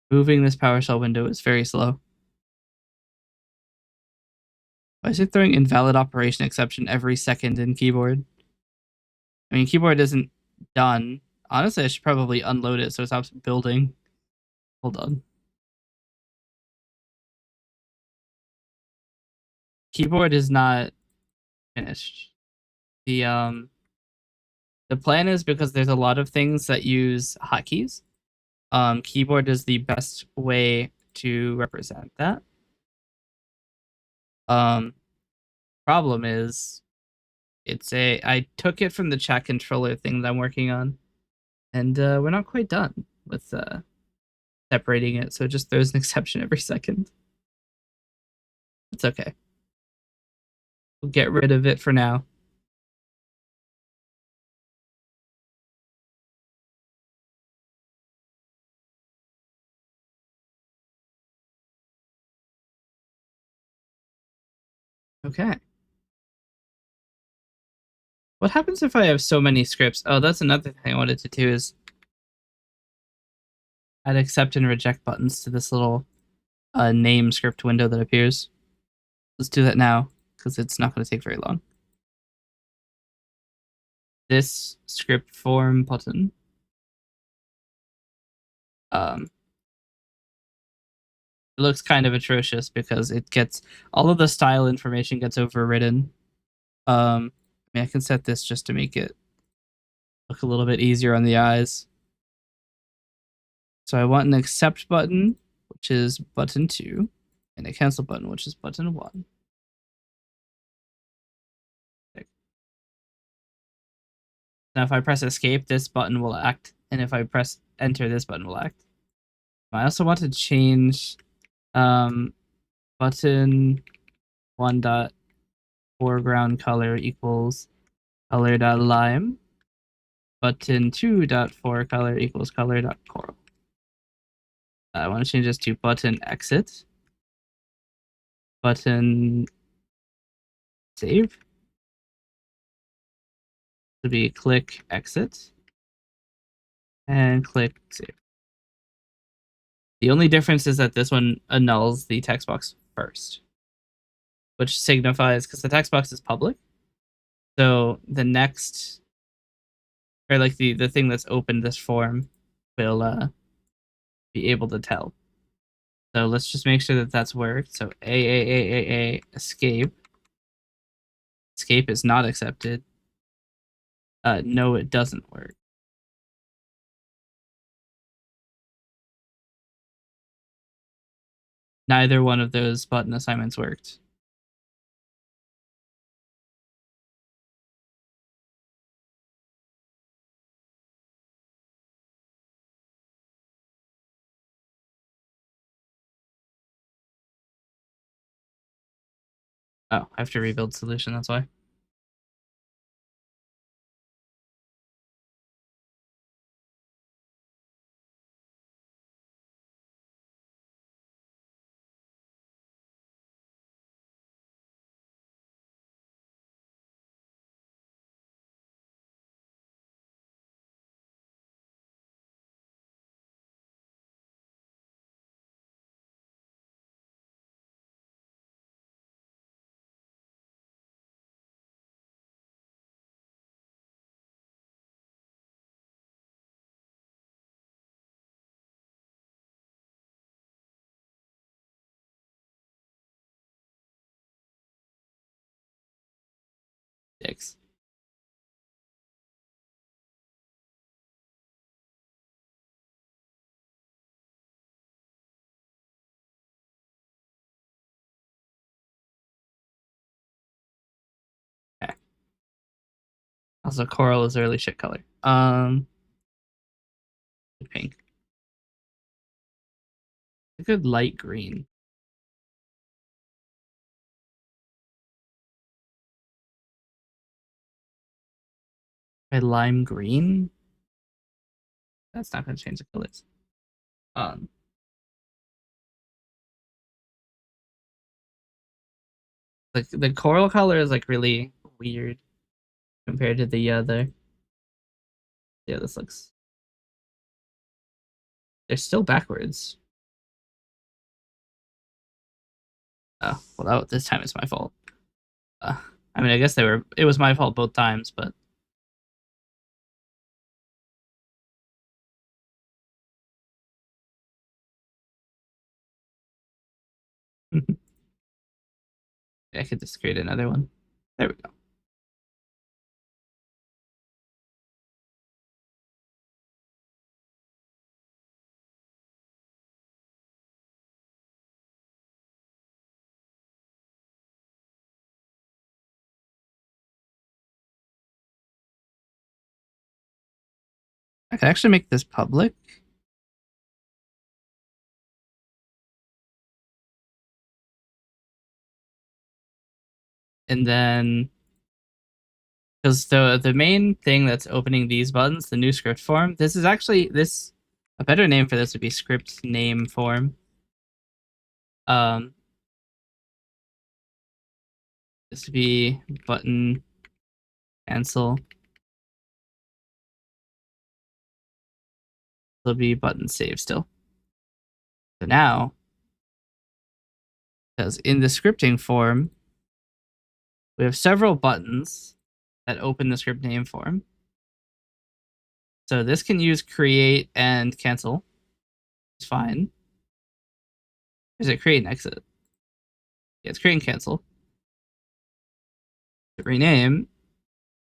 Moving this PowerShell window is very slow. Why is it throwing invalid operation exception every second in keyboard? I mean, keyboard isn't done. Honestly, I should probably unload it so it stops building. Hold on. Keyboard is not finished. The plan is because there's a lot of things that use hotkeys. Keyboard is the best way to represent that. Problem is I took it from the chat controller thing that I'm working on, and we're not quite done with separating it, so it just throws an exception every second. It's okay. We'll get rid of it for now. Okay. What happens if I have so many scripts? Oh, that's another thing I wanted to do is add accept and reject buttons to this little name script window that appears. Let's do that now, because it's not going to take very long. This script form button. It looks kind of atrocious because it gets all of the style information gets overridden. I mean, I can set this just to make it look a little bit easier on the eyes. So I want an accept button, which is button 2, and a cancel button, which is button 1. Now if I press escape, this button will act, and if I press enter, this button will act. I also want to change button 1 dot foreground color equals color.lime. Button 2.4 color equals color.coral. I want to change this to button exit. Button save. To be click exit. And click save. The only difference is that this one annuls the text box first, which signifies, because the text box is public, so the next, or like the thing that's opened this form will be able to tell. So let's just make sure that that's worked. So escape. Escape is not accepted. No, it doesn't work. Neither one of those button assignments worked. Oh, I have to rebuild solution, that's why. Six. Okay. Also, coral is a really shit color. Pink. A good light green. A lime green. That's not going to change the colors. Um, the coral color is like really weird compared to the other. Yeah, this looks. They're still backwards. Oh, well, this time it's my fault. I mean, I guess it was my fault both times, but. I could just create another one. There we go. I could actually make this public. And then, because the main thing that's opening these buttons, the new script form, this is actually a better name for this would be script name form. This would be button cancel. It'll be button save still. So now, because in the scripting form, we have several buttons that open the script name form. So this can use create and cancel. It's fine. Is it create and exit? Yeah, it's create and cancel. To rename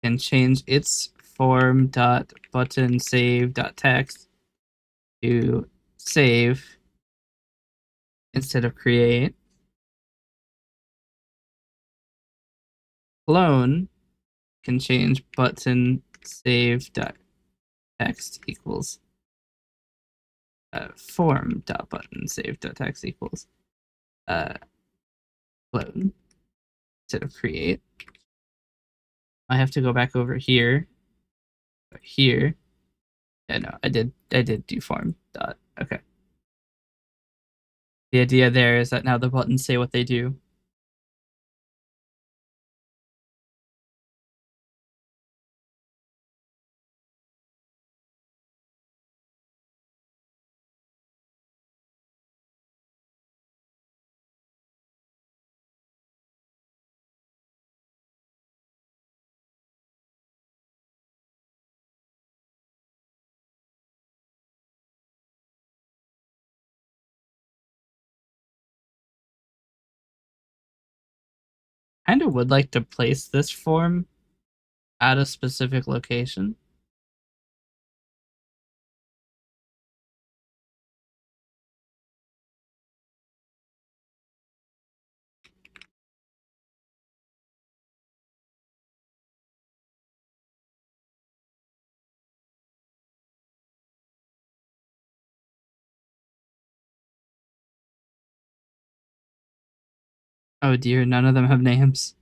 and change its form dot button save dot text to save instead of create. Clone can change button save dot text equals form dot button save dot text equals clone instead of create. I have to go back over here. Here. Yeah, no, I did do form dot. Okay. The idea there is that now the buttons say what they do. Kind of would like to place this form at a specific location. Oh dear, none of them have names.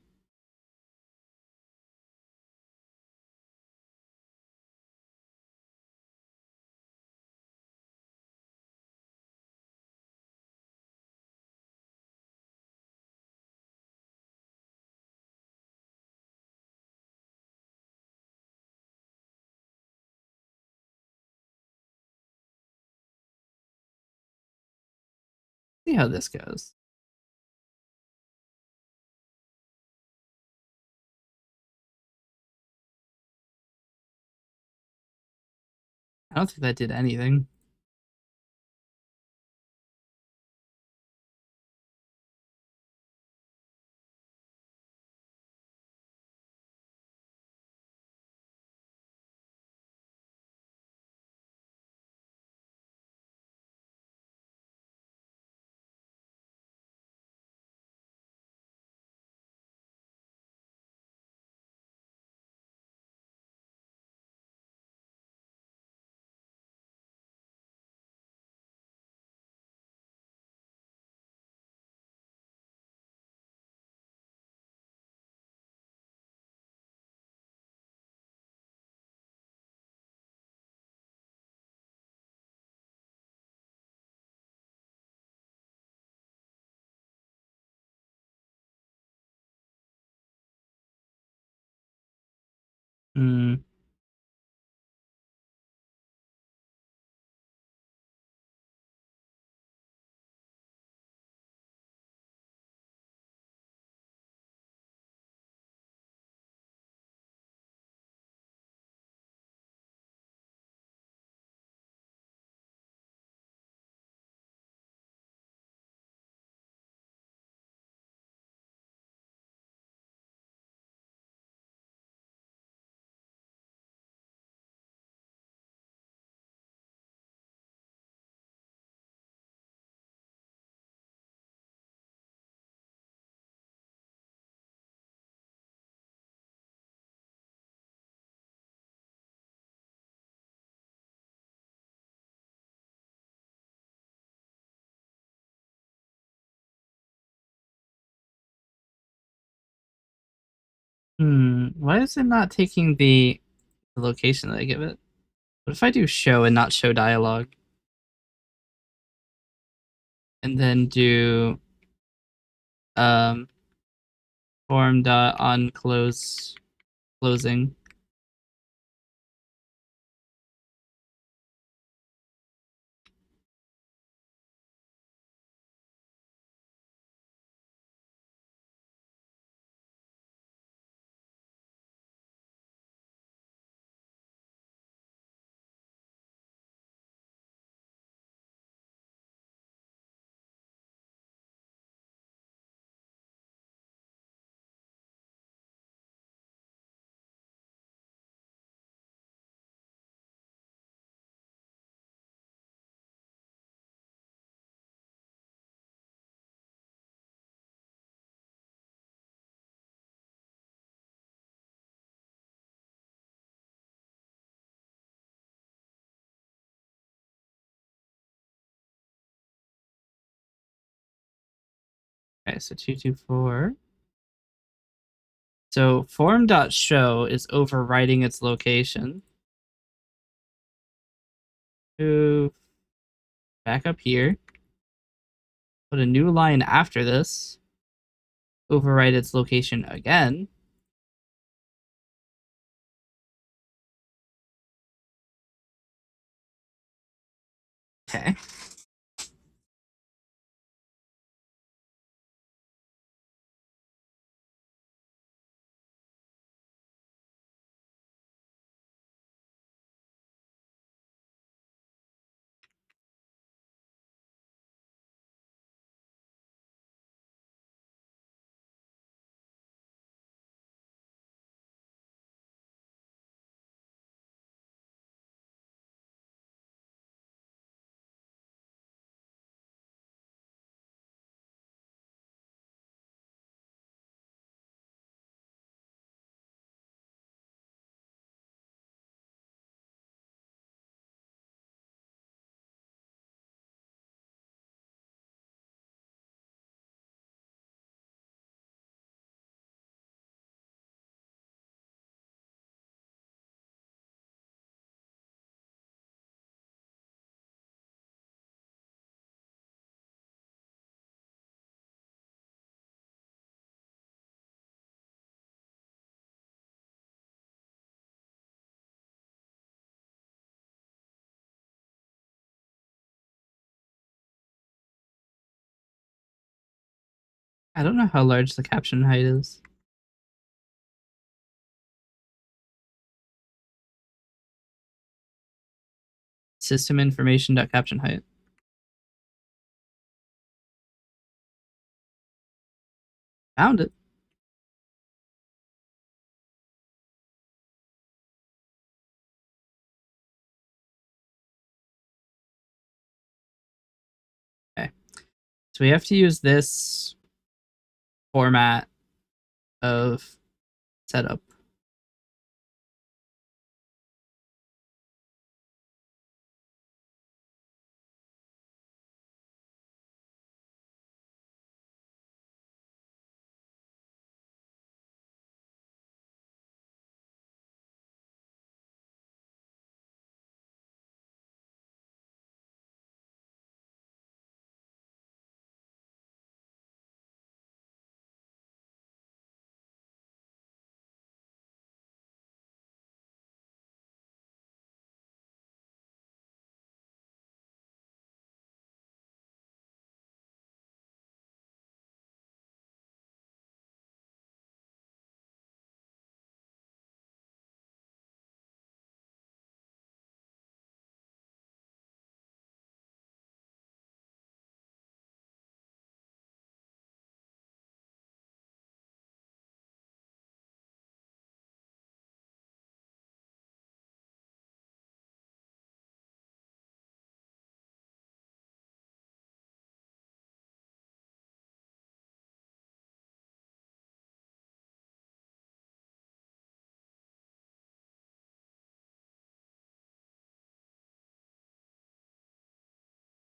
See how this goes. I don't think that did anything. Hmm. Why is it not taking the location that I give it? What if I do show and not show dialogue? And then do um form dot on closing. Okay, so 224. So form.show is overwriting its location. Move back up here. Put a new line after this. Overwrite its location again. Okay. I don't know how large the caption height is. System information.caption height. Found it. Okay. So we have to use this format of setup.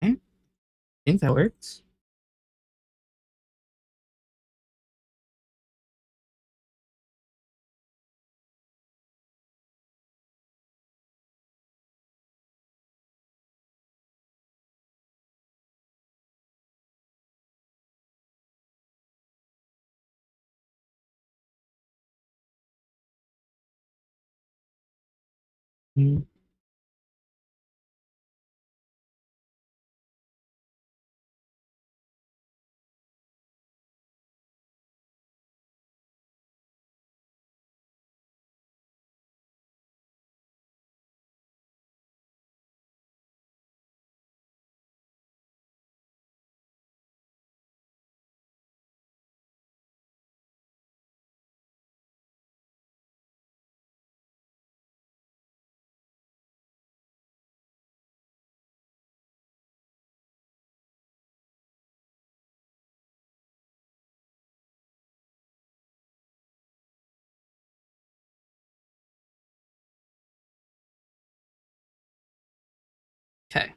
Okay. I think that works. Mm. Okay.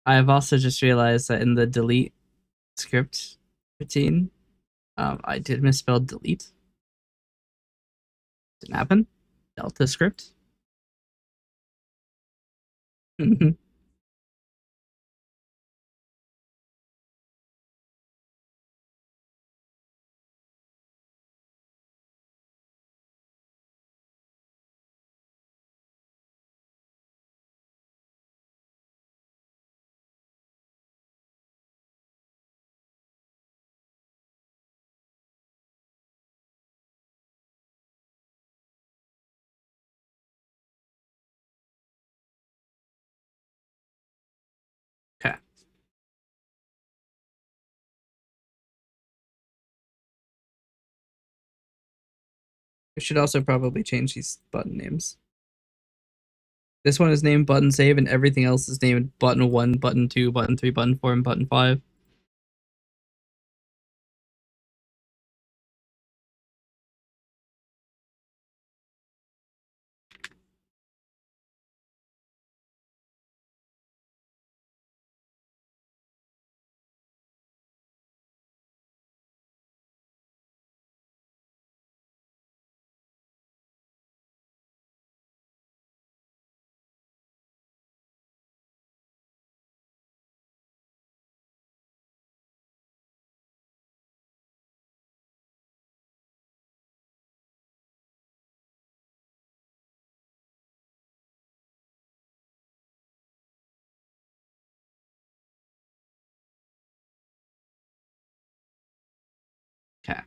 I've also just realized that in the delete script routine, I did misspell delete. Didn't happen. Delta script. Okay. We should also probably change these button names. This one is named button save, and everything else is named button 1, button 2, button 3, button 4, and button 5. Okay.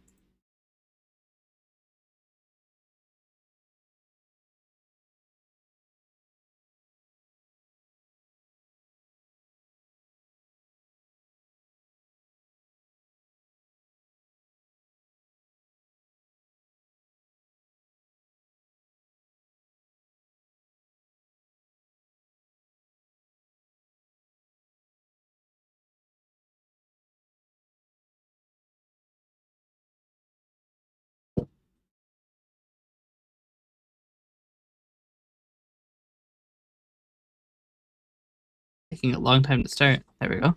Taking a long time to start. There we go.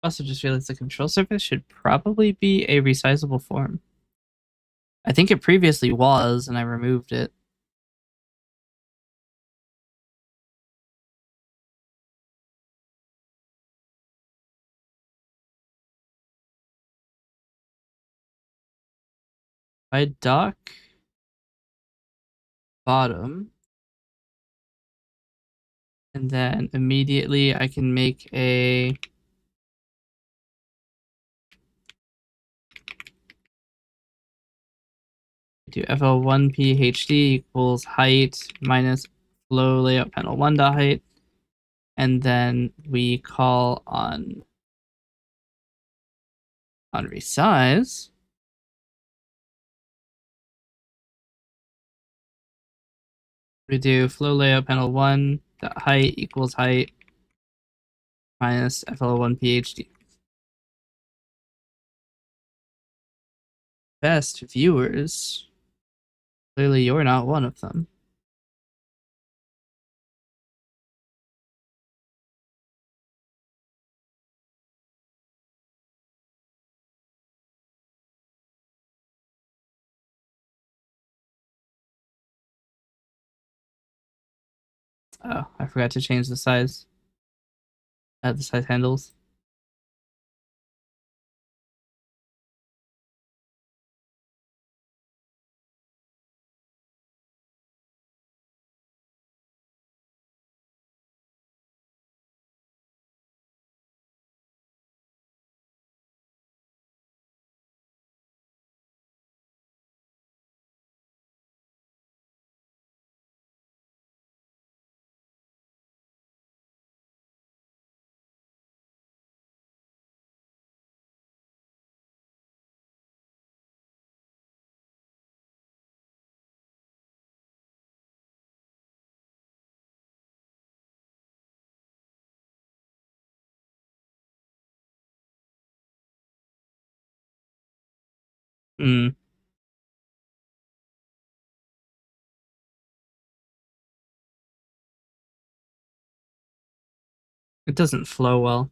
Also, just realized the control surface should probably be a resizable form. I think it previously was, and I removed it. I dock bottom, and then immediately I can make a do FL1PHD equals height minus flow layout panel 1 dot height, and then we call on resize. We do flow layout panel 1 dot height equals height minus FL1PHD. Best viewers. Clearly, you're not one of them. Oh, I forgot to change the size. The size handles. Mm, it doesn't flow well.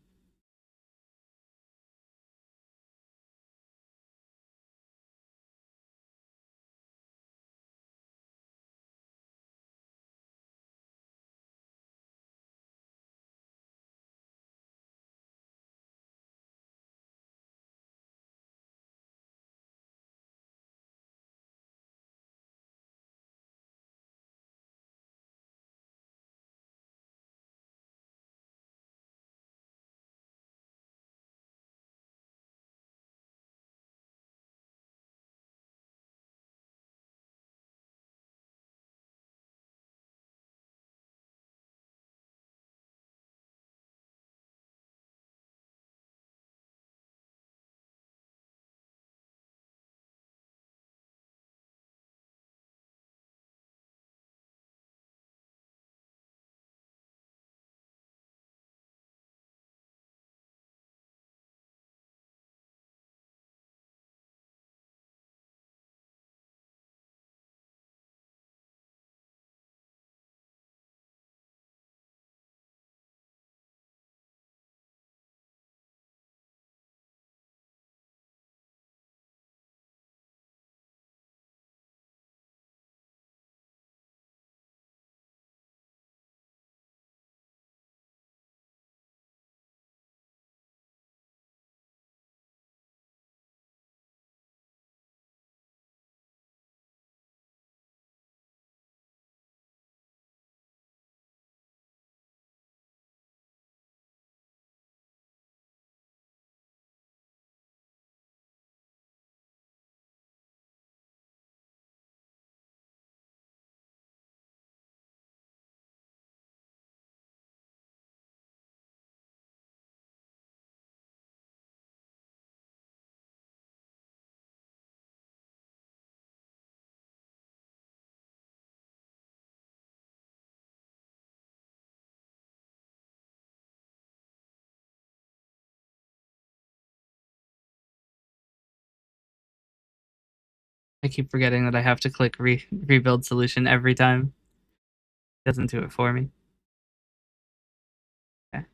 I keep forgetting that I have to click rebuild solution every time. It doesn't do it for me. Okay.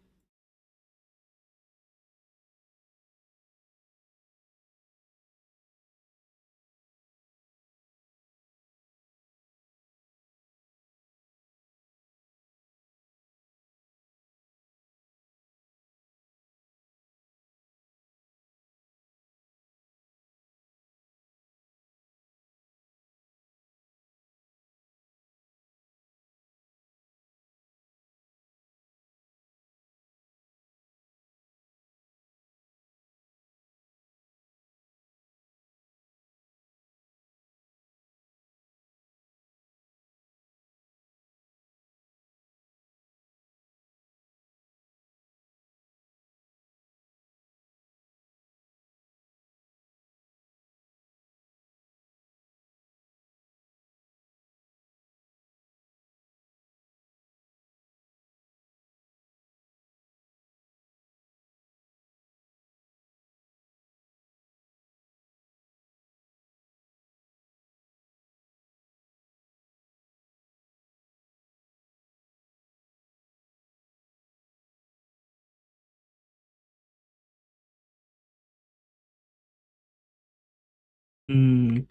Mm,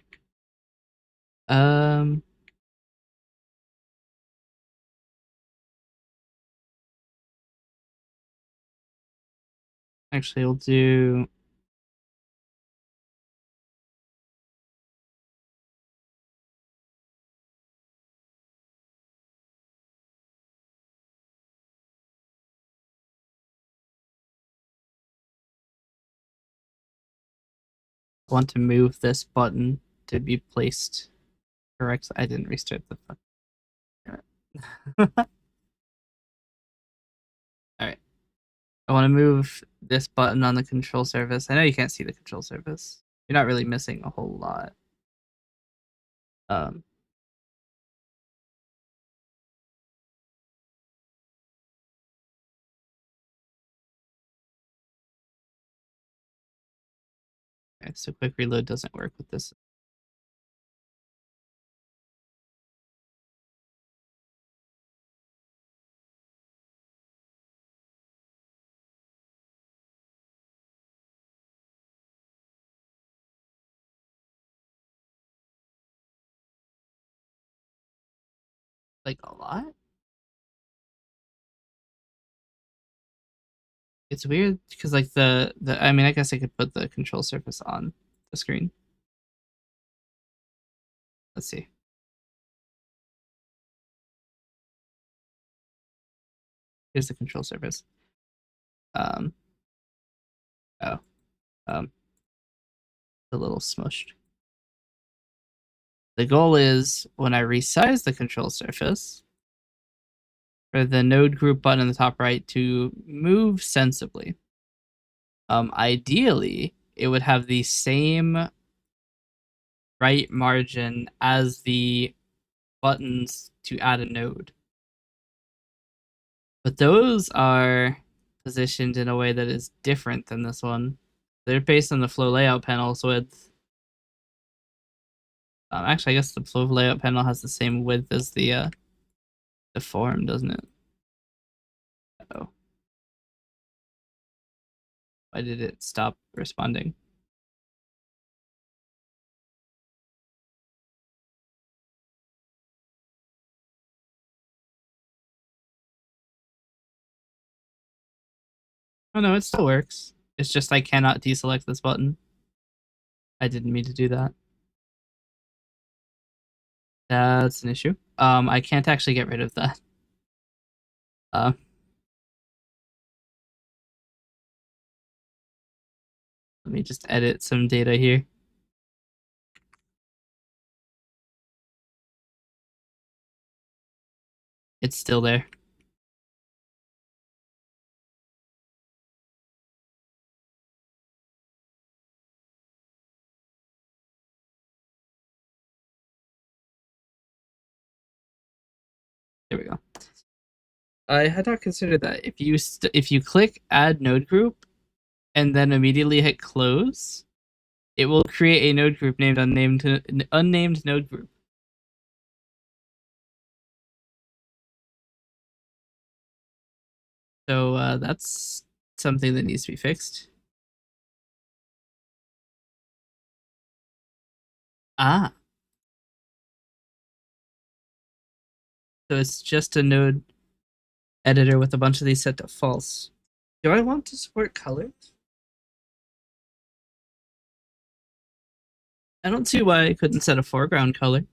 um, actually, we'll do. Want to move this button to be placed correct. I didn't restart the fuck. All right. I want to move this button on the control surface. I know you can't see the control surface. You're not really missing a whole lot. Um, Okay, so quick reload doesn't work with this. Like a lot? It's weird because like the I mean I guess I could put the control surface on the screen. Let's see. Here's the control surface. Um oh a little smushed. The goal is when I resize the control surface for the node group button in the top right to move sensibly. Ideally, it would have the same right margin as the buttons to add a node. But those are positioned in a way that is different than this one. They're based on the flow layout panel's width. Actually, I guess the flow layout panel has the same width as the form, doesn't it? Oh, why did it stop responding? Oh no, it still works. It's just I cannot deselect this button. I didn't mean to do that. That's an issue. I can't actually get rid of that. Uh, Let me just edit some data here. It's still there. There we go. I had not considered that. If you click add node group and then immediately hit close, it will create a node group named unnamed node group. So that's something that needs to be fixed. Ah, so it's just a node editor with a bunch of these set to false. Do I want to support colors? I don't see why I couldn't set a foreground color.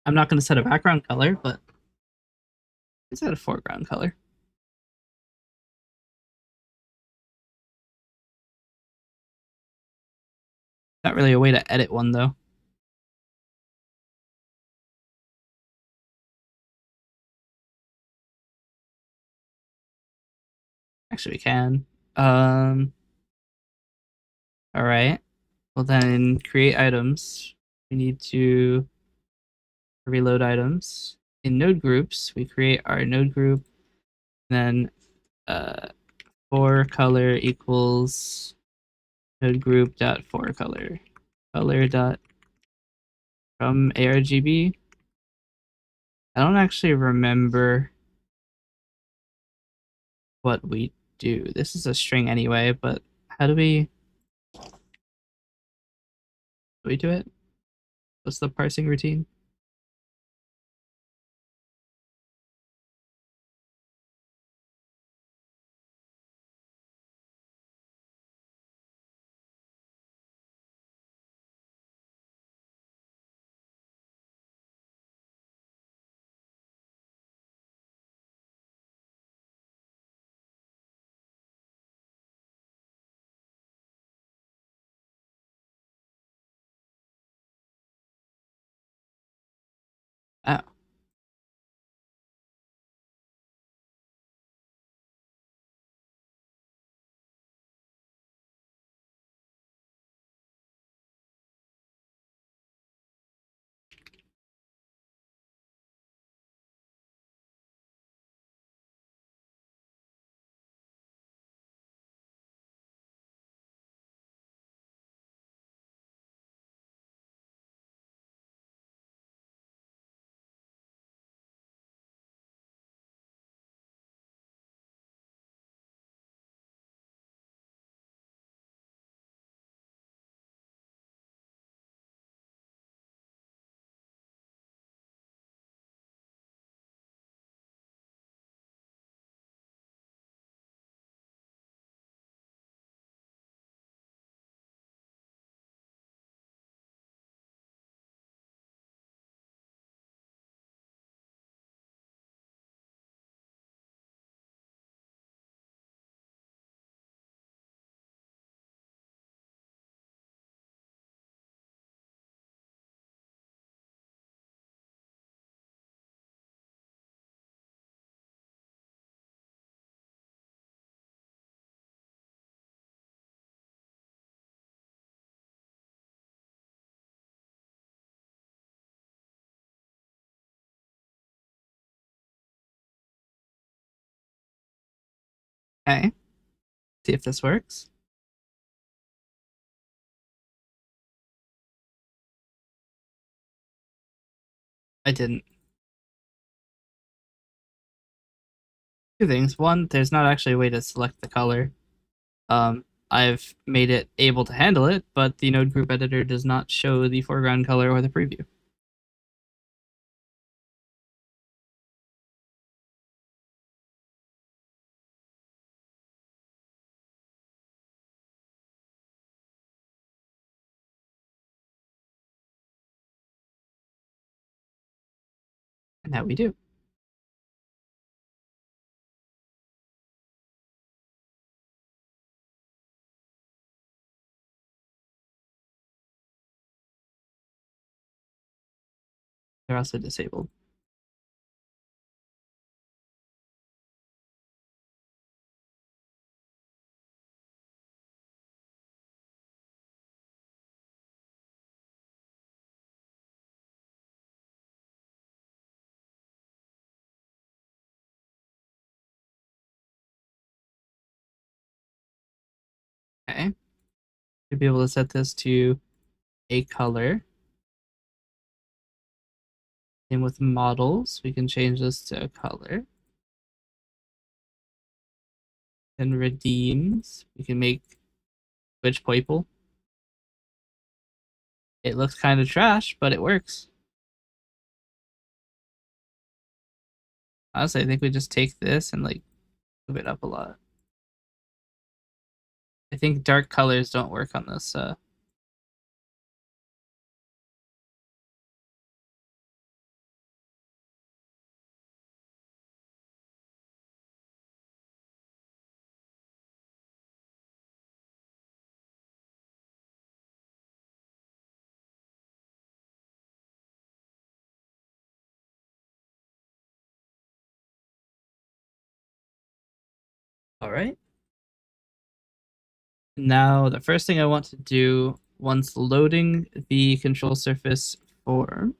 I'm not going to set a background color, but I set a foreground color. Not really a way to edit one though. Actually, we can. All right. Well, then create items. We need to reload items. In node groups, we create our node group. Then for color equals node group dot for color dot from argb. I don't actually remember what we do. This is a string anyway, but how do we do it? What's the parsing routine? Okay, see if this works. I didn't. Two things. One, there's not actually a way to select the color. I've made it able to handle it, but the node group editor does not show the foreground color or the preview. And now we do. They're also disabled. Okay. To be able to set this to a color. And with models, we can change this to a color. And redeems, we can make which purple. It looks kind of trash, but it works. Honestly, I think we just take this and like move it up a lot. I think dark colors don't work on this. All right. Now, the first thing I want to do once loading the control surface form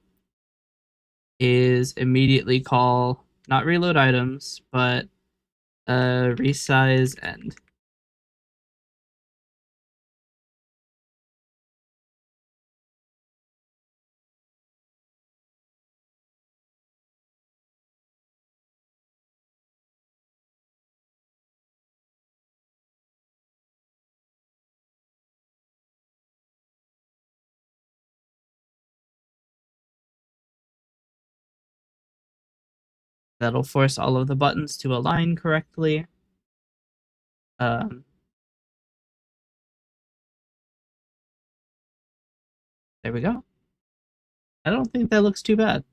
is immediately call not reload items, but resize end. That'll force all of the buttons to align correctly. Um, there we go. I don't think that looks too bad.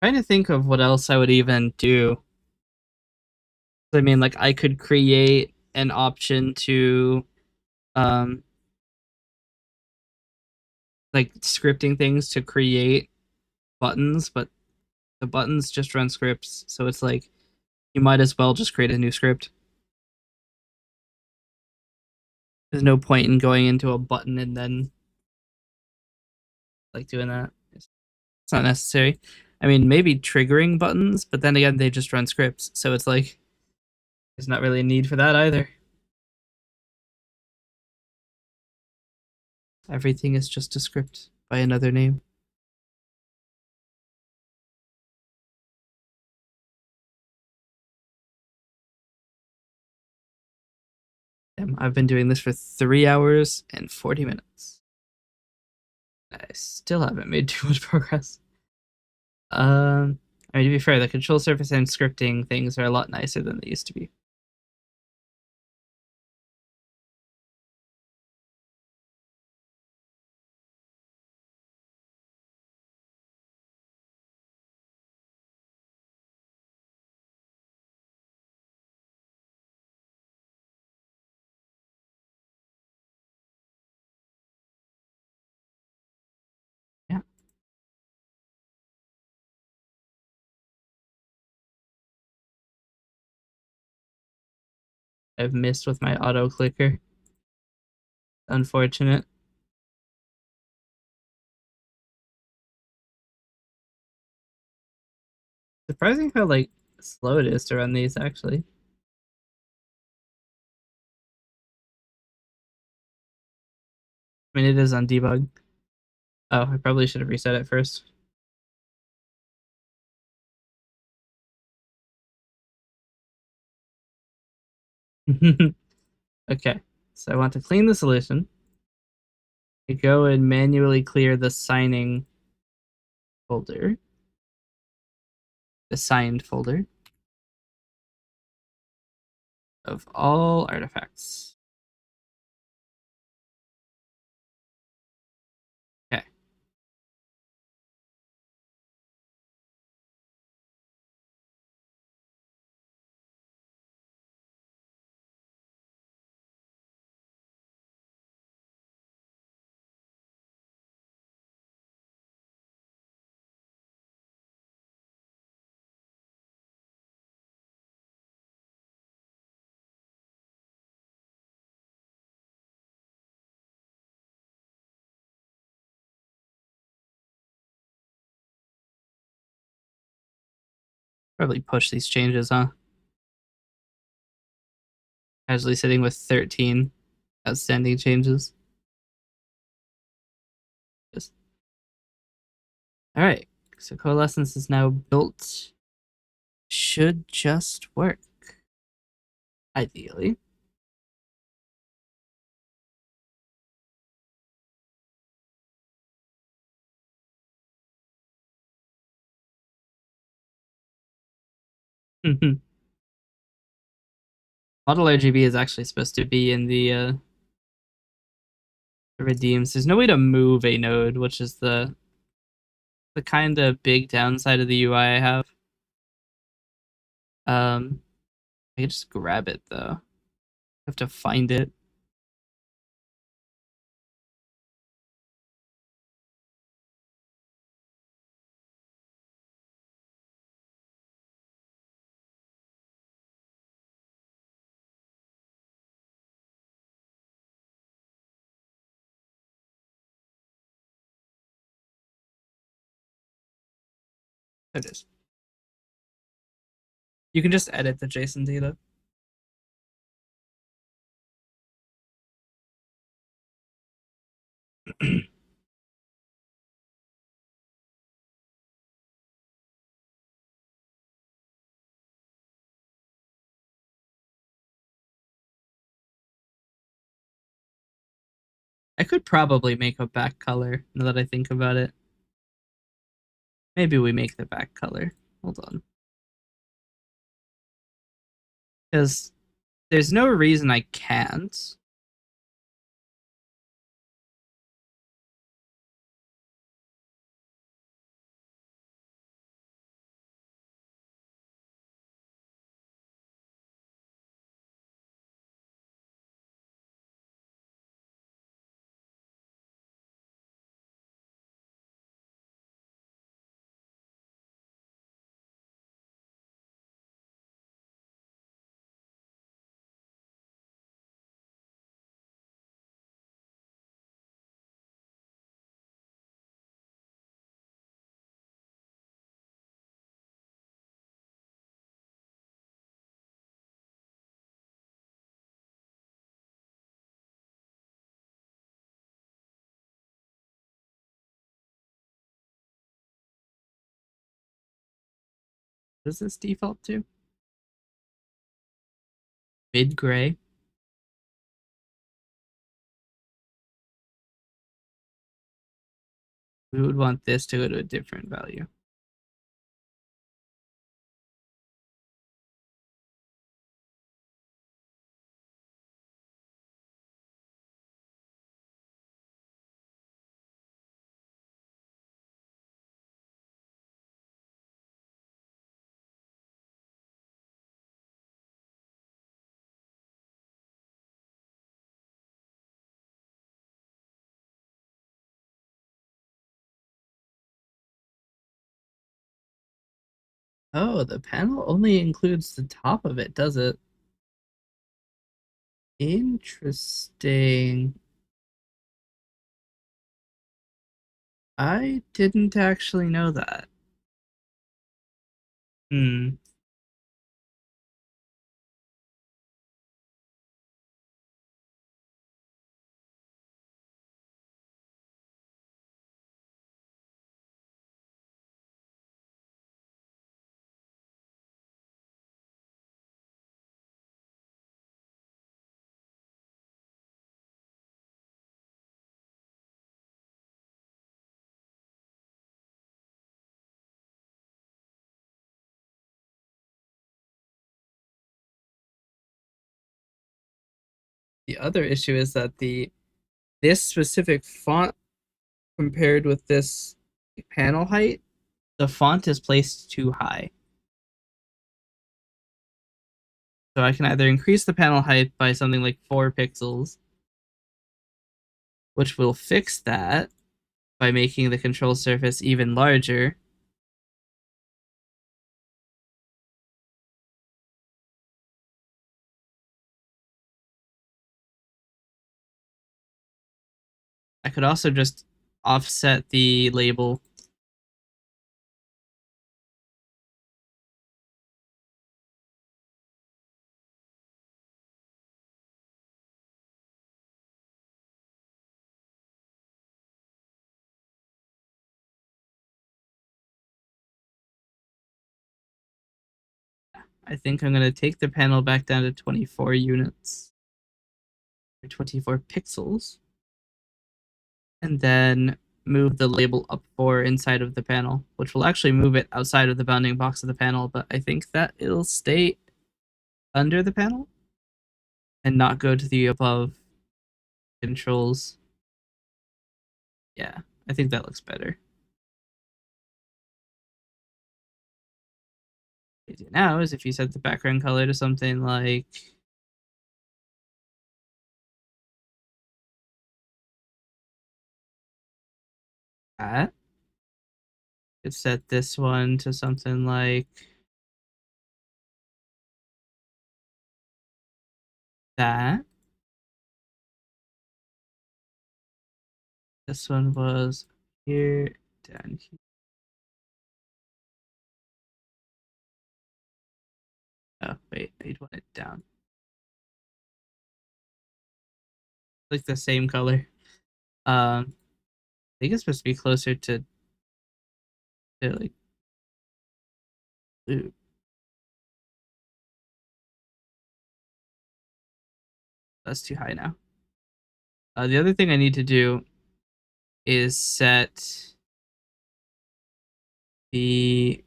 Trying to think of what else I would even do. I mean, like I could create an option to um like scripting things to create buttons, but the buttons just run scripts, so it's like you might as well just create a new script. There's no point in going into a button and then like doing that. It's not necessary. I mean, maybe triggering buttons, but then again, they just run scripts, so it's like there's not really a need for that either. Everything is just a script by another name. Damn, I've been doing this for 3 hours and 40 minutes. I still haven't made too much progress. I mean, to be fair, the control surface and scripting things are a lot nicer than they used to be. Yeah. I've missed with my auto clicker. Unfortunate. Surprising how like slow it is to run these actually. I mean it is on debug. Oh, I probably should have reset it first. Okay, so I want to clean the solution. I go and manually clear the signing folder, the signed folder of all artifacts. Okay. Probably push these changes, huh? Casually sitting with 13 outstanding changes. Just... All right. So Coalescence is now built. Should just work. Ideally. Model RGB is actually supposed to be in the redeems. There's no way to move a node, which is the kind of big downside of the UI I have. I can just grab it though. I have to find it. There it is. You can just edit the JSON data. I could probably make a back color now that I think about it. Maybe we make the back color. Hold on. Because there's no reason I can't. What does this default to? Mid gray. We would want this to go to a different value. Oh, the panel only includes the top of it, does it? Interesting. I didn't actually know that. Hmm. The other issue is that the this specific font compared with this panel height, the font is placed too high. So I can either increase the panel height by something like 4 pixels, which will fix that by making the control surface even larger. I could also just offset the label. I think I'm going to take the panel back down to 24 units, or 24 pixels, and then move the label up 4 inside of the panel, which will actually move it outside of the bounding box of the panel, but I think that it'll stay under the panel and not go to the above controls. Yeah, I think that looks better. What you do now is if you set the background color to something like that, you set this one to something like that. This one was here, down here. Oh, wait, I'd want it down. Like the same color. I think it's supposed to be closer to like blue. That's too high now. The other thing I need to do is set the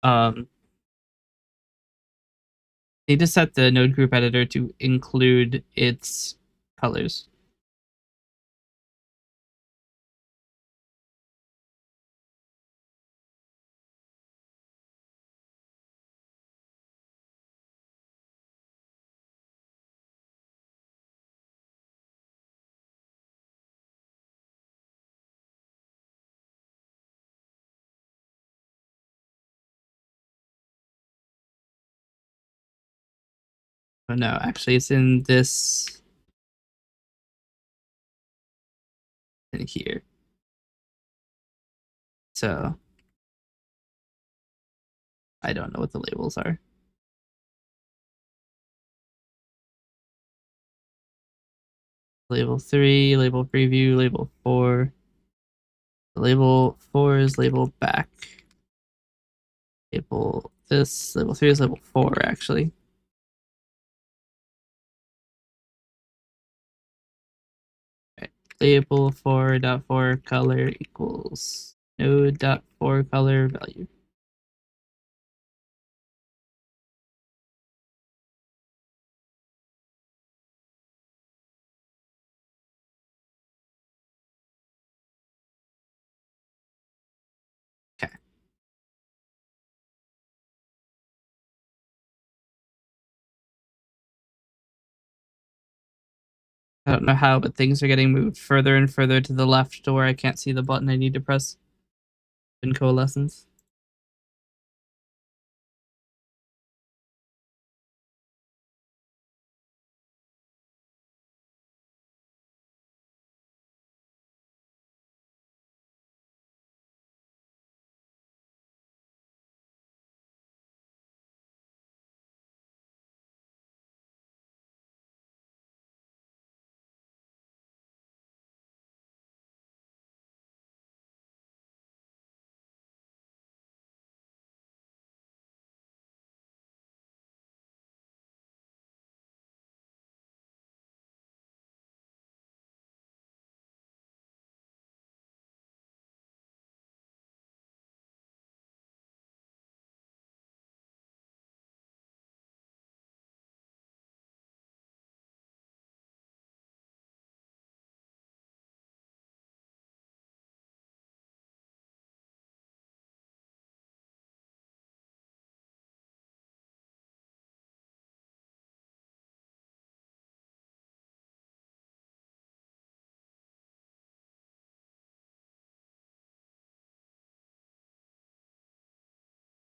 um need to set the node group editor to include its colors. Oh no, actually it's in this in here. So I don't know what the labels are. Label 3, label preview, label 4. Label 4 is label back. Label this, label 3 is label 4 actually. Right. Label 4.4 color equals node.4 color value. Okay. I don't know how, but things are getting moved further and further to the left to where I can't see the button I need to press in Coalescence.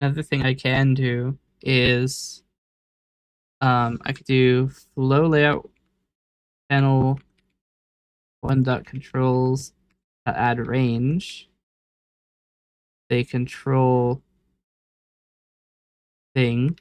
Another thing I can do is I could do flow layout panel one dot controls add range. They control thing.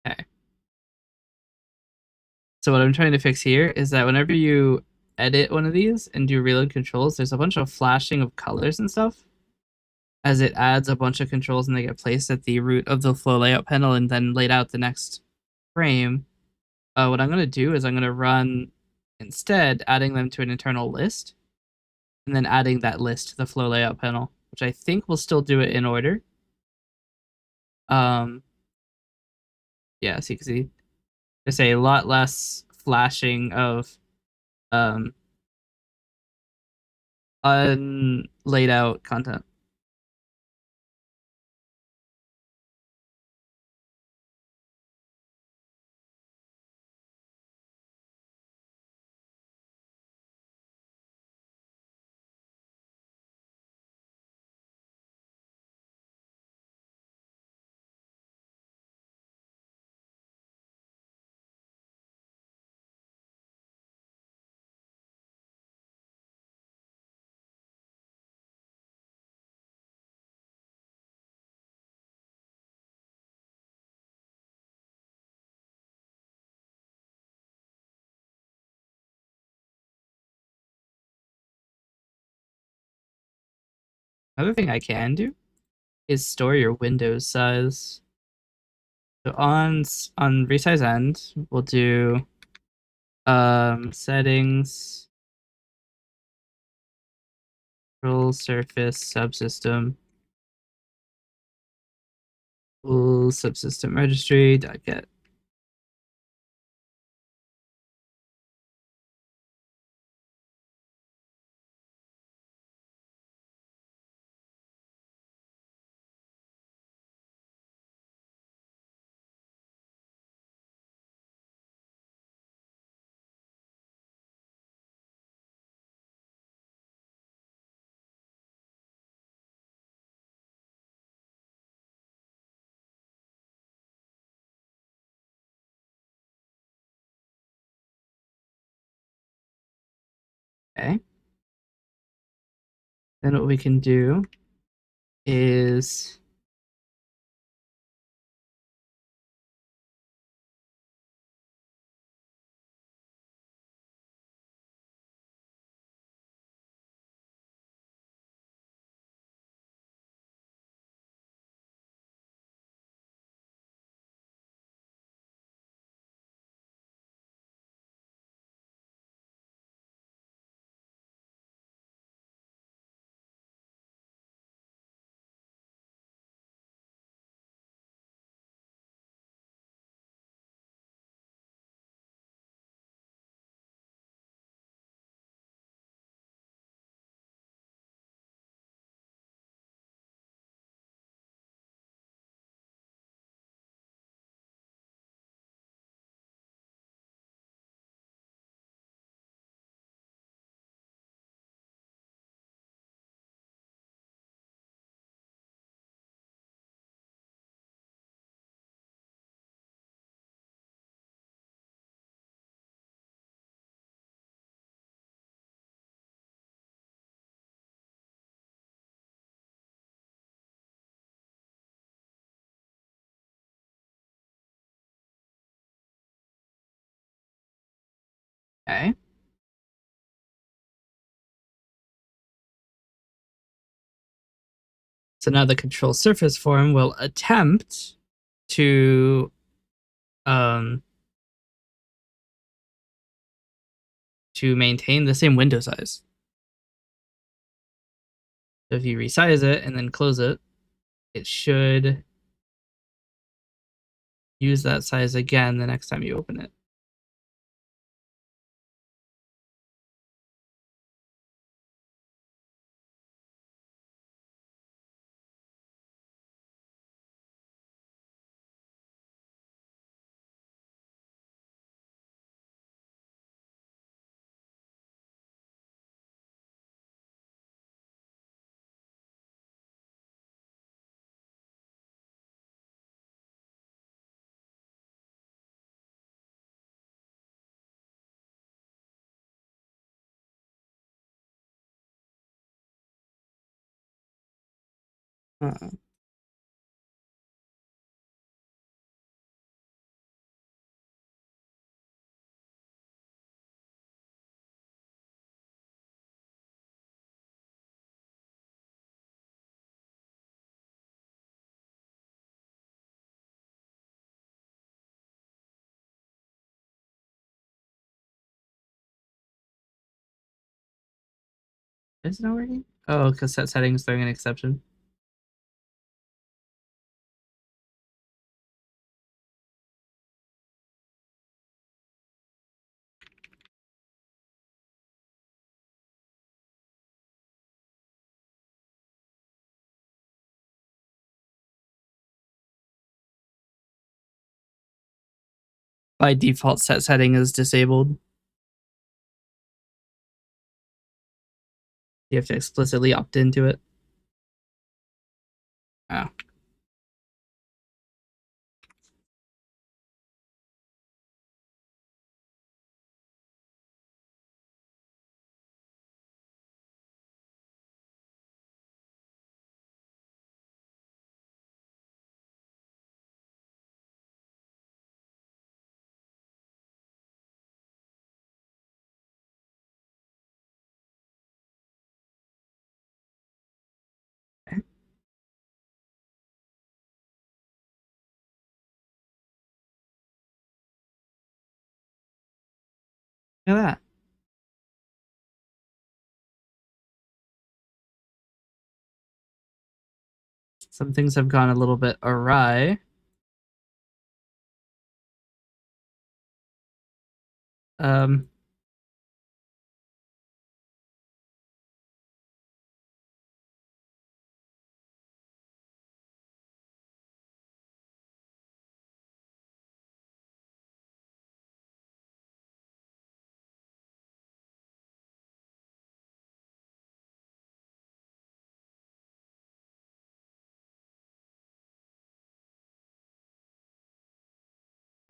Okay. So what I'm trying to fix here is that whenever you edit one of these and do reload controls, there's a bunch of flashing of colors and stuff as it adds a bunch of controls and they get placed at the root of the flow layout panel and then laid out the next frame. What I'm going to do is I'm going to run instead adding them to an internal list and then adding that list to the flow layout panel, which I think will still do it in order. Yeah, so you can see there's a lot less flashing of um, unlaid out content. Another thing I can do is store your windows size. So on resize end, we'll do settings, control surface subsystem, subsystem registry dot get. Okay. Then what we can do is okay. So now the control surface form will attempt to maintain the same window size. So if you resize it and then close it, it should use that size again the next time you open it. Uh, is it not working? Oh, because set settings throwing an exception. By default, set setting is disabled. You have to explicitly opt into it. Oh. Look at that. Some things have gone a little bit awry. Um,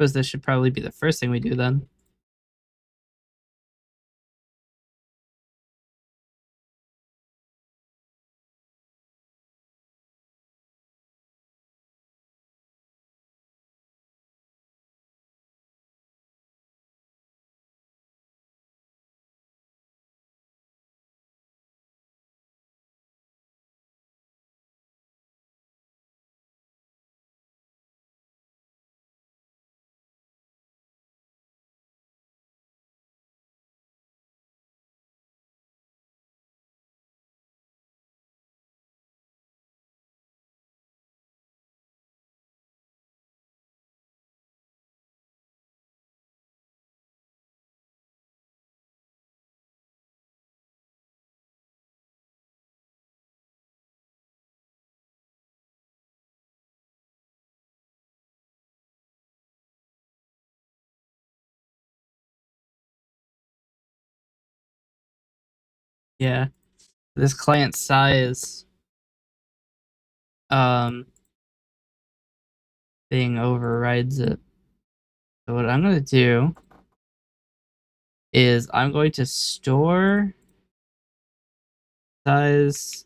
suppose this should probably be the first thing we do then. Yeah. This client size thing overrides it. So what I'm going to do is I'm going to store size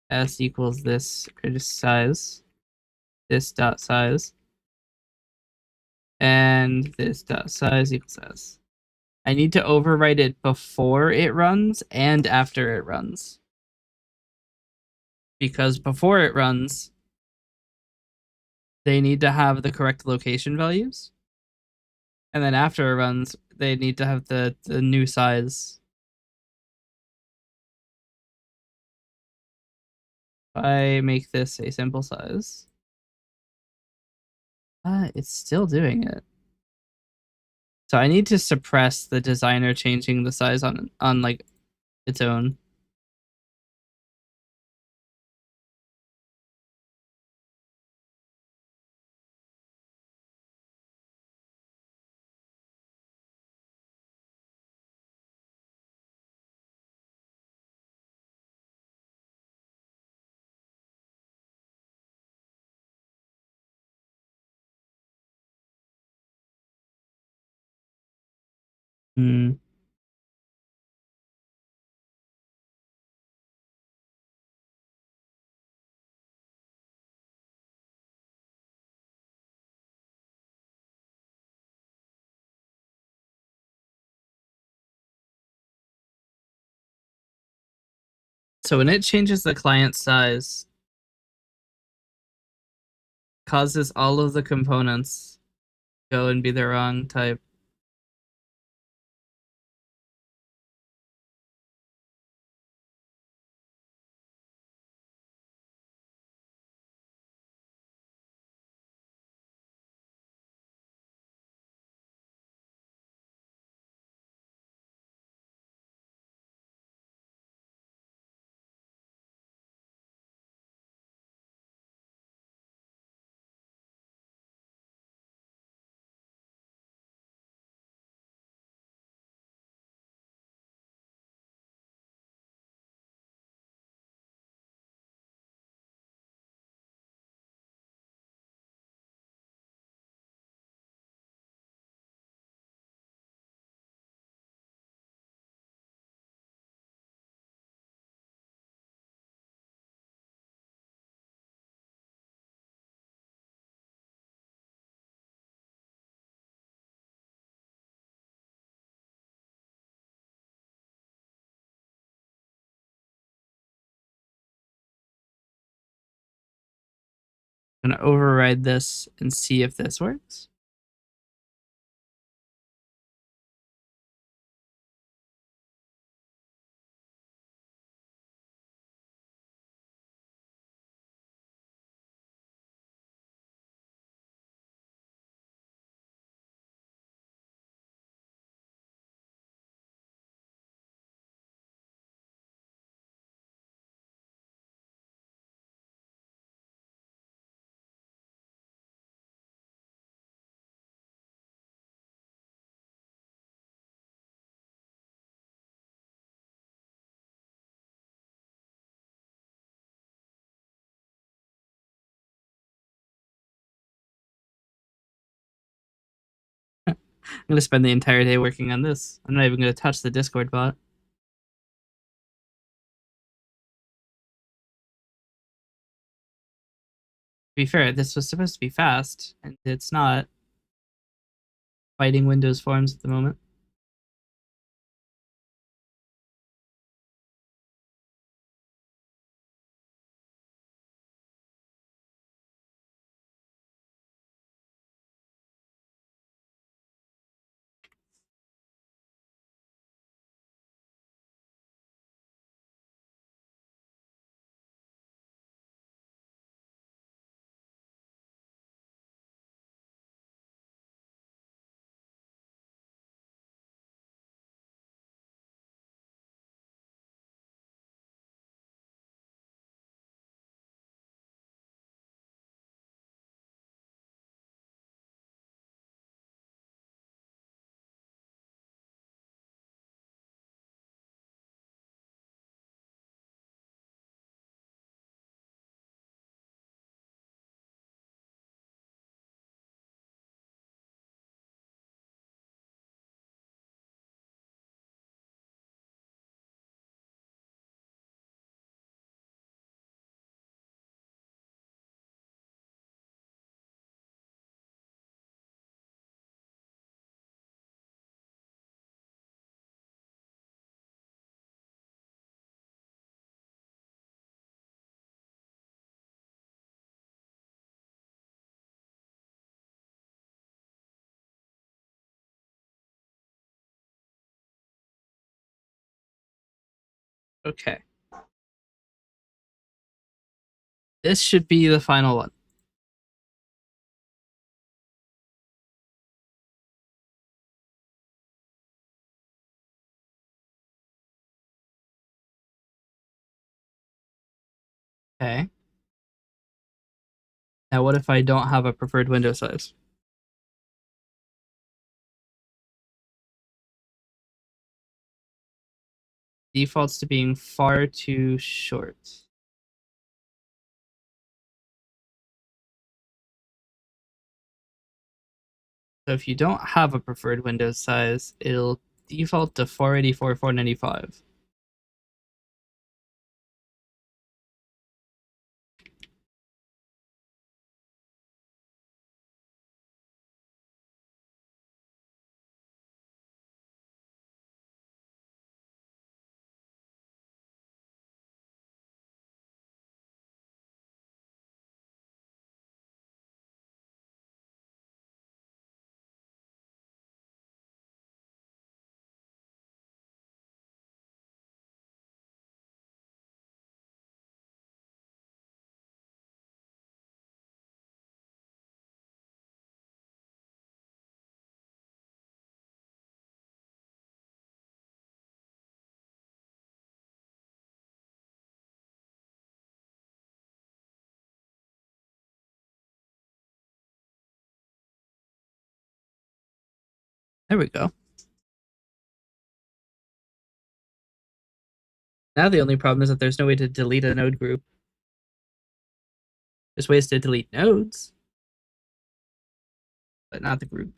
s equals this, or just size, this dot size, and this dot size equals s. I need to overwrite it before it runs and after it runs. because before it runs, they need to have the correct location values, and then after it runs, they need to have the new size. If I make this a simple size, it's still doing it. So I need to suppress the designer changing the size on like its own. Hmm. So when it changes the client size, causes all of the components go and be the wrong type. I'm gonna override this and see if this works. I'm gonna spend the entire day working on this. I'm not even gonna touch the Discord bot. To be fair, this was supposed to be fast, and it's not. Fighting Windows forms at the moment. Okay. This should be the final one. Okay. Now, what if I don't have a preferred window size? Defaults to being far too short. So if you don't have a preferred window size, it'll default to 484, 495. There we go. Now the only problem is that there's no way to delete a node group. There's ways to delete nodes, but not the group.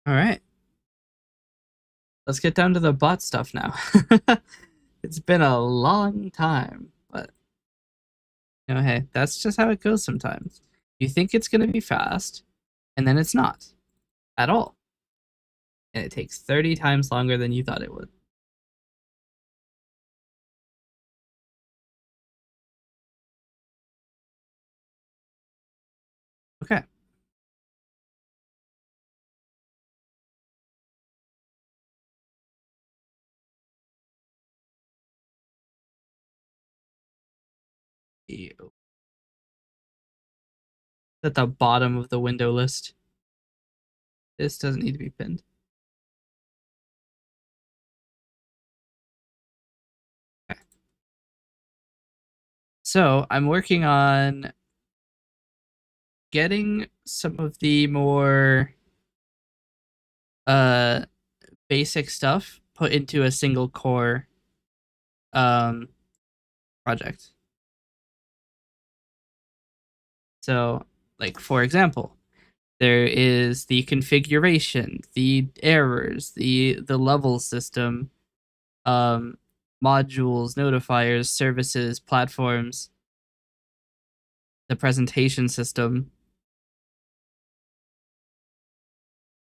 All right. Let's get down to the bot stuff now. It's been a long time, but hey, that's just how it goes sometimes. You think it's going to be fast, and then it's not at all. And it takes 30 times longer than you thought it would. Okay. Ew. At the bottom of the window list. This doesn't need to be pinned. Okay. So I'm working on getting some of the more uh basic stuff put into a single core um project. So, like for example, there is the configuration, the errors, the level system, um, modules, notifiers, services, platforms, the presentation system,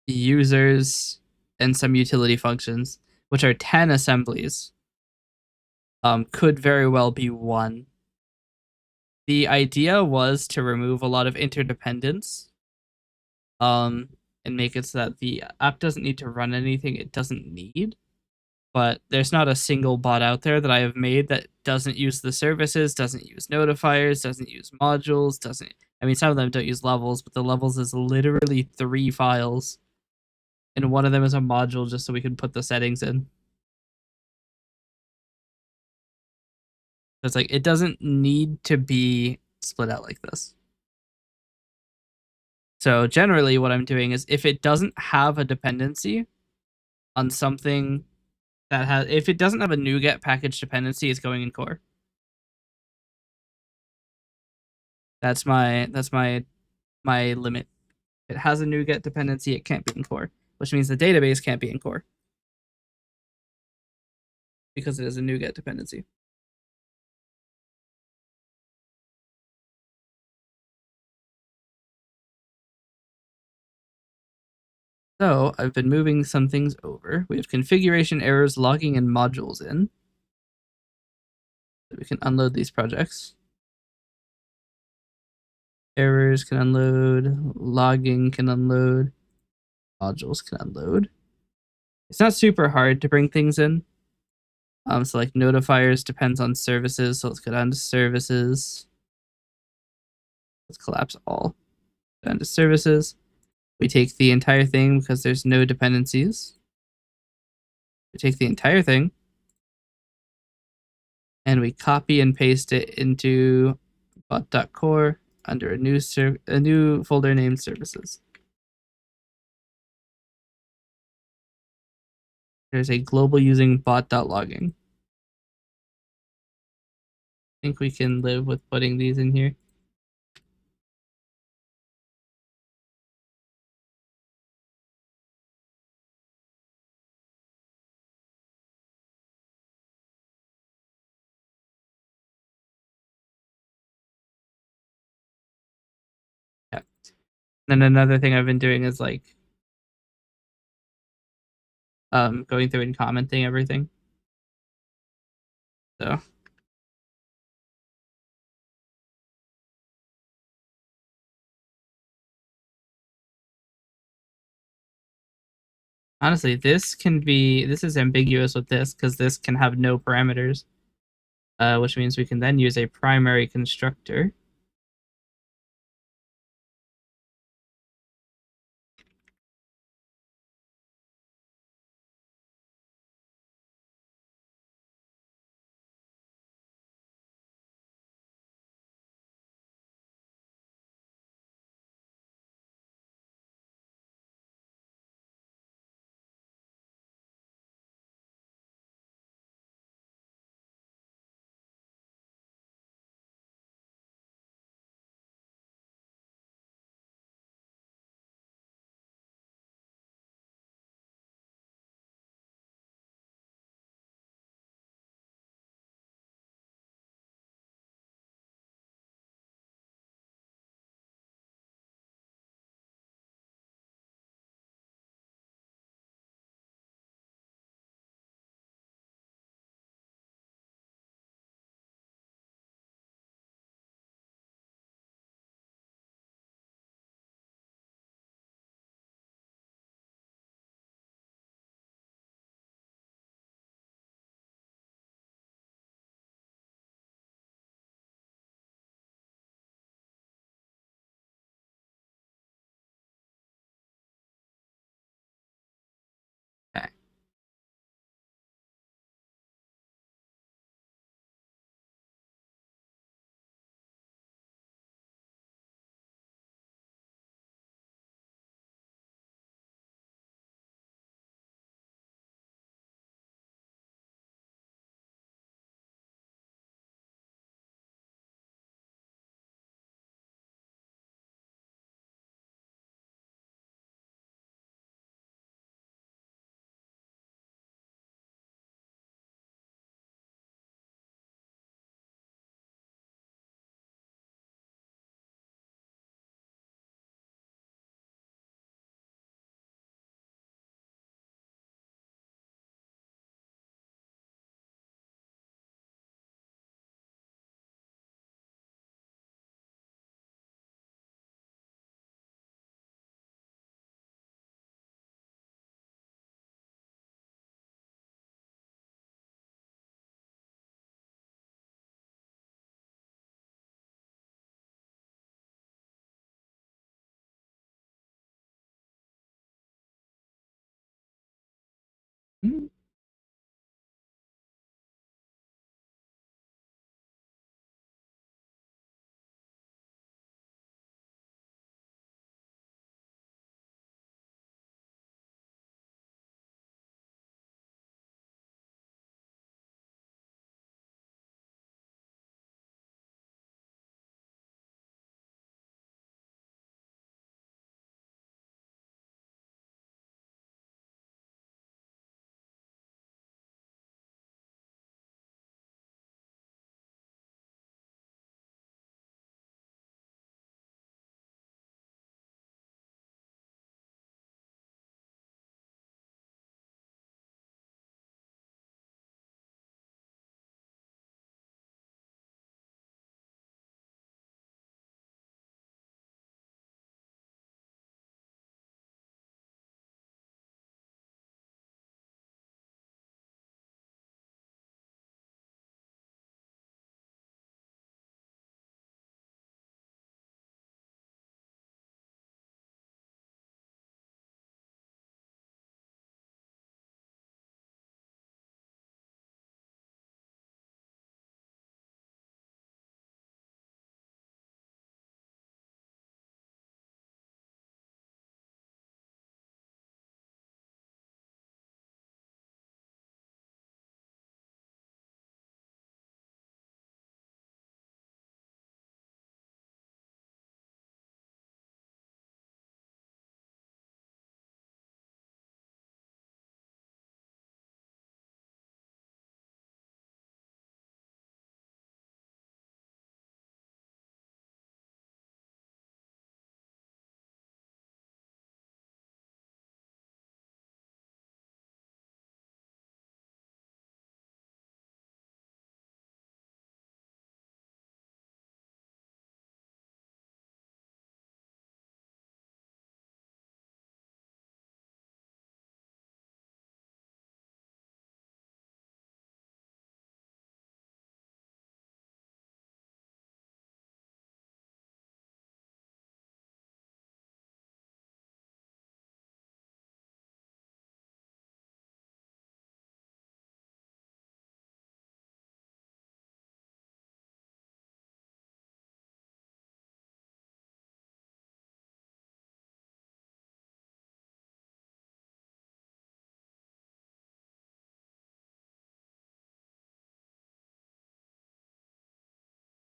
users, and some utility functions, which are 10 assemblies. Could very well be one. The idea was to remove a lot of interdependence, um, and make it so that the app doesn't need to run anything it doesn't need. But there's not a single bot out there that I have made that doesn't use the services, doesn't use notifiers, doesn't use modules, doesn't. I mean, some of them don't use levels, but the levels is literally 3 files, and one of them is a module just so we can put the settings in. So it's like it doesn't need to be split out like this. So generally, what I'm doing is if it doesn't have a dependency on something that has, if it doesn't have a NuGet package dependency, it's going in core. That's my limit. If it has a NuGet dependency, it can't be in core, which means the database can't be in core because it is a NuGet dependency. So I've been moving some things over. We have configuration errors, logging, and modules in. So we can unload these projects. Errors can unload, logging can unload, modules can unload. It's not super hard to bring things in. So like notifiers depends on services. So let's go down to services. Let's collapse all down to services. We take the entire thing because there's no dependencies. We take the entire thing and we copy and paste it into bot.core under a new folder named services. There's a global using bot.logging. I think we can live with putting these in here. Yeah. Then another thing I've been doing is like going through and commenting everything. So honestly, this is ambiguous with this because this can have no parameters, which means we can then use a primary constructor.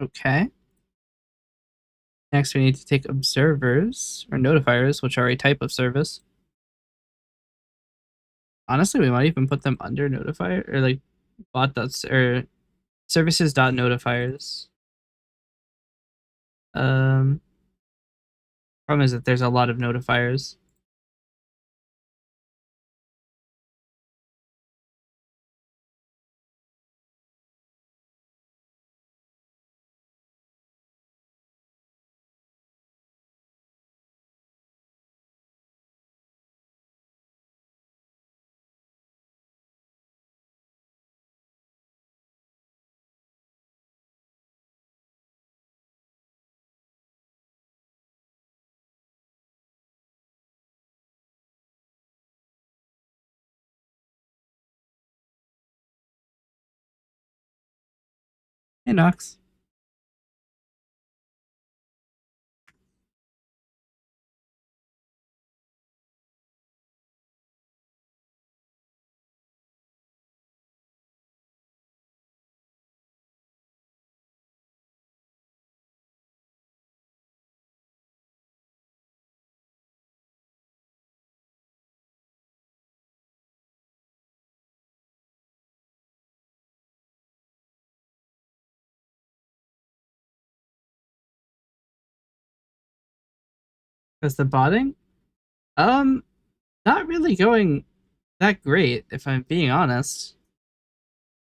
Okay. Next, we need to take observers or notifiers, which are a type of service. Honestly, we might even put them under notifier or like bot dots or services dot notifiers. Problem is that there's a lot of notifiers. Hey, Nox. Because the botting, um, not really going that great, if I'm being honest.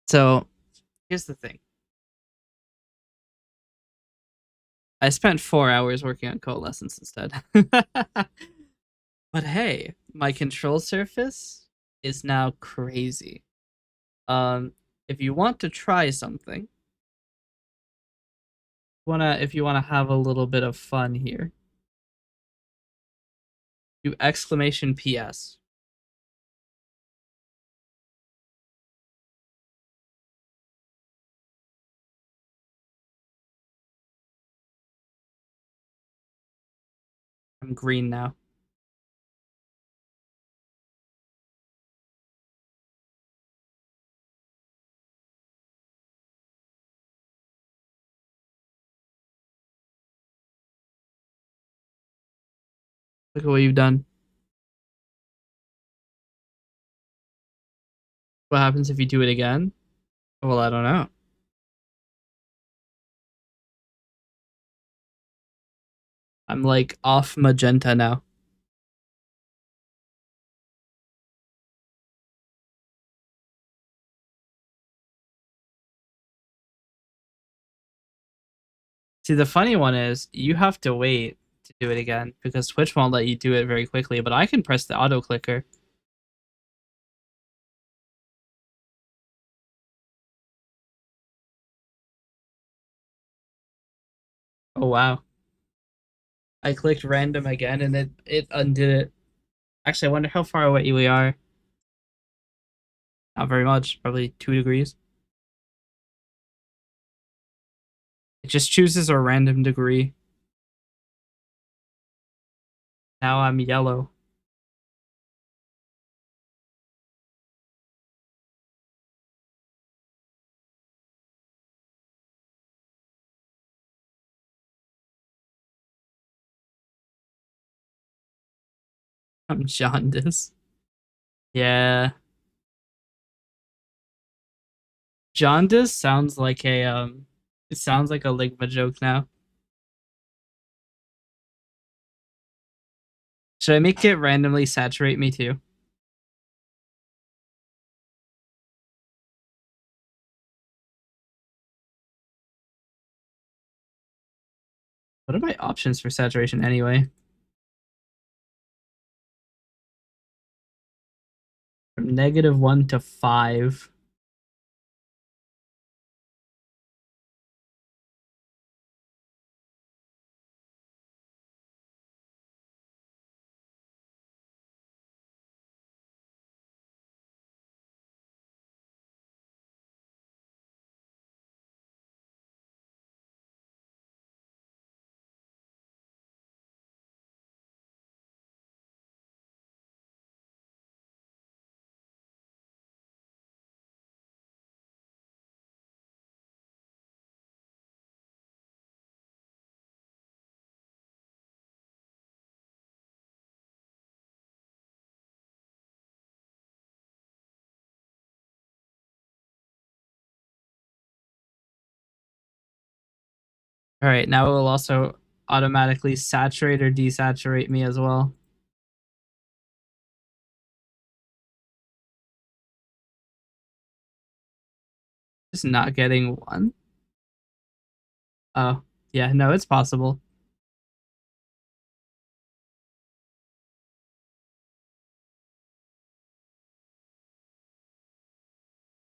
So here's the thing. I spent 4 hours working on Coalescence instead. But hey, my control surface is now crazy. If you want to try something, if you wanna have a little bit of fun here, do exclamation PS. I'm green now. Look at what you've done. What happens if you do it again? Well, I don't know. I'm like off magenta now. See, the funny one is you have to wait to do it again because Twitch won't let you do it very quickly, but I can press the auto clicker. Oh wow. I clicked random again and it undid it. Actually, I wonder how far away we are. Not very much, probably 2 degrees. It just chooses a random degree. Now I'm yellow. I'm jaundice. Yeah. Jaundice sounds like a it sounds like a Ligma joke now. Should I make it randomly saturate me too? What are my options for saturation anyway? From -1 to 5. All right, now it will also automatically saturate or desaturate me as well. Just not getting one. Oh, yeah, no, it's possible.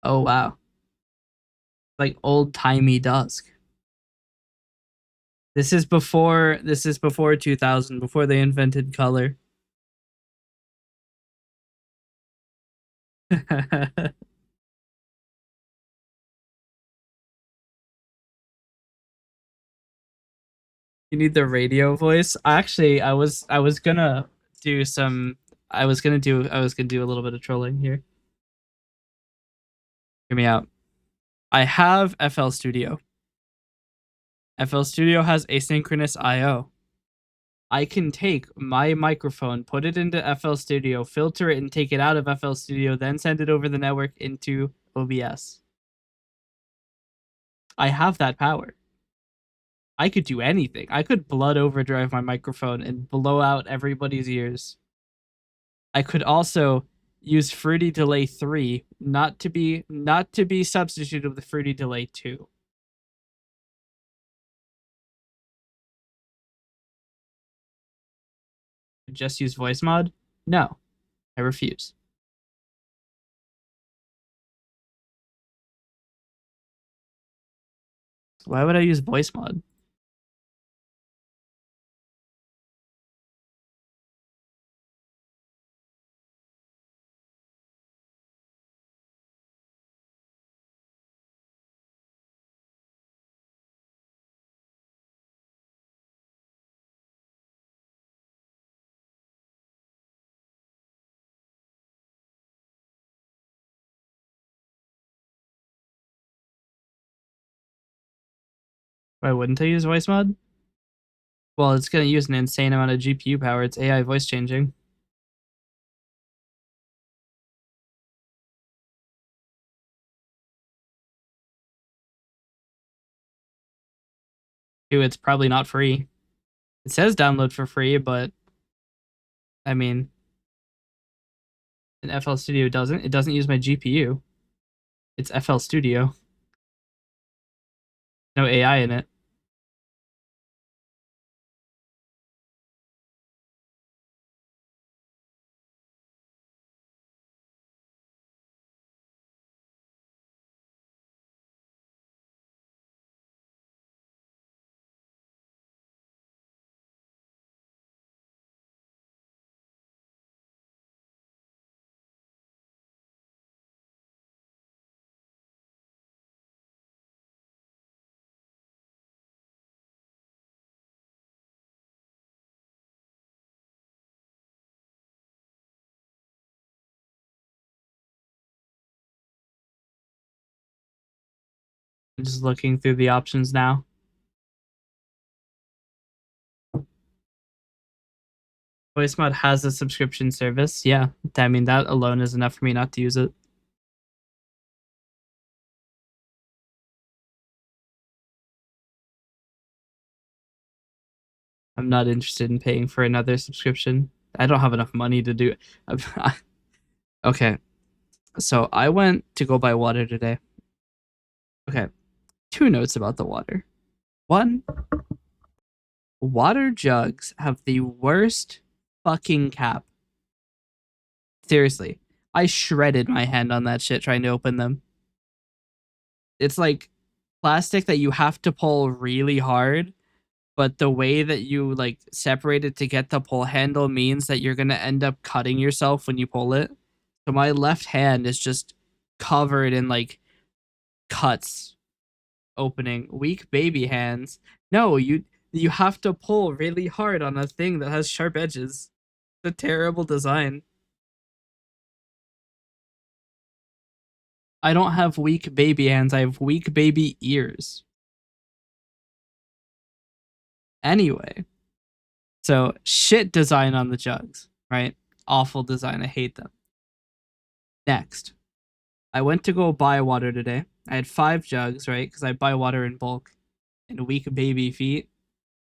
Oh wow. Like old-timey dusk. This is before 2000, before they invented color. You need the radio voice. Actually, I was gonna do some I was gonna do a little bit of trolling here. Hear me out. I have FL Studio. FL Studio has asynchronous I/O. I can take my microphone, put it into FL Studio, filter it, and take it out of FL Studio, then send it over the network into OBS. I have that power. I could do anything. I could blood overdrive my microphone and blow out everybody's ears. I could also use Fruity Delay 3, not to be substituted with Fruity Delay 2. Just use voice mod? No, I refuse. Why would I use voice mod? Why wouldn't I use voice mod? Well, it's going to use an insane amount of GPU power. It's AI voice changing. Two, it's probably not free. It says download for free, but I mean, in FL Studio doesn't. It doesn't use my GPU. It's FL Studio. No AI in it. I'm just looking through the options now. Voice mod has a subscription service. Yeah, I mean that alone is enough for me not to use it. I'm not interested in paying for another subscription. I don't have enough money to do it. Okay, so I went to go buy water today. Okay, two notes about the water. One, water jugs have the worst fucking cap. Seriously, I shredded my hand on that shit trying to open them. It's like plastic that you have to pull really hard, but the way that you like separate it to get the pull handle means that you're gonna end up cutting yourself when you pull it. So my left hand is just covered in like cuts opening. Weak baby hands. No, you have to pull really hard on a thing that has sharp edges. It's a terrible design. I don't have weak baby hands. I have weak baby ears. Anyway, so shit design on the jugs, right? Awful design. I hate them. Next, I went to go buy water today. I had 5 jugs, right? Because I buy water in bulk. and weak baby feet.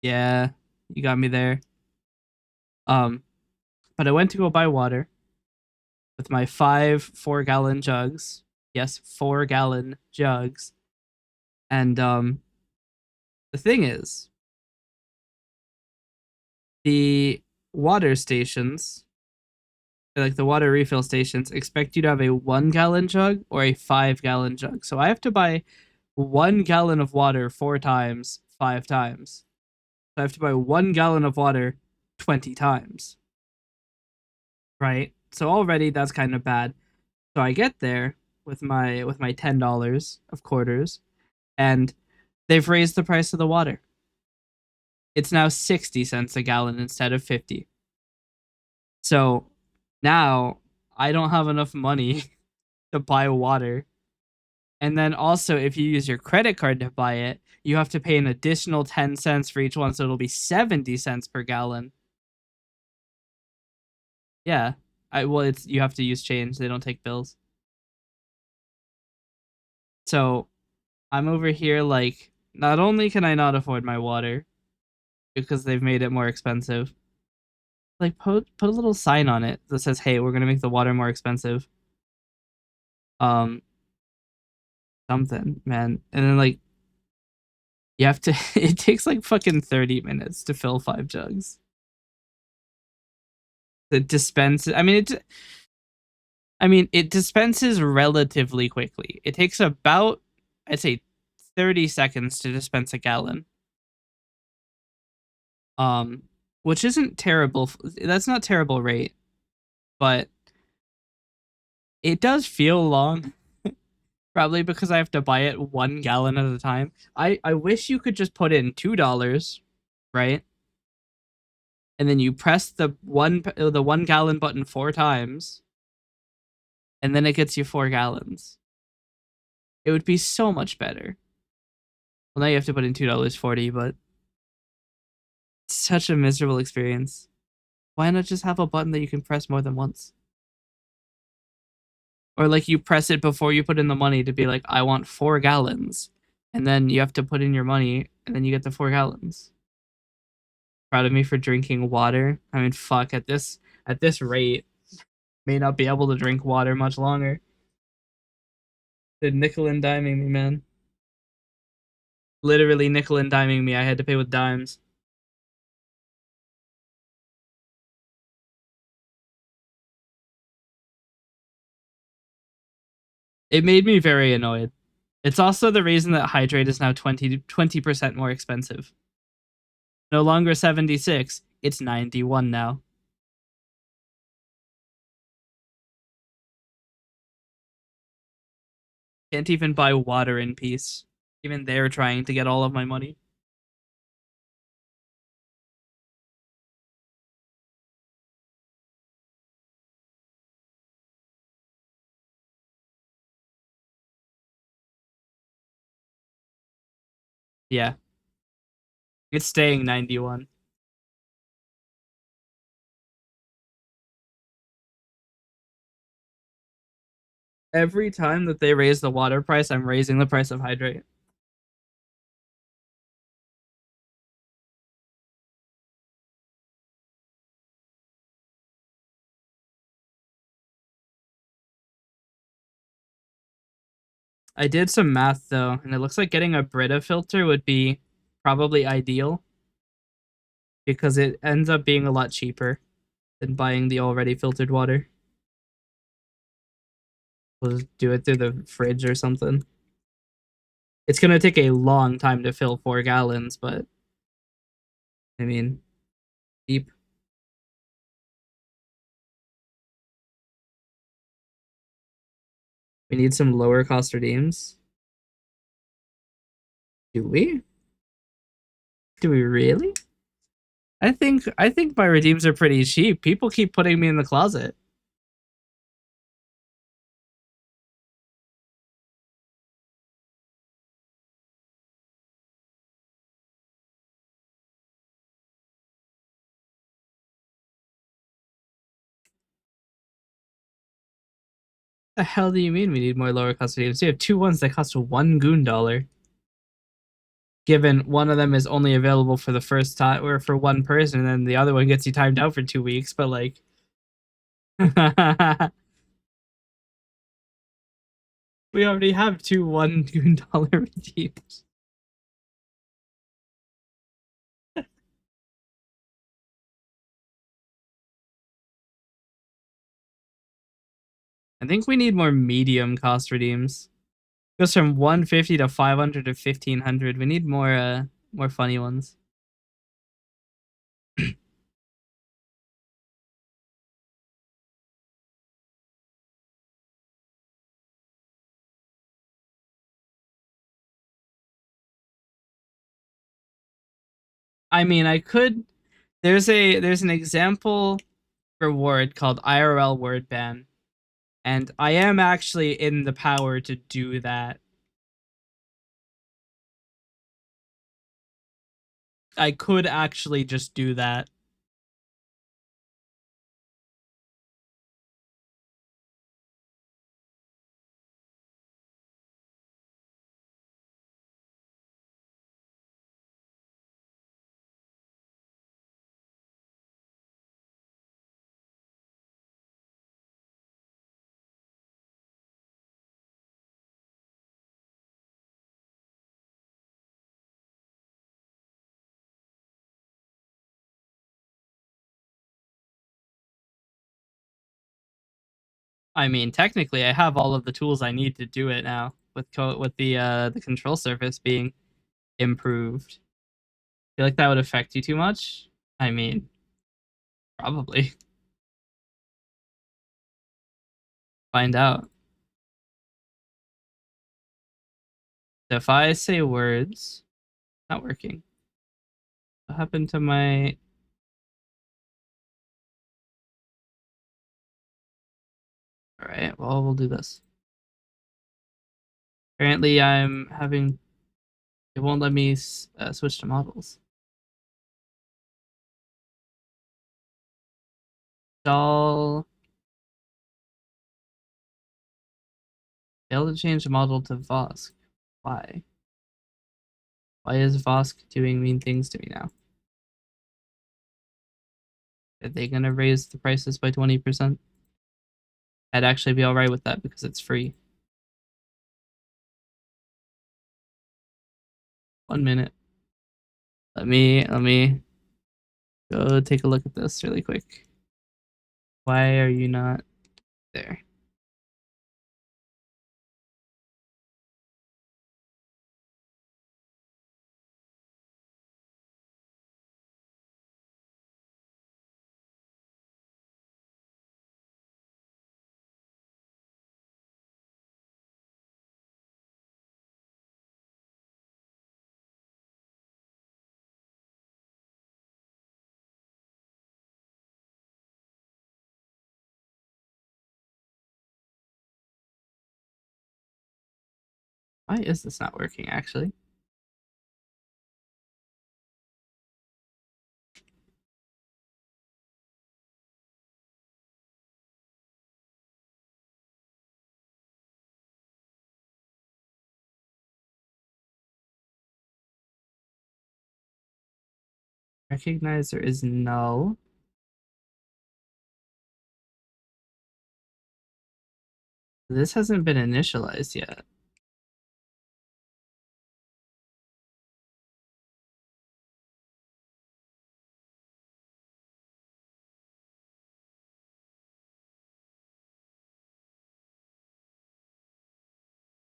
Yeah, you got me there. Um, but I went to go buy water with my 4-gallon jugs. Yes, 4-gallon jugs. And the thing is, the water stations, like the water refill stations, expect you to have a 1-gallon jug or a 5-gallon jug. So I have to buy 1 gallon of water 4 times, 5 times. So I have to buy 1 gallon of water 20 times. Right? So already that's kind of bad. So I get there with my $10 of quarters, and they've raised the price of the water. It's now 60 cents a gallon instead of 50. So now I don't have enough money to buy water. And then also, if you use your credit card to buy it, you have to pay an additional 10 cents for each one. So it'll be 70 cents per gallon. Yeah. It's you have to use change. They don't take bills. So I'm over here like, not only can I not afford my water because they've made it more expensive, like put a little sign on it that says, "Hey, we're gonna make the water more expensive." Um, something, man. And then like you have to. It takes like fucking 30 minutes to fill 5 jugs. The dispense. It dispenses relatively quickly. It takes about, I'd say, 30 seconds to dispense a gallon. Um, which isn't terrible. That's not terrible rate, but it does feel long. Probably because I have to buy it 1 gallon at a time. I wish you could just put in $2, right? And then you press the 1 gallon button 4 times, and then it gets you 4 gallons. It would be so much better. Well, now you have to put in $2.40, but it's such a miserable experience. Why not just have a button that you can press more than once? Or like you press it before you put in the money to be like, I want 4 gallons. And then you have to put in your money and then you get the 4 gallons. Proud of me for drinking water. I mean, fuck, at this rate, may not be able to drink water much longer. They're nickel and diming me, man. Literally nickel and diming me. I had to pay with dimes. It made me very annoyed. It's also the reason that hydrate is now 20% more expensive. No longer 76, it's 91 now. Can't even buy water in peace. Even they're trying to get all of my money. Yeah, it's staying 91. Every time that they raise the water price, I'm raising the price of hydrate. I did some math though, and it looks like getting a Brita filter would be probably ideal because it ends up being a lot cheaper than buying the already filtered water. We'll just do it through the fridge or something. It's gonna take a long time to fill 4 gallons, but I mean, deep. We need some lower cost redeems. Do we? Do we really? I think my redeems are pretty cheap. People keep putting me in the closet. The hell do you mean we need more lower cost redeems? We have two ones that cost 1 goon dollar. given one of them is only available for the first time or for one person, and then the other one gets you timed out for 2 weeks. But like, we already have two $1 redeems. I think we need more medium cost redeems. Goes from 150 to 500 to 1500. We need more funny ones. I mean, I could. There's an example reward called IRL word ban, and I am actually in the power to do that. I could actually just do that. I mean, technically, I have all of the tools I need to do it now with the control surface being improved. Feel like that would affect you too much? I mean, probably. Find out. So if I say words, not working. What happened to my? All right, well, we'll do this. Apparently, I'm having it won't let me switch to models. Install. Fail to change the model to Vosk. Why? Why is Vosk doing mean things to me now? Are they gonna raise the prices by 20%? I'd actually be all right with that because it's free. 1 minute. Let me go take a look at this really quick. Why are you not there? Why is this not working actually? Recognizer is null. This hasn't been initialized yet.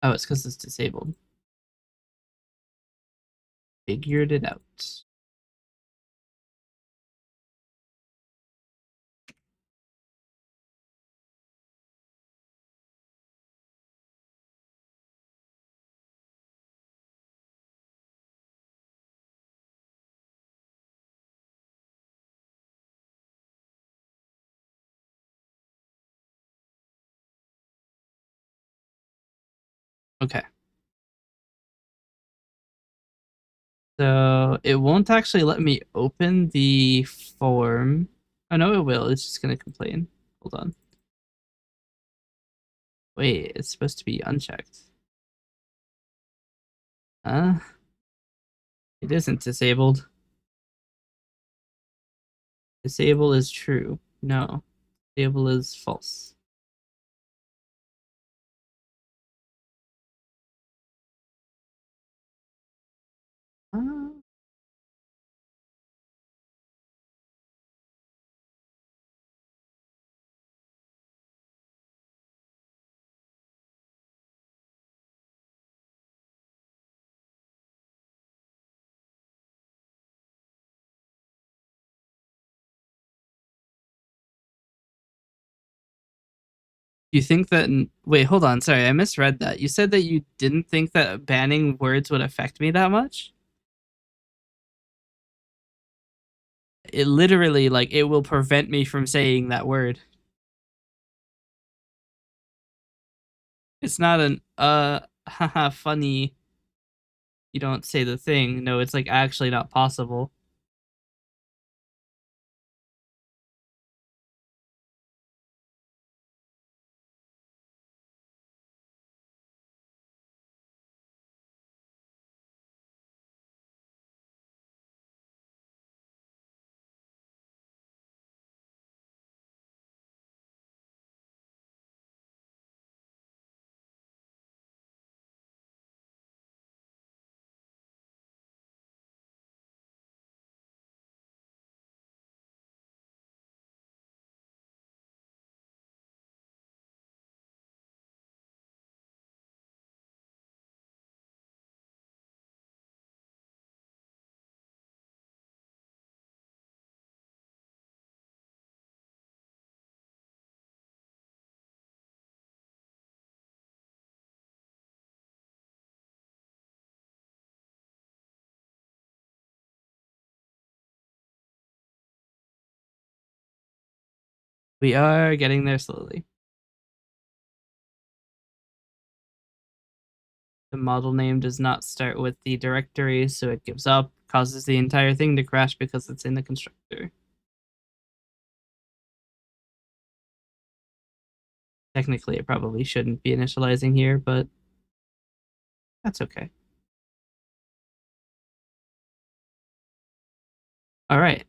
Oh, it's because it's disabled. Figured it out. Okay. So it won't actually let me open the form. Oh no, it will. It's just gonna complain. Hold on. Wait, it's supposed to be unchecked. Huh? It isn't disabled. Disable is true. No. Disable is false. Uh, you think that. Wait, hold on. Sorry, I misread that. You said that you didn't think that banning words would affect me that much? It literally, like, it will prevent me from saying that word. It's not an, haha, funny, you don't say the thing. No, it's like actually not possible. We are getting there slowly. The model name does not start with the directory, so it gives up, causes the entire thing to crash because it's in the constructor. Technically, it probably shouldn't be initializing here, but that's okay. All right.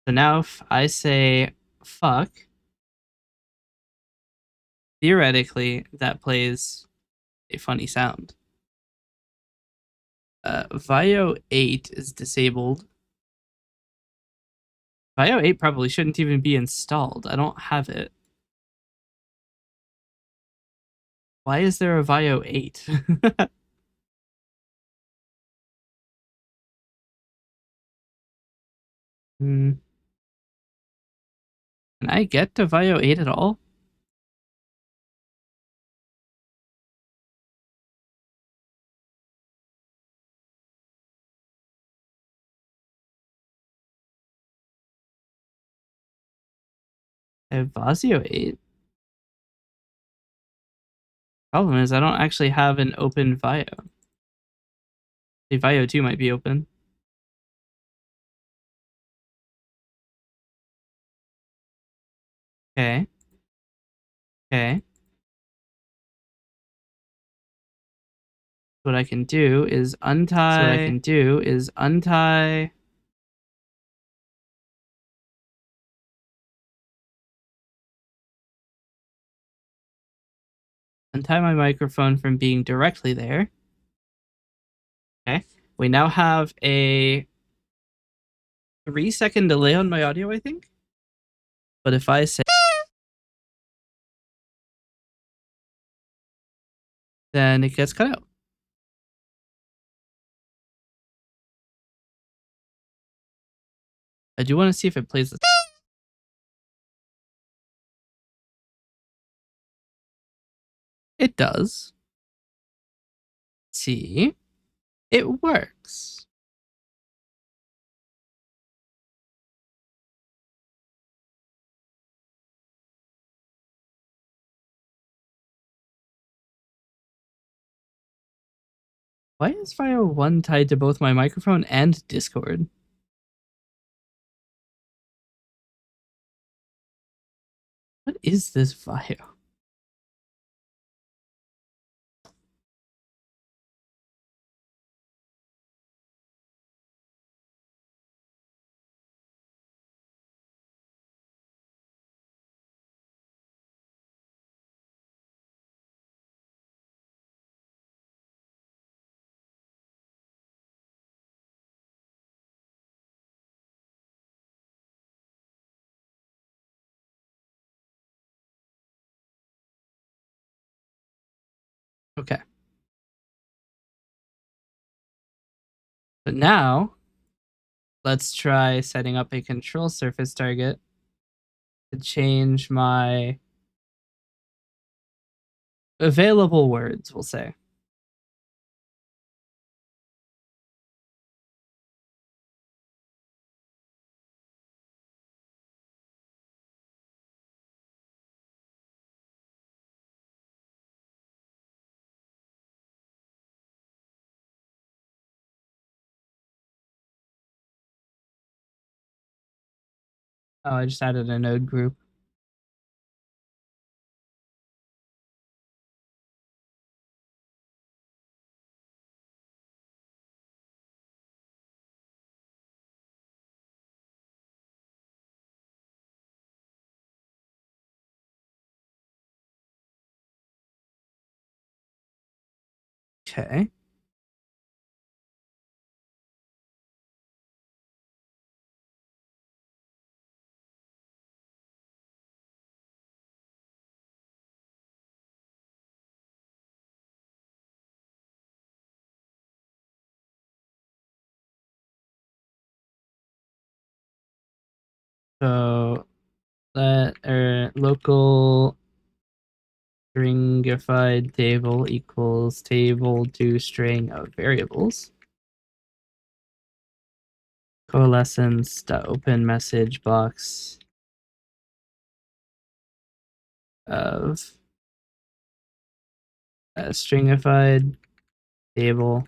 So now if I say fuck, theoretically, that plays a funny sound. Vio 8 is disabled. Vio 8 probably shouldn't even be installed. I don't have it. Why is there a Vio 8? Hmm. Can I get to Vio 8 at all? I have Vazio 8. Problem is, I don't actually have an open Vio. The Vio 2 might be open. Okay. Okay. What I can do is untie. So what I can do is untie. Untie my microphone from being directly there. Okay. We now have a 3-second delay on my audio, I think. But if I say, then it gets cut out. I do want to see if it plays the. It does. See, it works. Why is Vio 1 tied to both my microphone and Discord? What is this Vio? Okay. But now let's try setting up a control surface target to change my available words, we'll say. Oh, I just added a node group. Okay. So let local stringified table equals table to string of variables. Coalescence open message box of a stringified table.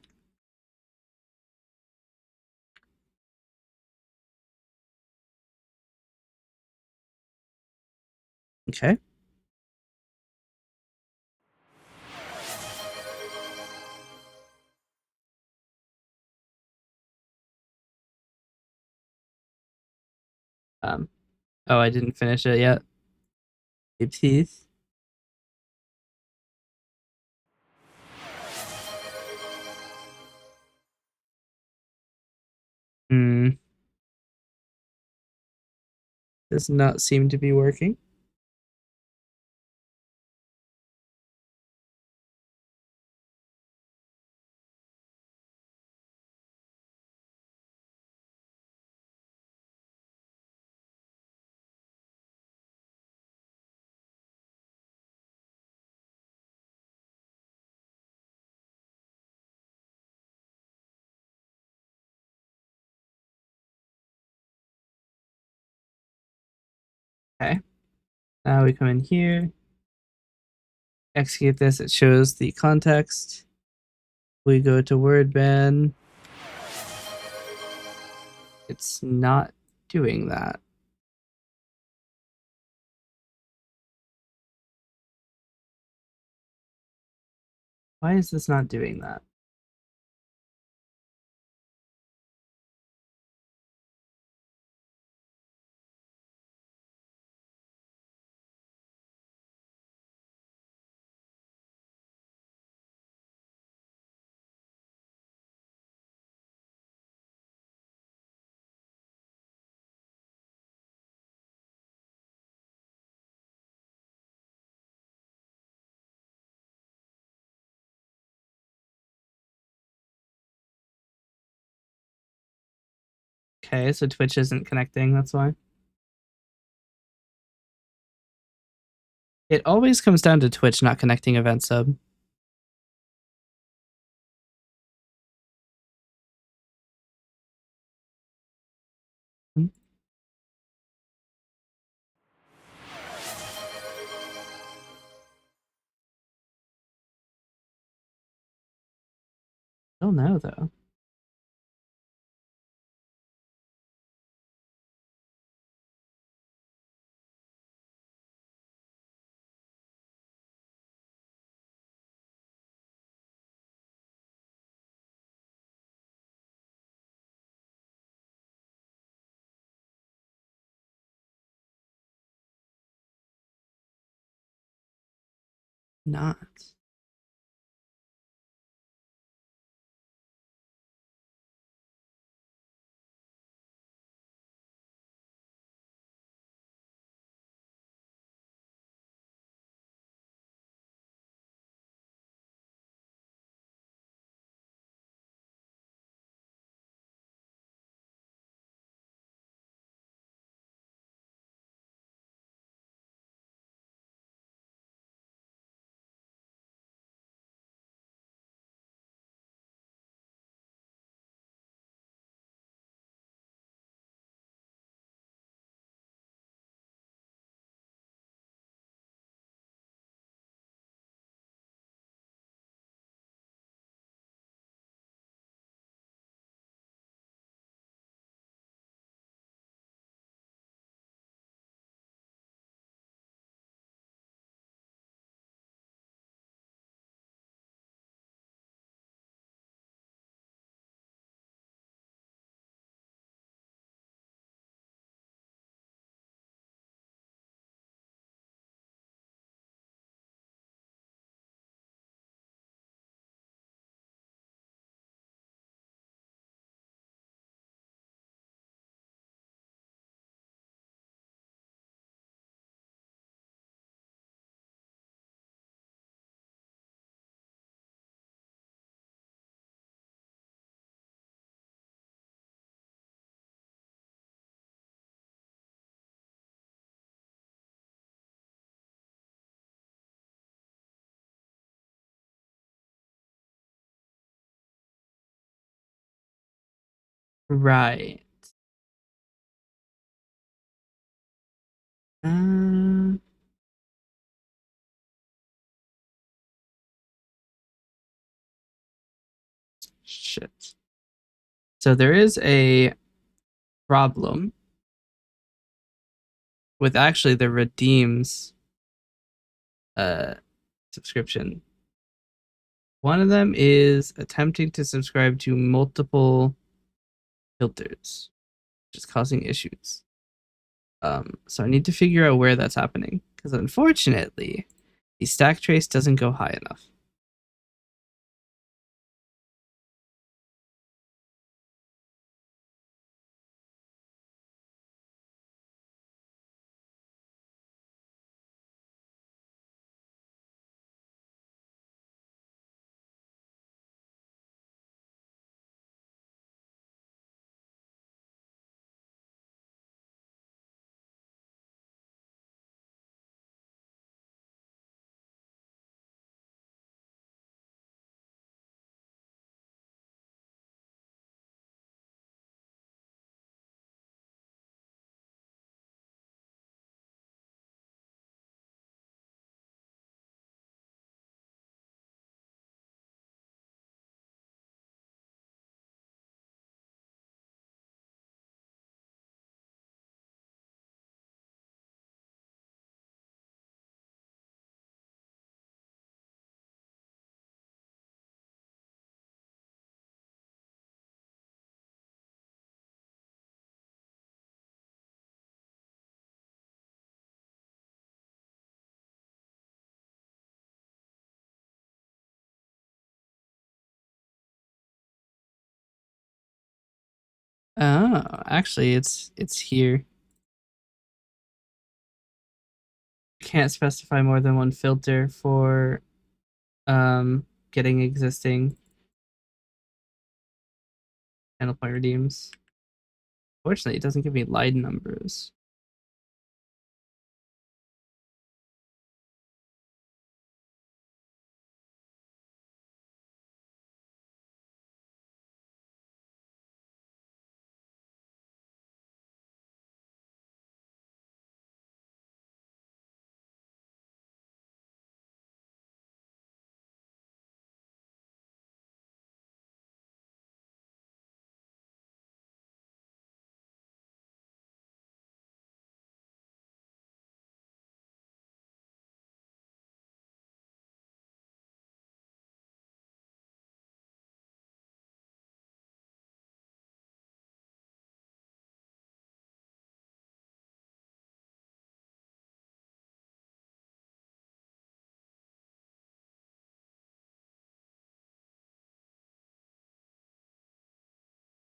Okay. Um, oh, I didn't finish it yet. Oopsies. Hmm. Does not seem to be working. Okay. Now we come in here, execute this. It shows the context. We go to word ban. It's not doing that. Why is this not doing that? Okay, so Twitch isn't connecting, that's why. It always comes down to Twitch not connecting event sub. Hmm. Don't know though. Not. Right. Uh, shit. So there is a problem with actually the redeems uh subscription. One of them is attempting to subscribe to multiple filters, which is causing issues. So I need to figure out where that's happening because unfortunately, the stack trace doesn't go high enough. Oh, actually, it's here. You can't specify more than one filter for getting existing channel point redeems. Fortunately, it doesn't give me line numbers.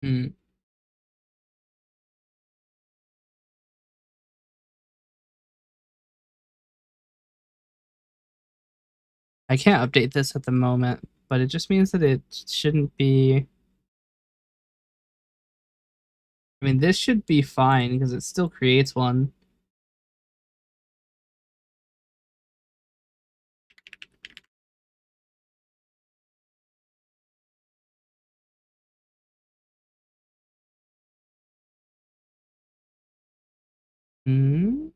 Hmm. I can't update this at the moment, but it just means that it shouldn't be. I mean, this should be fine because it still creates one. Hmm.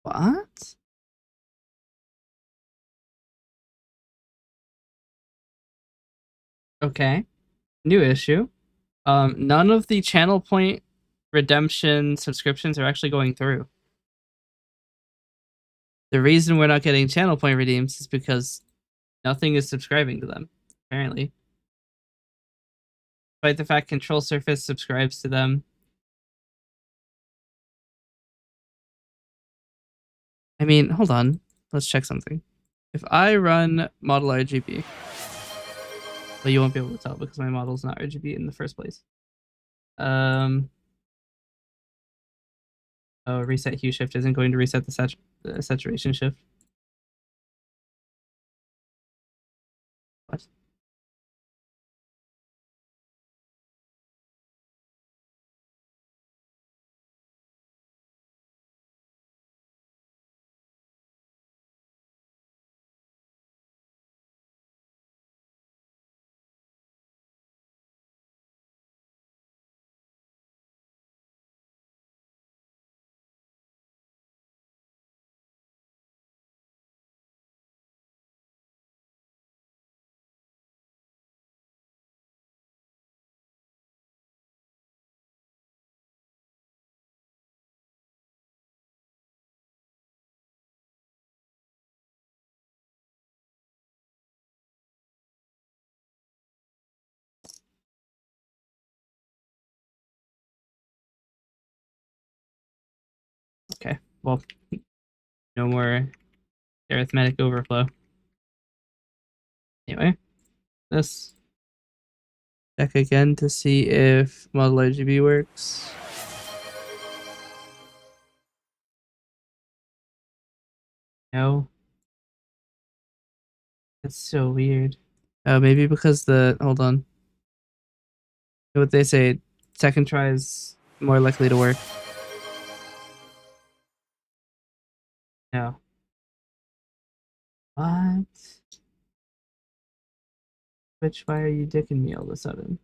What? Okay. New issue. None of the channel point redemption subscriptions are actually going through. The reason we're not getting channel point redeems is because nothing is subscribing to them, apparently. Despite the fact Control Surface subscribes to them. I mean, hold on. Let's check something. If I run model RGB, well, you won't be able to tell because my model's not RGB in the first place. Um, oh, reset hue shift isn't going to reset the saturation shift. What? well, no more arithmetic overflow. Anyway, let's check again to see if model RGB works. No. That's so weird. Oh, maybe because hold on. What they say, second try is more likely to work. No. What? Which, why are you dicking me all of a sudden?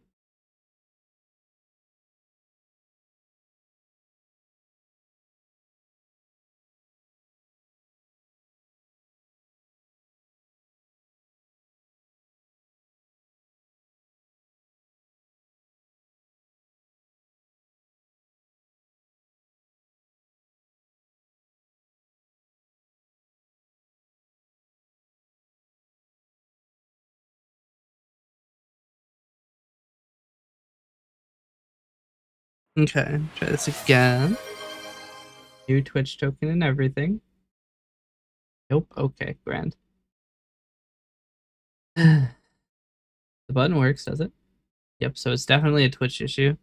Okay, try this again. New Twitch token and everything. Nope. Okay, grand. The button works, does it? Yep, so it's definitely a Twitch issue.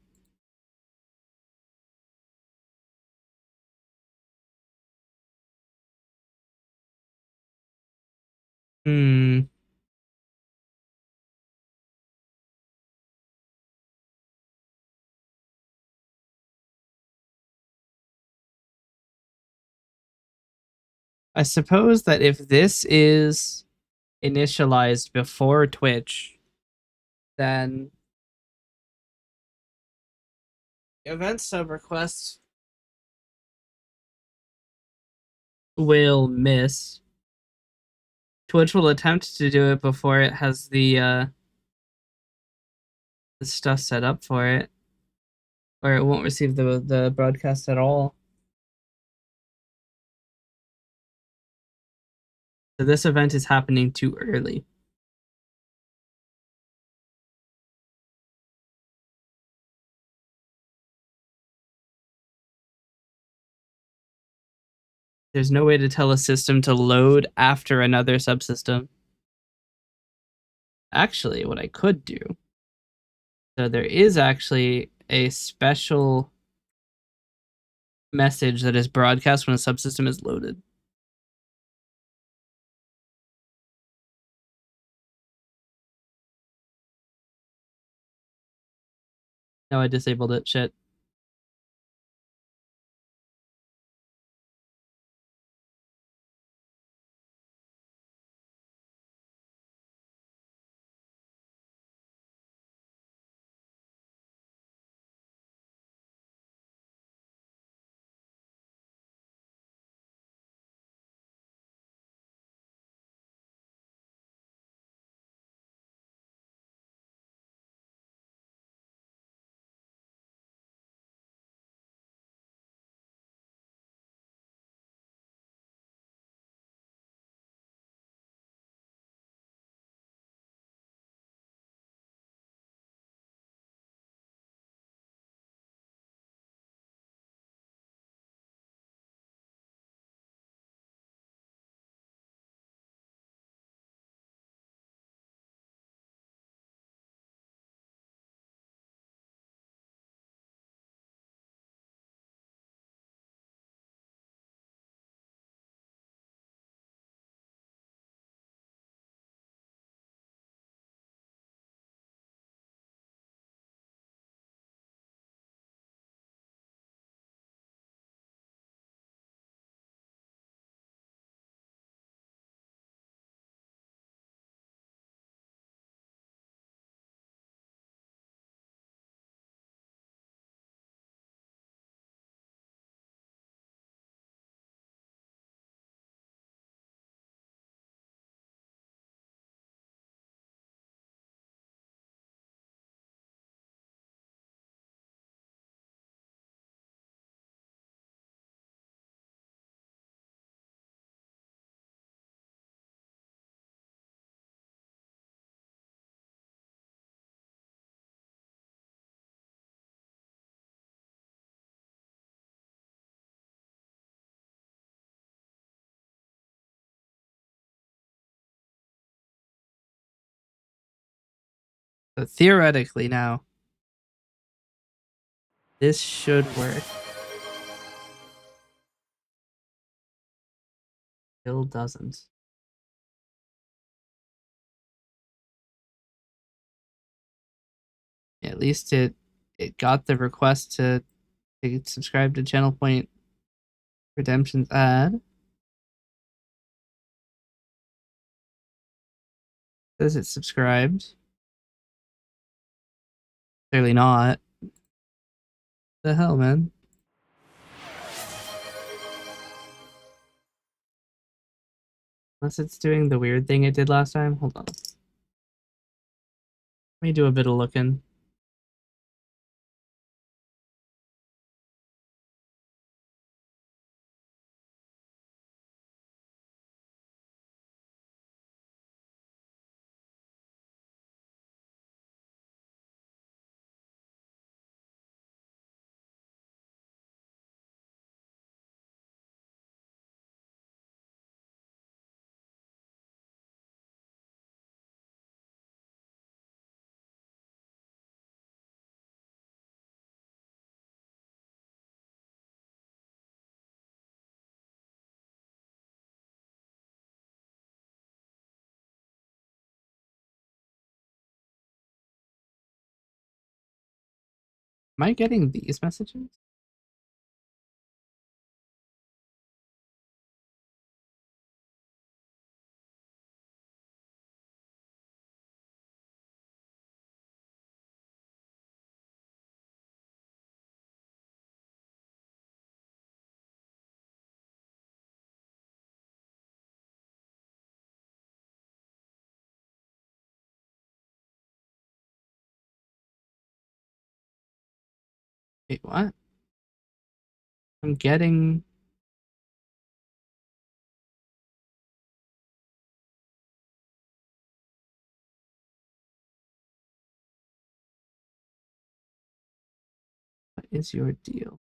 Hmm. I suppose that if this is initialized before Twitch, then event sub requests will miss. Twitch will attempt to do it before it has the stuff set up for it, or it won't receive the broadcast at all. So this event is happening too early. There's no way to tell a system to load after another subsystem. Actually, what I could do, so there is actually a special message that is broadcast when a subsystem is loaded. No, I disabled it. Shit. But theoretically now, this should work. Still doesn't. At least it got the request to subscribe to Channel Point Redemption's ad. Says it's subscribed. Clearly not. The hell, man. Unless it's doing the weird thing it did last time. Hold on. Let me do a bit of looking. Am I getting these messages? Wait, what? I'm getting. What is your deal?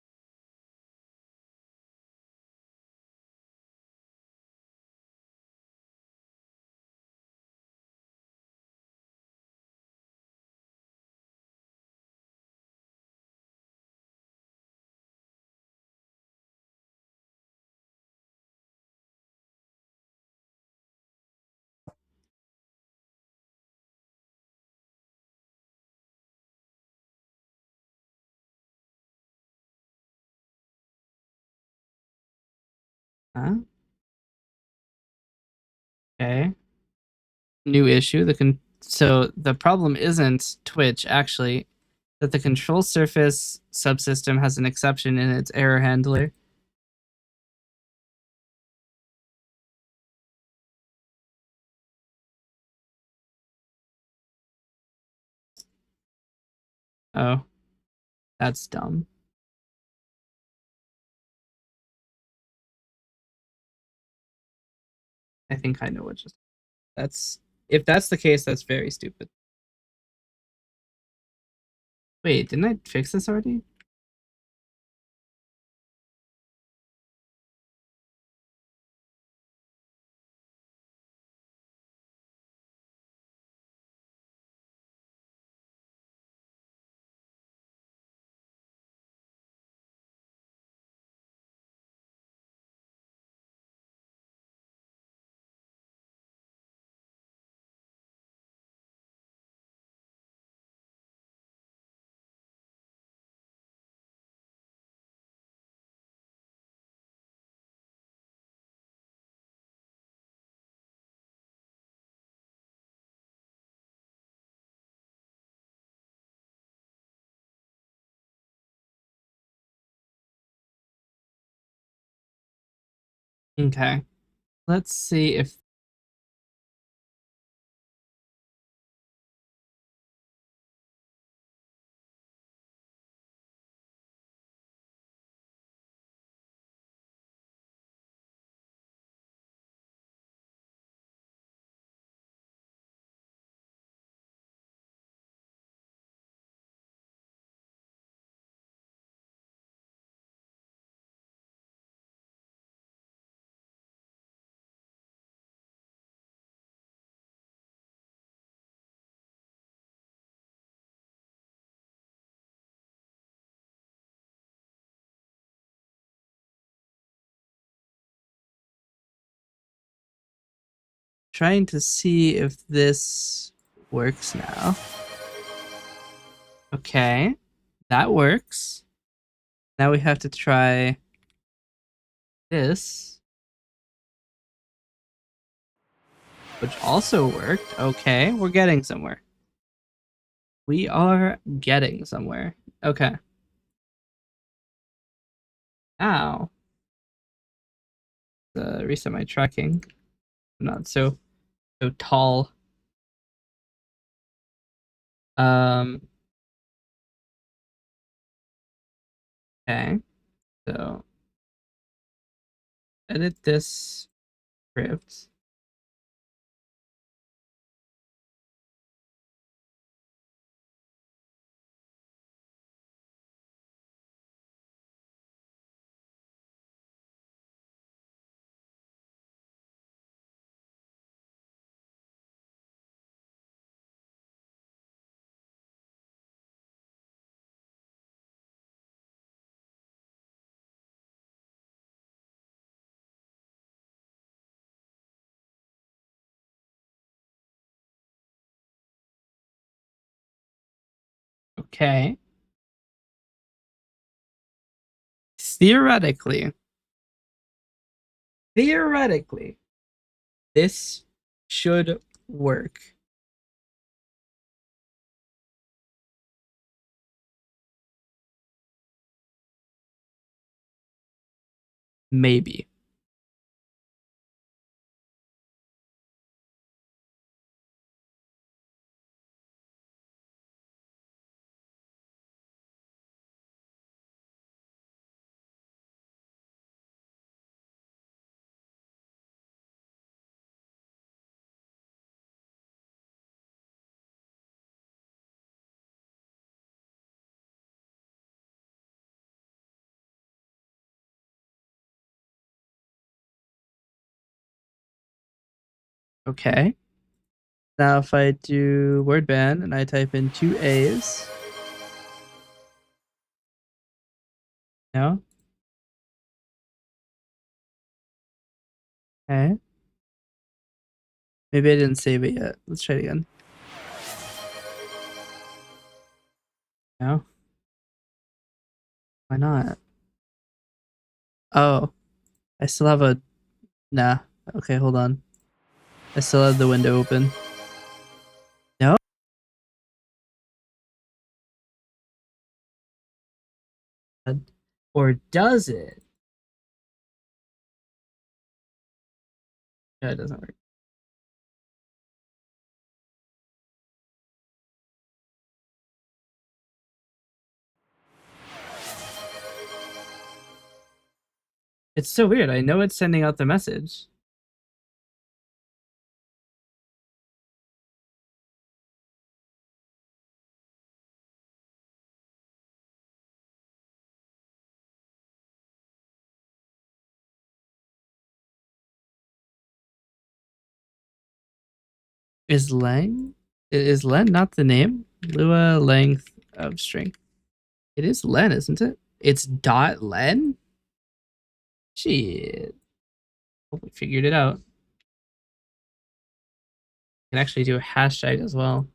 Huh? Okay. New issue. So the problem isn't Twitch, actually, that the control surface subsystem has an exception in its error handler. Oh, that's dumb. I think I know what just. That's if that's the case, that's very stupid. Wait, didn't I fix this already? Okay. Let's see if Trying to see if this works now. Okay, that works. Now we have to try this, which also worked. Okay, we're getting somewhere. We are getting somewhere. Okay. Now, reset my tracking. I'm not so tall. Um, okay. So edit this script. Okay. Theoretically, theoretically, this should work. Maybe. Okay. Now if I do word ban and I type in two A's, no? Okay. Maybe I didn't save it yet. Let's try it again. No? Why not? Oh, I still have a nah. Okay, hold on. I still have the window open. No? Or does it? No, it doesn't work. It's so weird. I know it's sending out the message. Is Lang? Is Len not the name? Lua length of string. It is Len, isn't it? It's dot Len? Shit. Hope we figured it out. Can actually do a hashtag as well.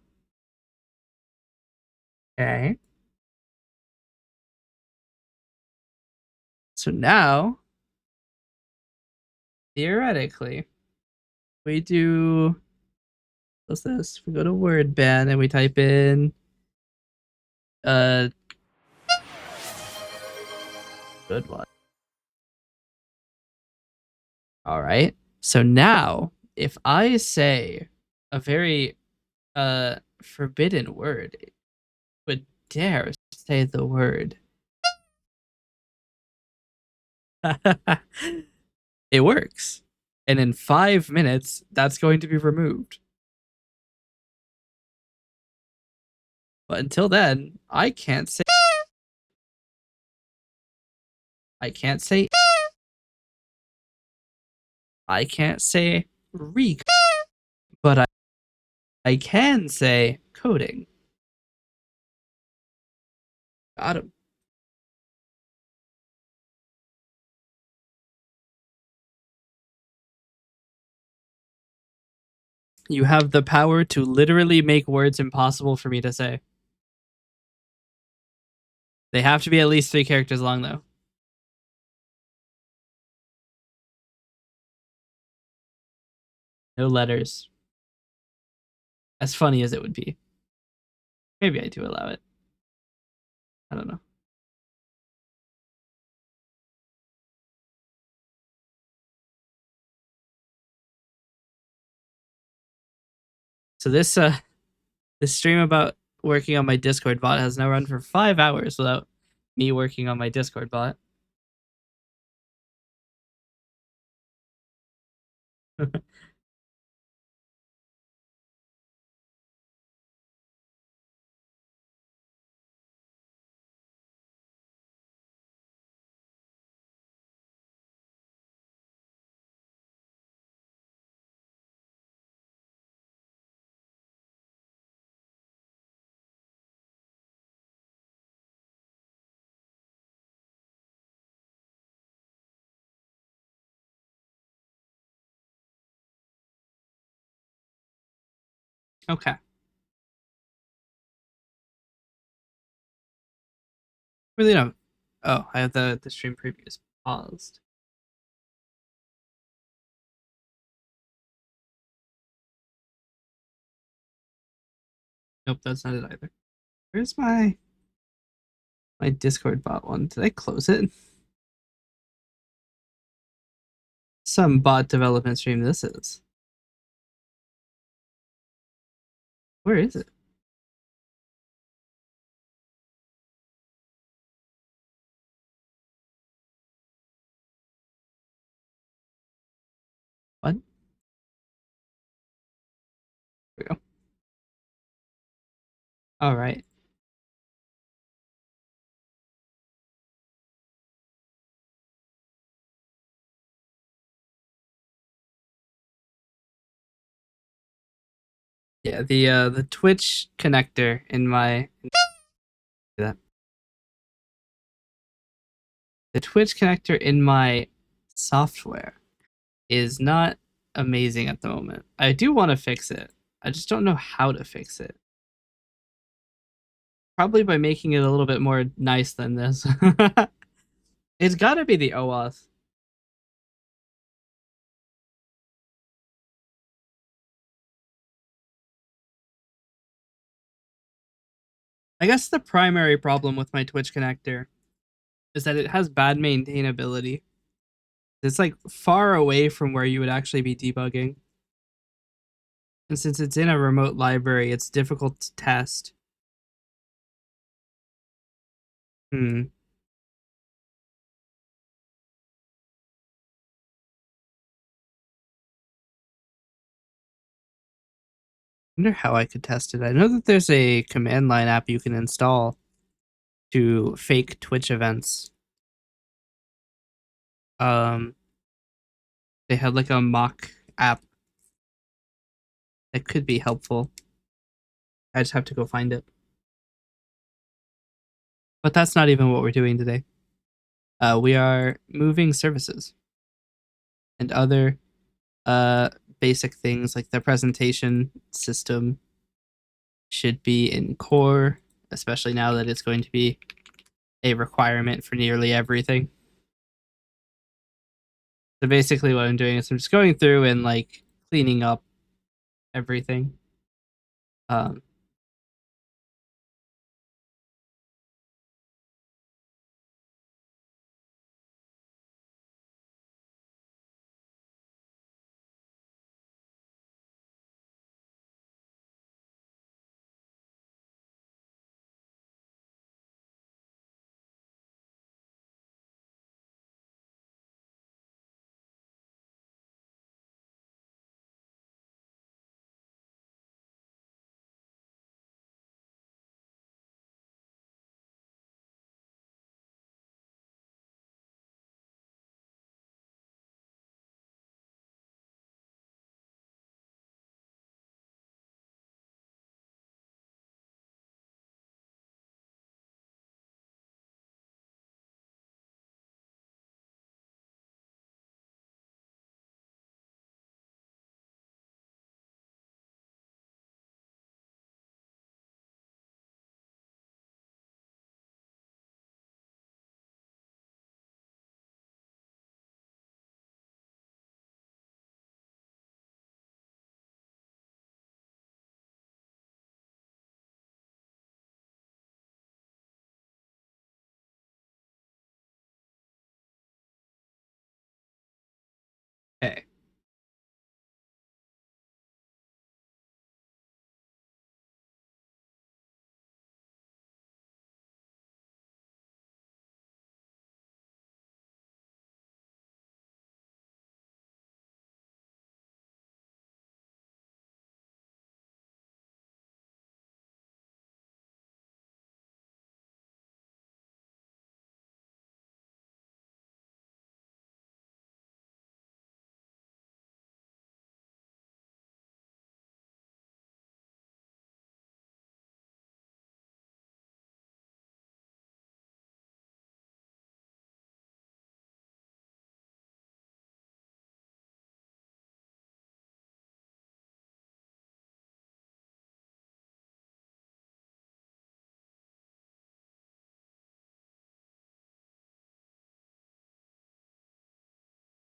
Okay. So now, theoretically, we do what's this? We go to word ban and we type in uh good one. All right. So now, if I say a very forbidden word, would dare say the word. It works. And in 5 minutes, that's going to be removed. But until then, I can't say I can't say re, but I can say coding. Got him. You have the power to literally make words impossible for me to say. They have to be at least 3 characters long, though. No letters. As funny as it would be. Maybe I do allow it. I don't know. So this stream about working on my Discord bot has now run for 5 hours without me working on my Discord bot. Okay. Really don't. Oh, I have the stream previews paused. Nope, that's not it either. Where's my Discord bot one? Did I close it? Some bot development stream this is. Where is it? What? There we go. All right. Yeah, the Twitch connector in my that the Twitch connector in my software is not amazing at the moment. I do want to fix it. I just don't know how to fix it. Probably by making it a little bit more nice than this. It's got to be the OAuth. I guess the primary problem with my Twitch connector is that it has bad maintainability. It's like far away from where you would actually be debugging. And since it's in a remote library, it's difficult to test. Hmm. I wonder how I could test it. I know that there's a command line app you can install to fake Twitch events. Um, they had like a mock app that could be helpful. I just have to go find it. But that's not even what we're doing today. We are moving services and other uh basic things like the presentation system should be in core, especially now that it's going to be a requirement for nearly everything. So basically what I'm doing is I'm just going through and like cleaning up everything. Um,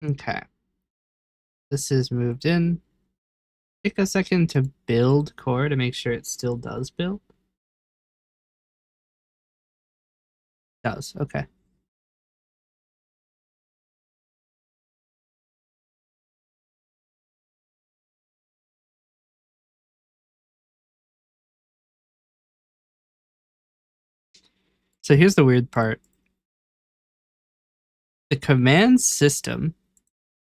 Okay. This is moved in. Take a second to build core to make sure it still does build. Does. Okay. So here's the weird part. The command system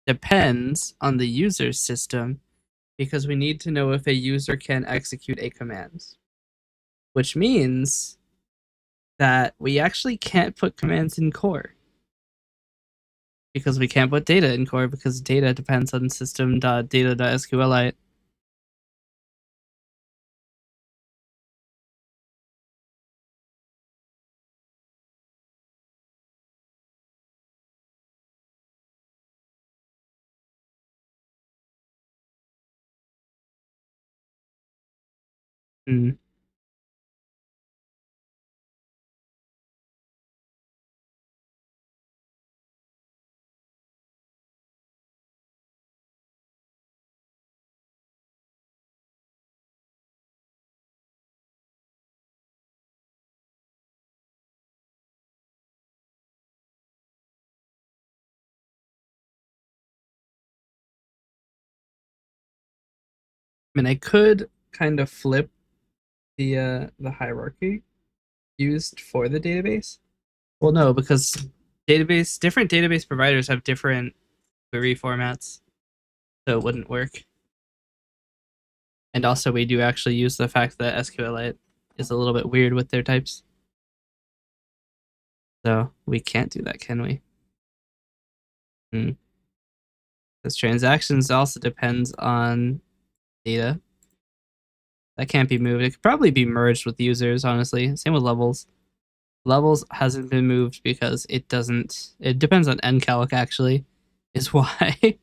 depends on the user's system because we need to know if a user can execute a command, which means that we actually can't put commands in core because we can't put data in core because data depends on system.data.sqlite. Hmm. I mean, I could kind of flip the hierarchy used for the database. Well, no, because different database providers have different query formats, so it wouldn't work. And also, we do actually use the fact that SQLite is a little bit weird with their types. So we can't do that, can we? Because transactions also depends on data. That can't be moved. It could probably be merged with users, honestly. Same with levels. Levels hasn't been moved because it doesn't. It depends on encalc, actually, is why.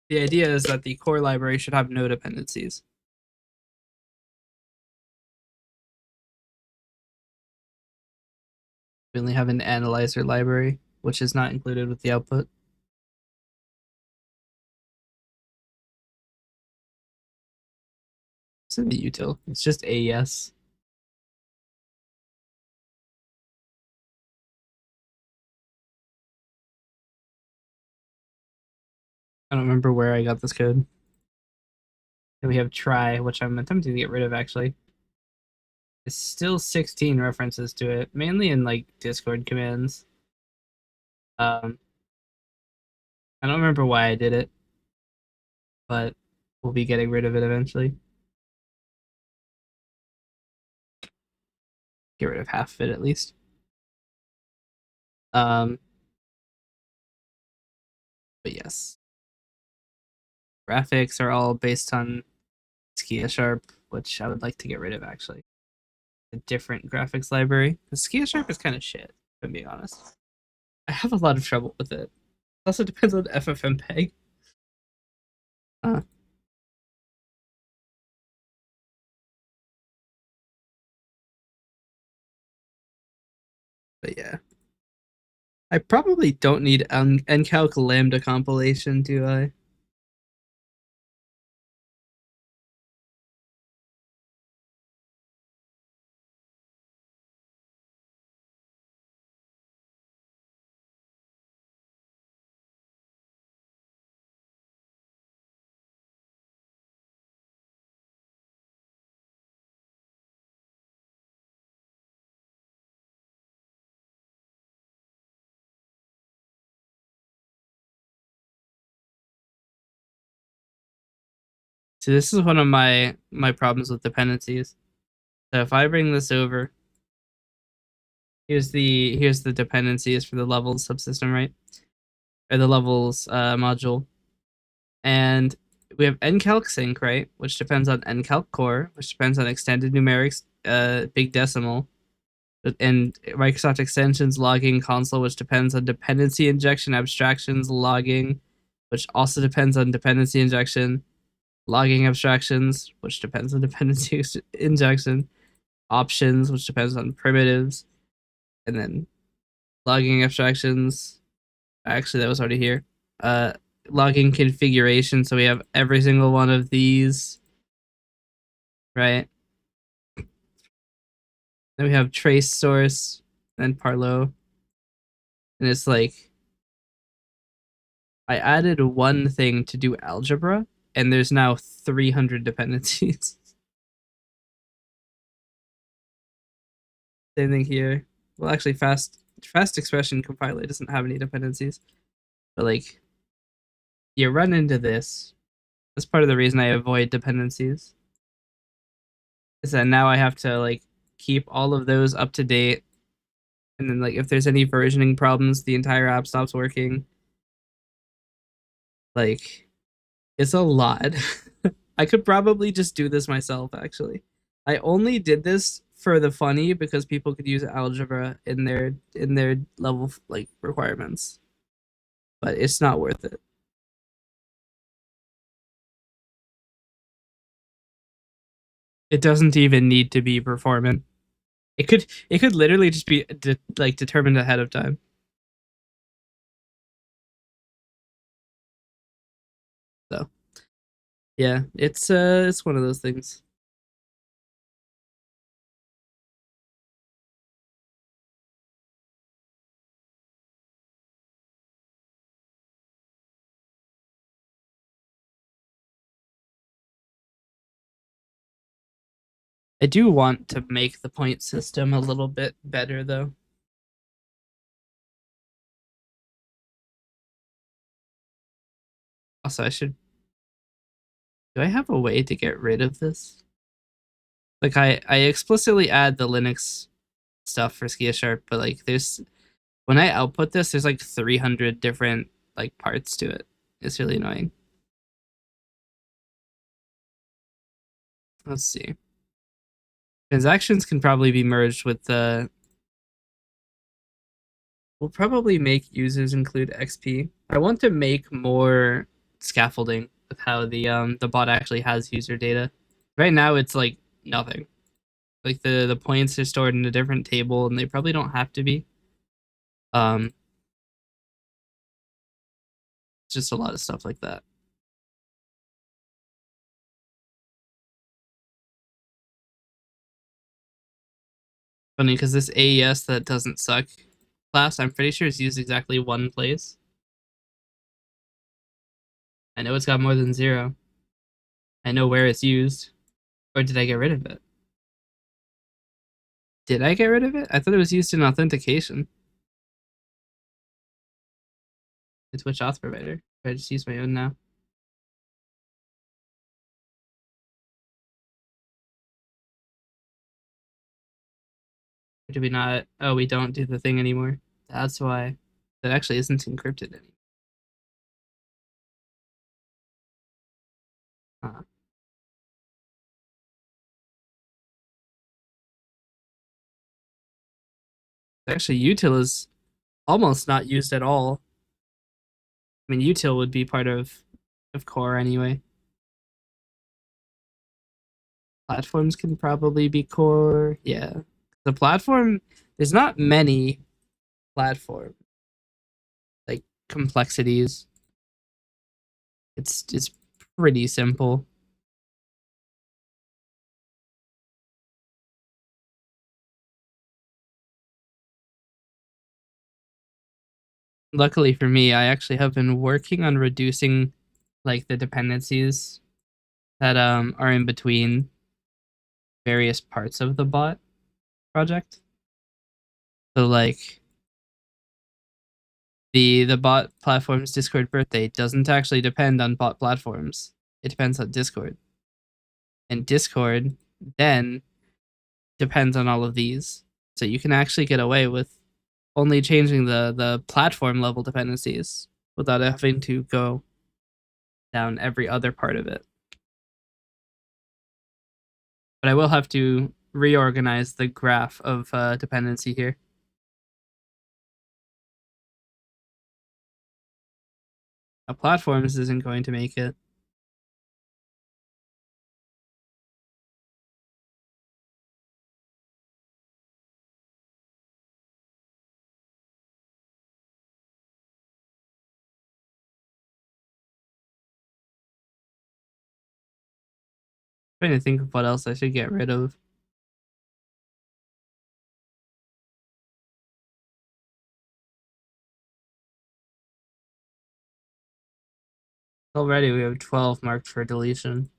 The idea is that the core library should have no dependencies. We only have an analyzer library, which is not included with the output. It's in the util. It's just AES. I don't remember where I got this code. And we have try, which I'm attempting to get rid of actually. It's still 16 references to it, mainly in like Discord commands. Um, I don't remember why I did it, but we'll be getting rid of it eventually. Get rid of half of it at least. Um, but yes, graphics are all based on Skia Sharp, which I would like to get rid of actually. A different graphics library. The Skia Sharp is kind of shit, if I'm being honest. I have a lot of trouble with it. It also depends on FFmpeg. Uh, but yeah. I probably don't need encalc lambda compilation, do I? So this is one of my problems with dependencies. So if I bring this over, here's the dependencies for the levels subsystem, right? Or the levels module. And we have encalc sync, right? Which depends on encalc core, which depends on extended numerics, big decimal, and Microsoft extensions logging console, which depends on dependency injection abstractions logging, which also depends on dependency injection logging abstractions, which depends on dependency injection, options, which depends on primitives, and then logging abstractions. Actually, that was already here. Uh, Logging configuration. So we have every single one of these, right? Then we have trace source, then Parlo, and it's like I added one thing to do algebra, and there's now 300 dependencies. Same thing here. Well, actually, fast expression compiler doesn't have any dependencies, but like you run into this. That's part of the reason I avoid dependencies. Is that now I have to like keep all of those up to date, and then like if there's any versioning problems, the entire app stops working. Like it's a lot. I could probably just do this myself, actually. I only did this for the funny because people could use algebra in their level like requirements, but it's not worth it. It doesn't even need to be performant. It could literally just be like determined ahead of time. So yeah, it's one of those things. I do want to make the point system a little bit better though. Also, I should. Do I have a way to get rid of this? Like I explicitly add the Linux stuff for Skia Sharp, but like there's when I output this, there's like 300 different like parts to it. It's really annoying. Let's see. Transactions can probably be merged with the. We'll probably make users include XP. I want to make more scaffolding with how the bot actually has user data. Right now, it's like nothing. Like the points are stored in a different table, and they probably don't have to be. Um, it's just a lot of stuff like that. Funny because this AES that doesn't suck class, I'm pretty sure it's used exactly one place. I know it's got more than zero. I know where it's used. Or did I get rid of it? Did I get rid of it? I thought it was used in authentication. It's Twitch auth provider. I just use my own now. Or do we not? Oh, we don't do the thing anymore. That's why. That actually isn't encrypted anymore. Uh, Actually, util is almost not used at all. I mean, util would be part of core anyway. Platforms can probably be core. Yeah. The platform, there's not many platform like complexities. It's pretty simple. Luckily for me, I actually have been working on reducing like the dependencies that are in between various parts of the bot project. So like the bot platform's Discord birthday doesn't actually depend on bot platforms. It depends on Discord. And Discord then depends on all of these. So you can actually get away with only changing the platform level dependencies without having to go down every other part of it. But I will have to reorganize the graph of dependency here. Now, platforms isn't going to make it. Trying to think of what else I should get rid of. Already we have 12 marked for deletion.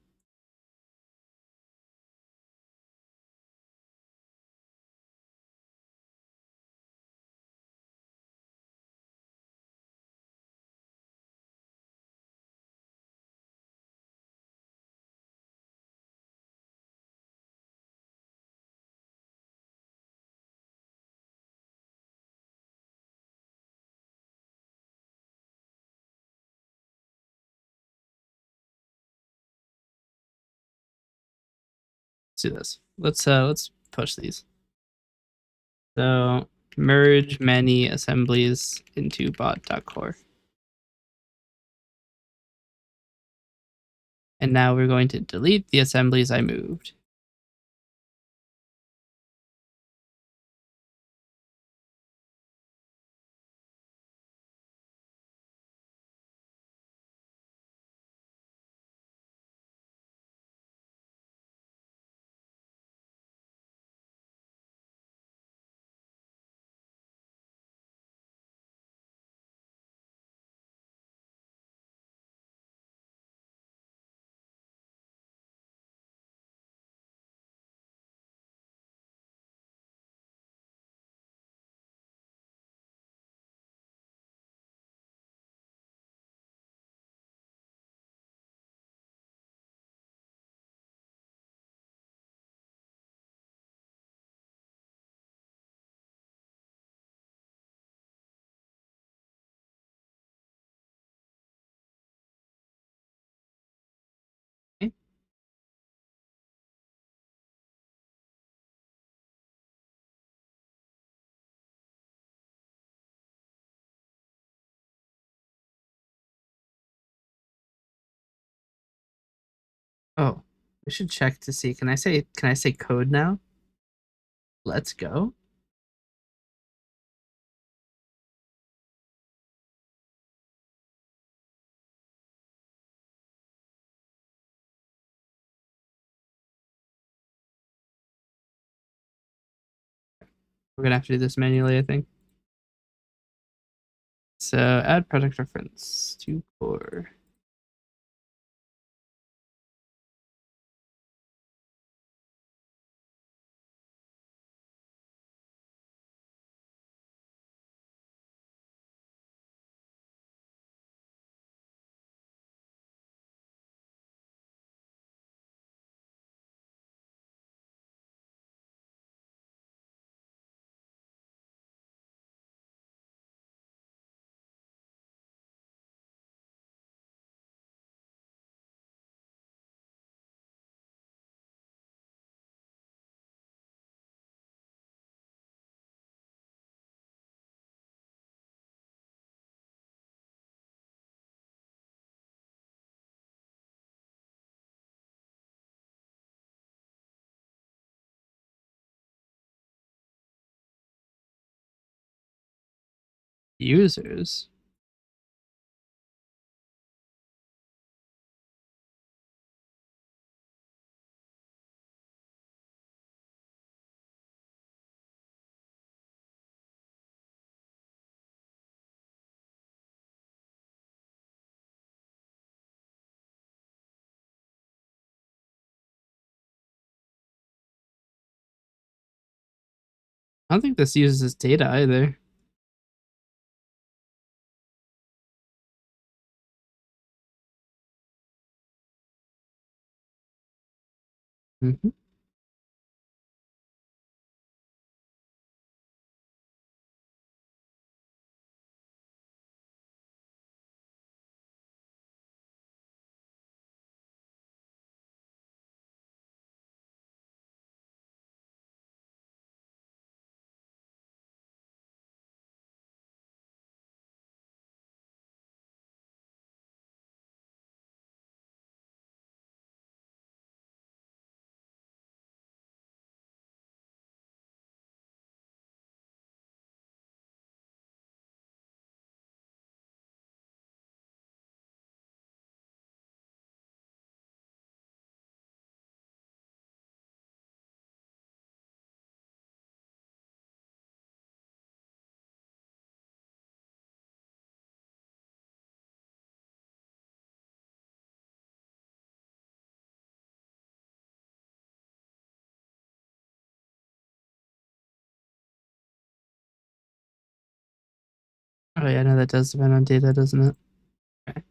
Let's do this. Let's push these. So merge many assemblies into bot.core. And now we're going to delete the assemblies I moved. Okay. Oh, we should check to see. Can I say code now? Let's go. We're gonna have to do this manually, I think. So add project reference to core. Users. I don't think this uses data either. Mm-hmm. Oh yeah, no, that does depend on data, doesn't it? Okay.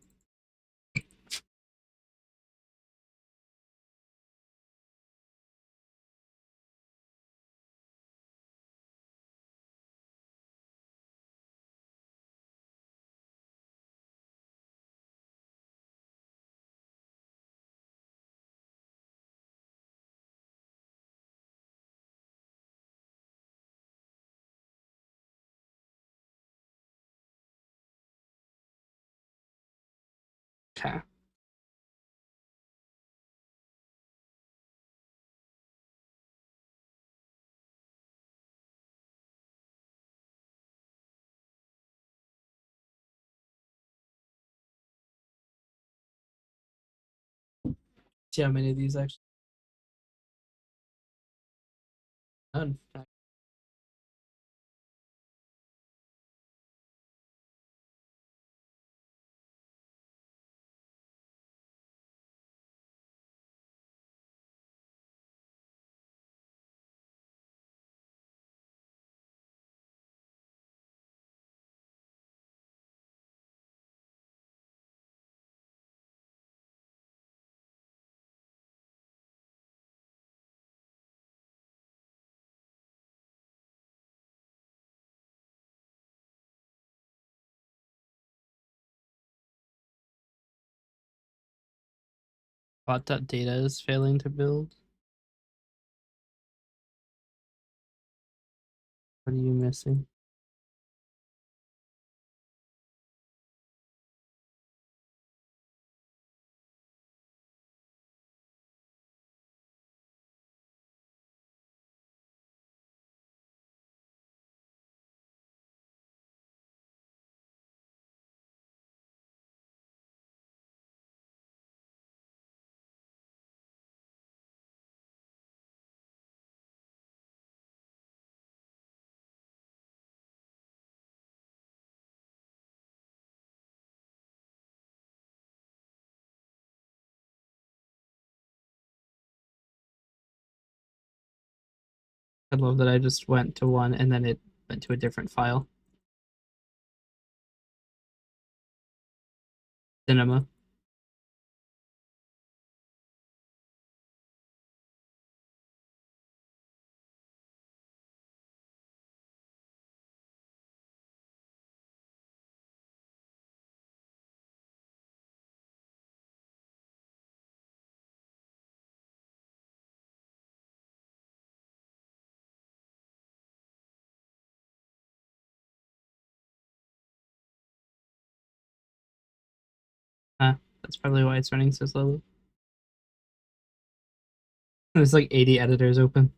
Okay. See how many of these actually done. Bot.data is failing to build. What are you missing? I love that I just went to one and then it went to a different file. Cinema. That's probably why it's running so slowly. There's like 80 editors open.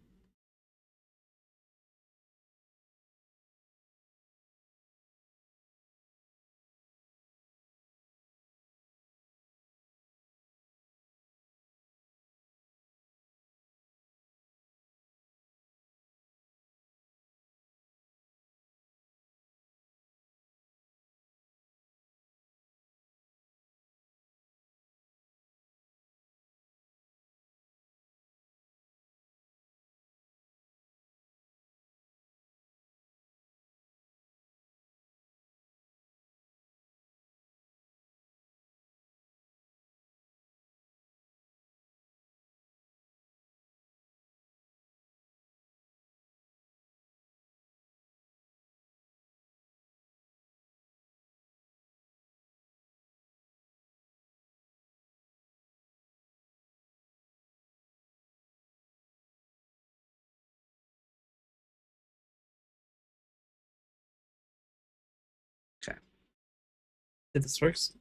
Okay. If this works.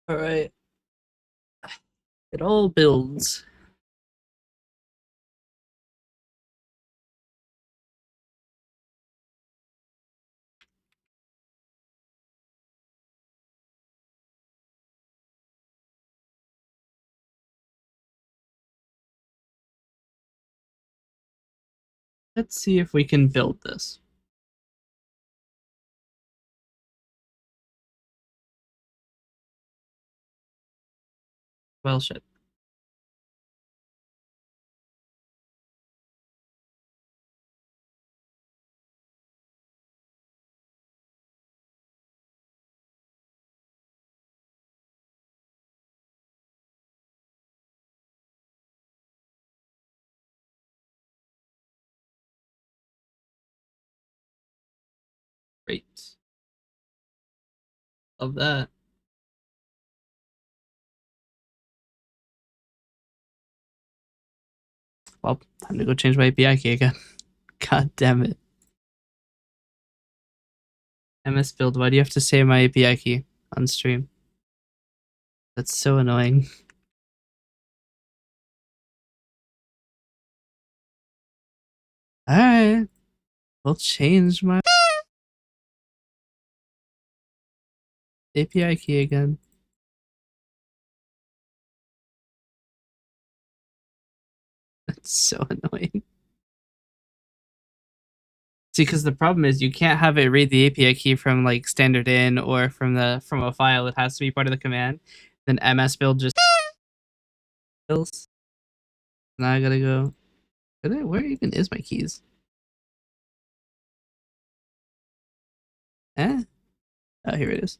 All right. It all builds. Let's see if we can build this. Well, shit. Great. Love that. Well, time to go change my API key again. God damn it. MS build, why do you have to say my API key on stream? That's so annoying. Alright. We'll change my API key again. That's so annoying. See, because the problem is you can't have it read the API key from like standard in or from a file. It has to be part of the command. Then MS build just builds. Now I gotta go. Where even is my keys? Eh? Oh, here it is.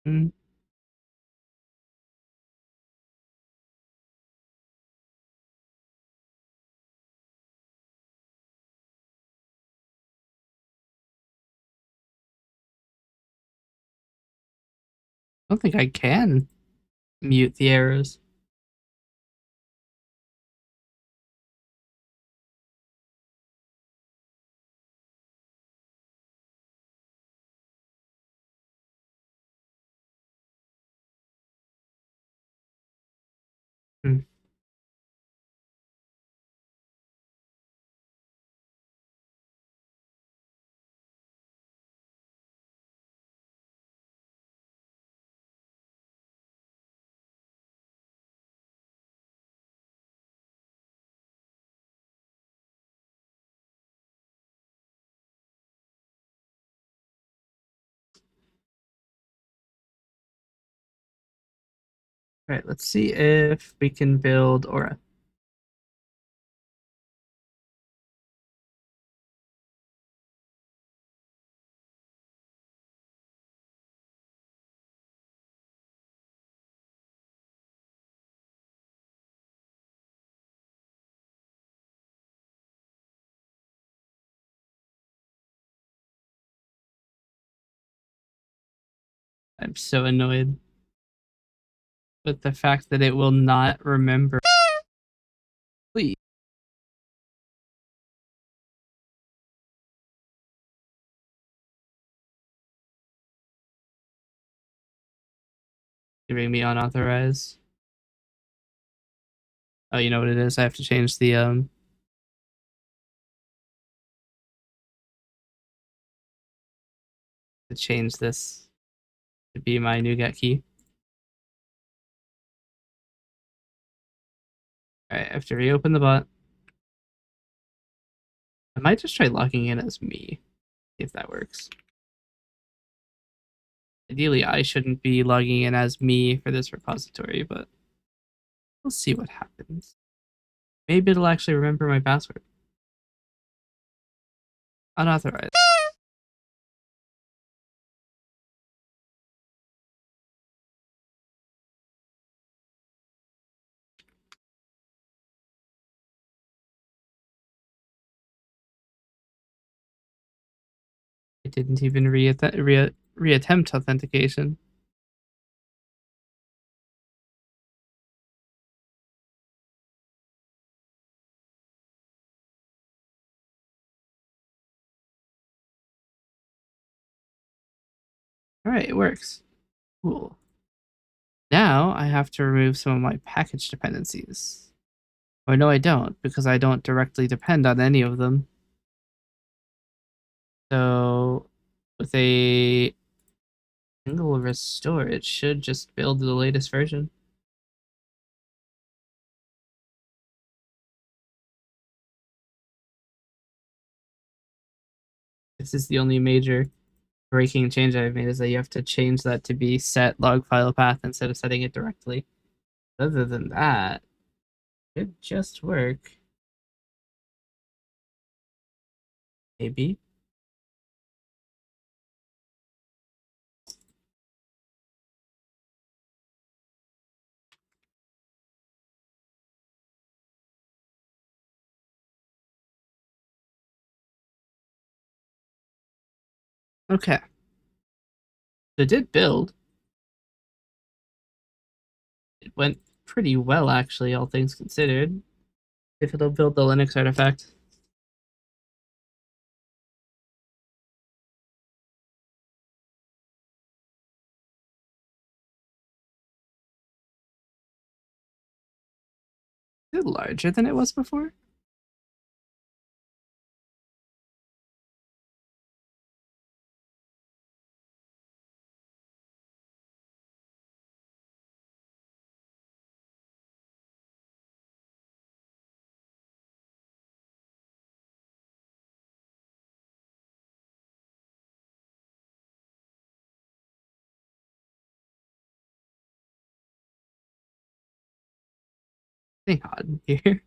Mm, I don't think I can mute the errors. Mm. All right, let's see if we can build Aura. I'm so annoyed with the fact that it will not remember. Please. giving me unauthorized. Oh, you know what it is? I have to change the to change this to be my NuGet key. All right, I have to reopen the bot. I might just try logging in as me, see if that works. Ideally, I shouldn't be logging in as me for this repository, but we'll see what happens. Maybe it'll actually remember my password. Unauthorized. It didn't even reattempt authentication. All right, it works. Cool. Now I have to remove some of my package dependencies. Or no, I don't, because I don't directly depend on any of them. So with a single restore, it should just build the latest version. This is the only major breaking change I've made, is that you have to change that to be set log file path instead of setting it directly. Other than that, it just work. Maybe. Okay. So it did build. It went pretty well, actually, all things considered. If it'll build the Linux artifact. Is it larger than it was before? Hang on here.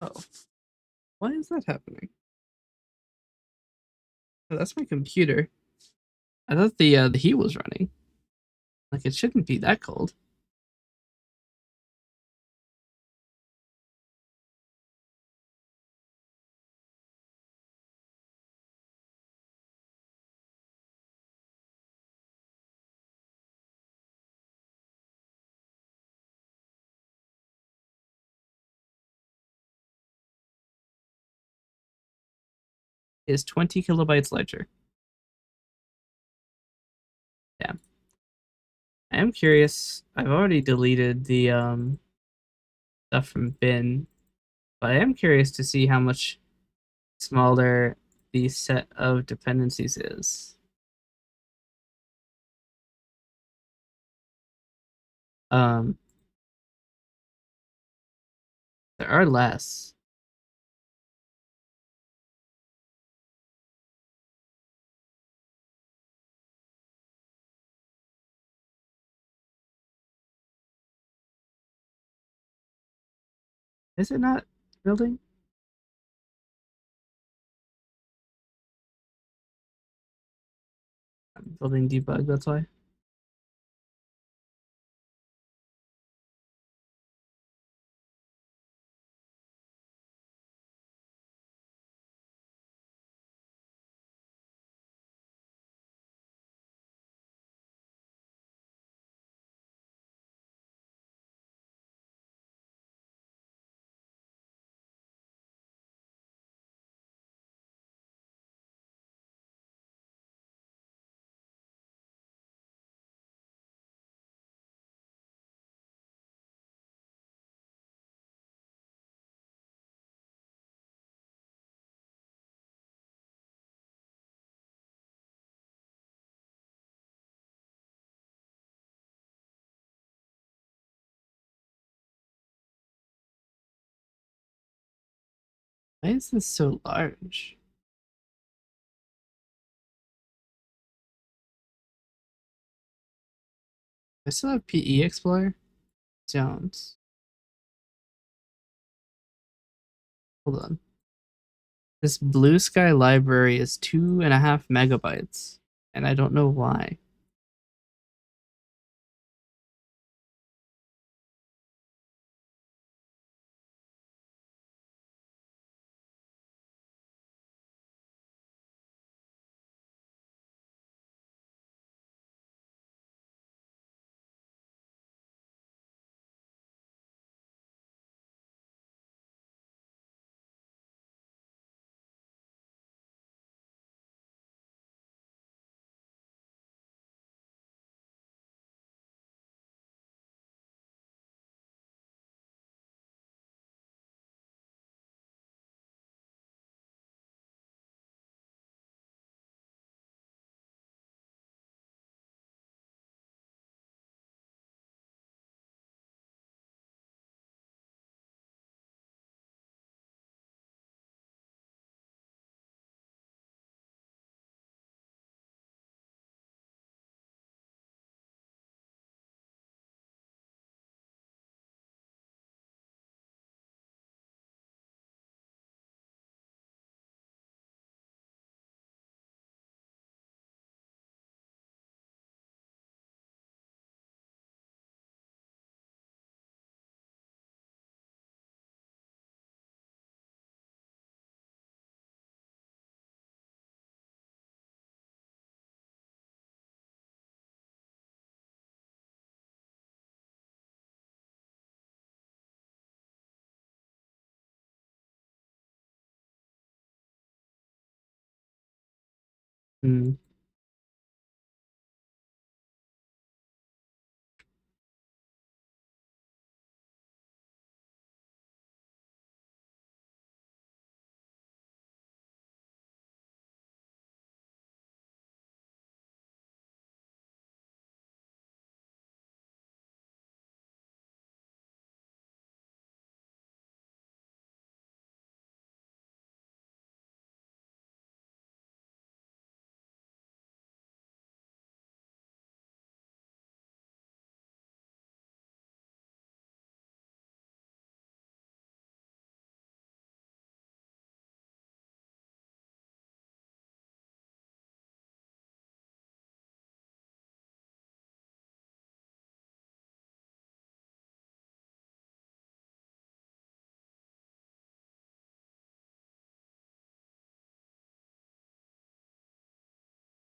Oh, why is that happening? Oh, that's my computer. I thought the heat was running. Like, it shouldn't be that cold. It is 20 kilobytes larger. Yeah. I am curious. I've already deleted the stuff from bin, but I am curious to see how much smaller the set of dependencies is. Um, there are less. Is it not building? I'm building debug, that's why. Why is this so large? I still have PE Explorer? Don't. Hold on. This Blue Sky library is 2.5 MB, and I don't know why. Hmm.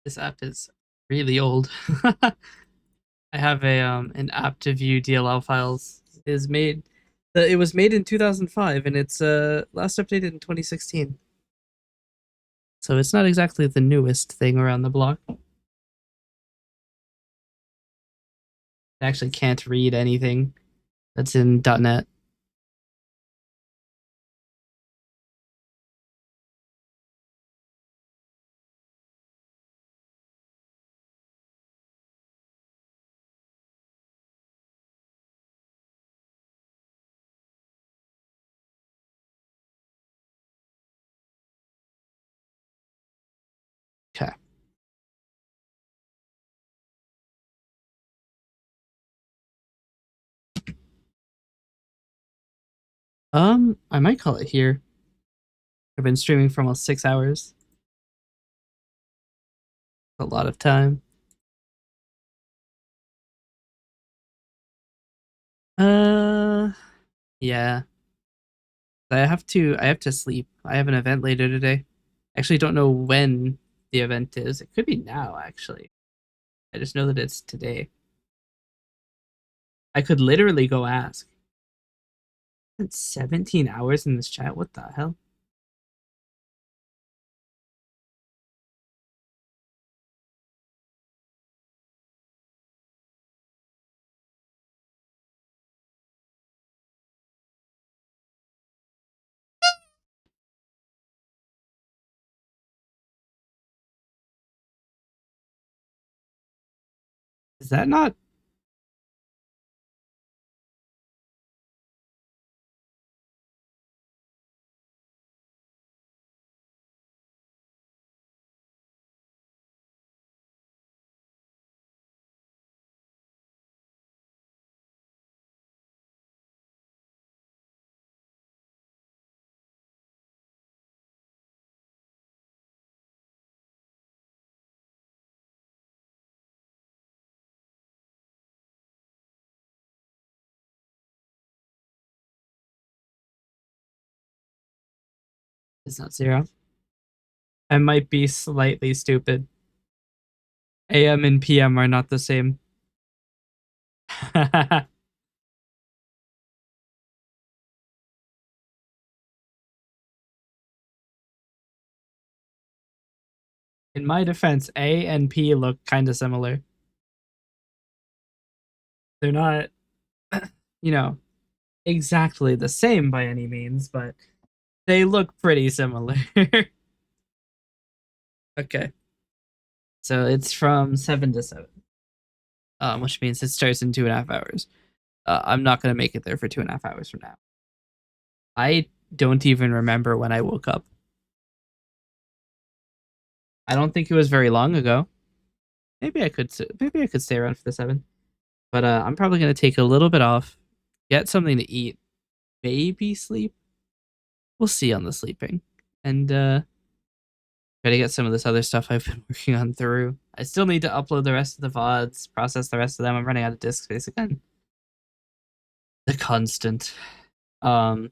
This app is really old. I have a an app to view DLL files. It was made in 2005 and it's last updated in 2016. So it's not exactly the newest thing around the block. I actually can't read anything that's in .NET. Okay. I might call it here. I've been streaming for almost 6 hours. A lot of time. Uh, yeah. I have to sleep. I have an event later today. I actually don't know when the event is. It could be now, actually. I just know that it's today. I could literally go ask. It's 17 hours in this chat. What the hell? Is that not? It's not 0. I might be slightly stupid. AM and PM are not the same. In my defense, A and P look kind of similar. They're not, you know, exactly the same by any means, but they look pretty similar. Okay. So it's from 7 to 7, which means it starts in 2.5 hours. I'm not going to make it there for 2.5 hours from now. I don't even remember when I woke up. I don't think it was very long ago. Maybe I could stay around for the 7. But I'm probably going to take a little bit off, get something to eat, maybe sleep. We'll see on the sleeping. And try to get some of this other stuff I've been working on through. I still need to upload the rest of the VODs, process the rest of them. I'm running out of disk space again. The constant. And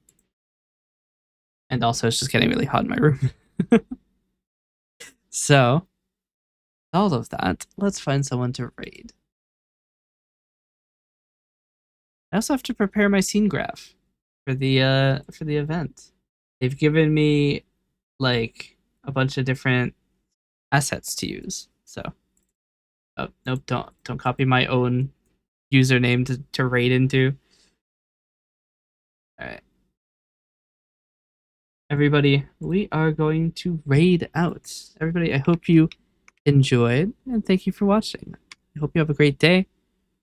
also it's just getting really hot in my room. So, all of that, let's find someone to raid. I also have to prepare my scene graph for the event. They've given me like a bunch of different assets to use. So, oh nope, don't copy my own username to raid into. All right, everybody, we are going to raid out. Everybody, I hope you enjoyed and thank you for watching. I hope you have a great day.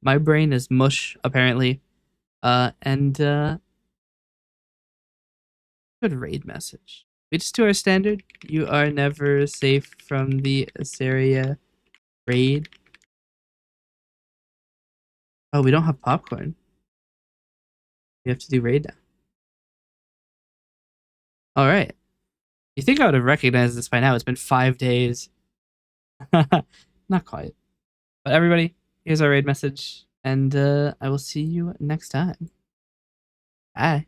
My brain is mush apparently. And good raid message. We just do our standard. You are never safe from the Assyria raid. Oh, we don't have popcorn. We have to do raid now. All right. You think I would have recognized this by now? It's been 5 days. Not quite. But everybody, here's our raid message, and I will see you next time. Bye.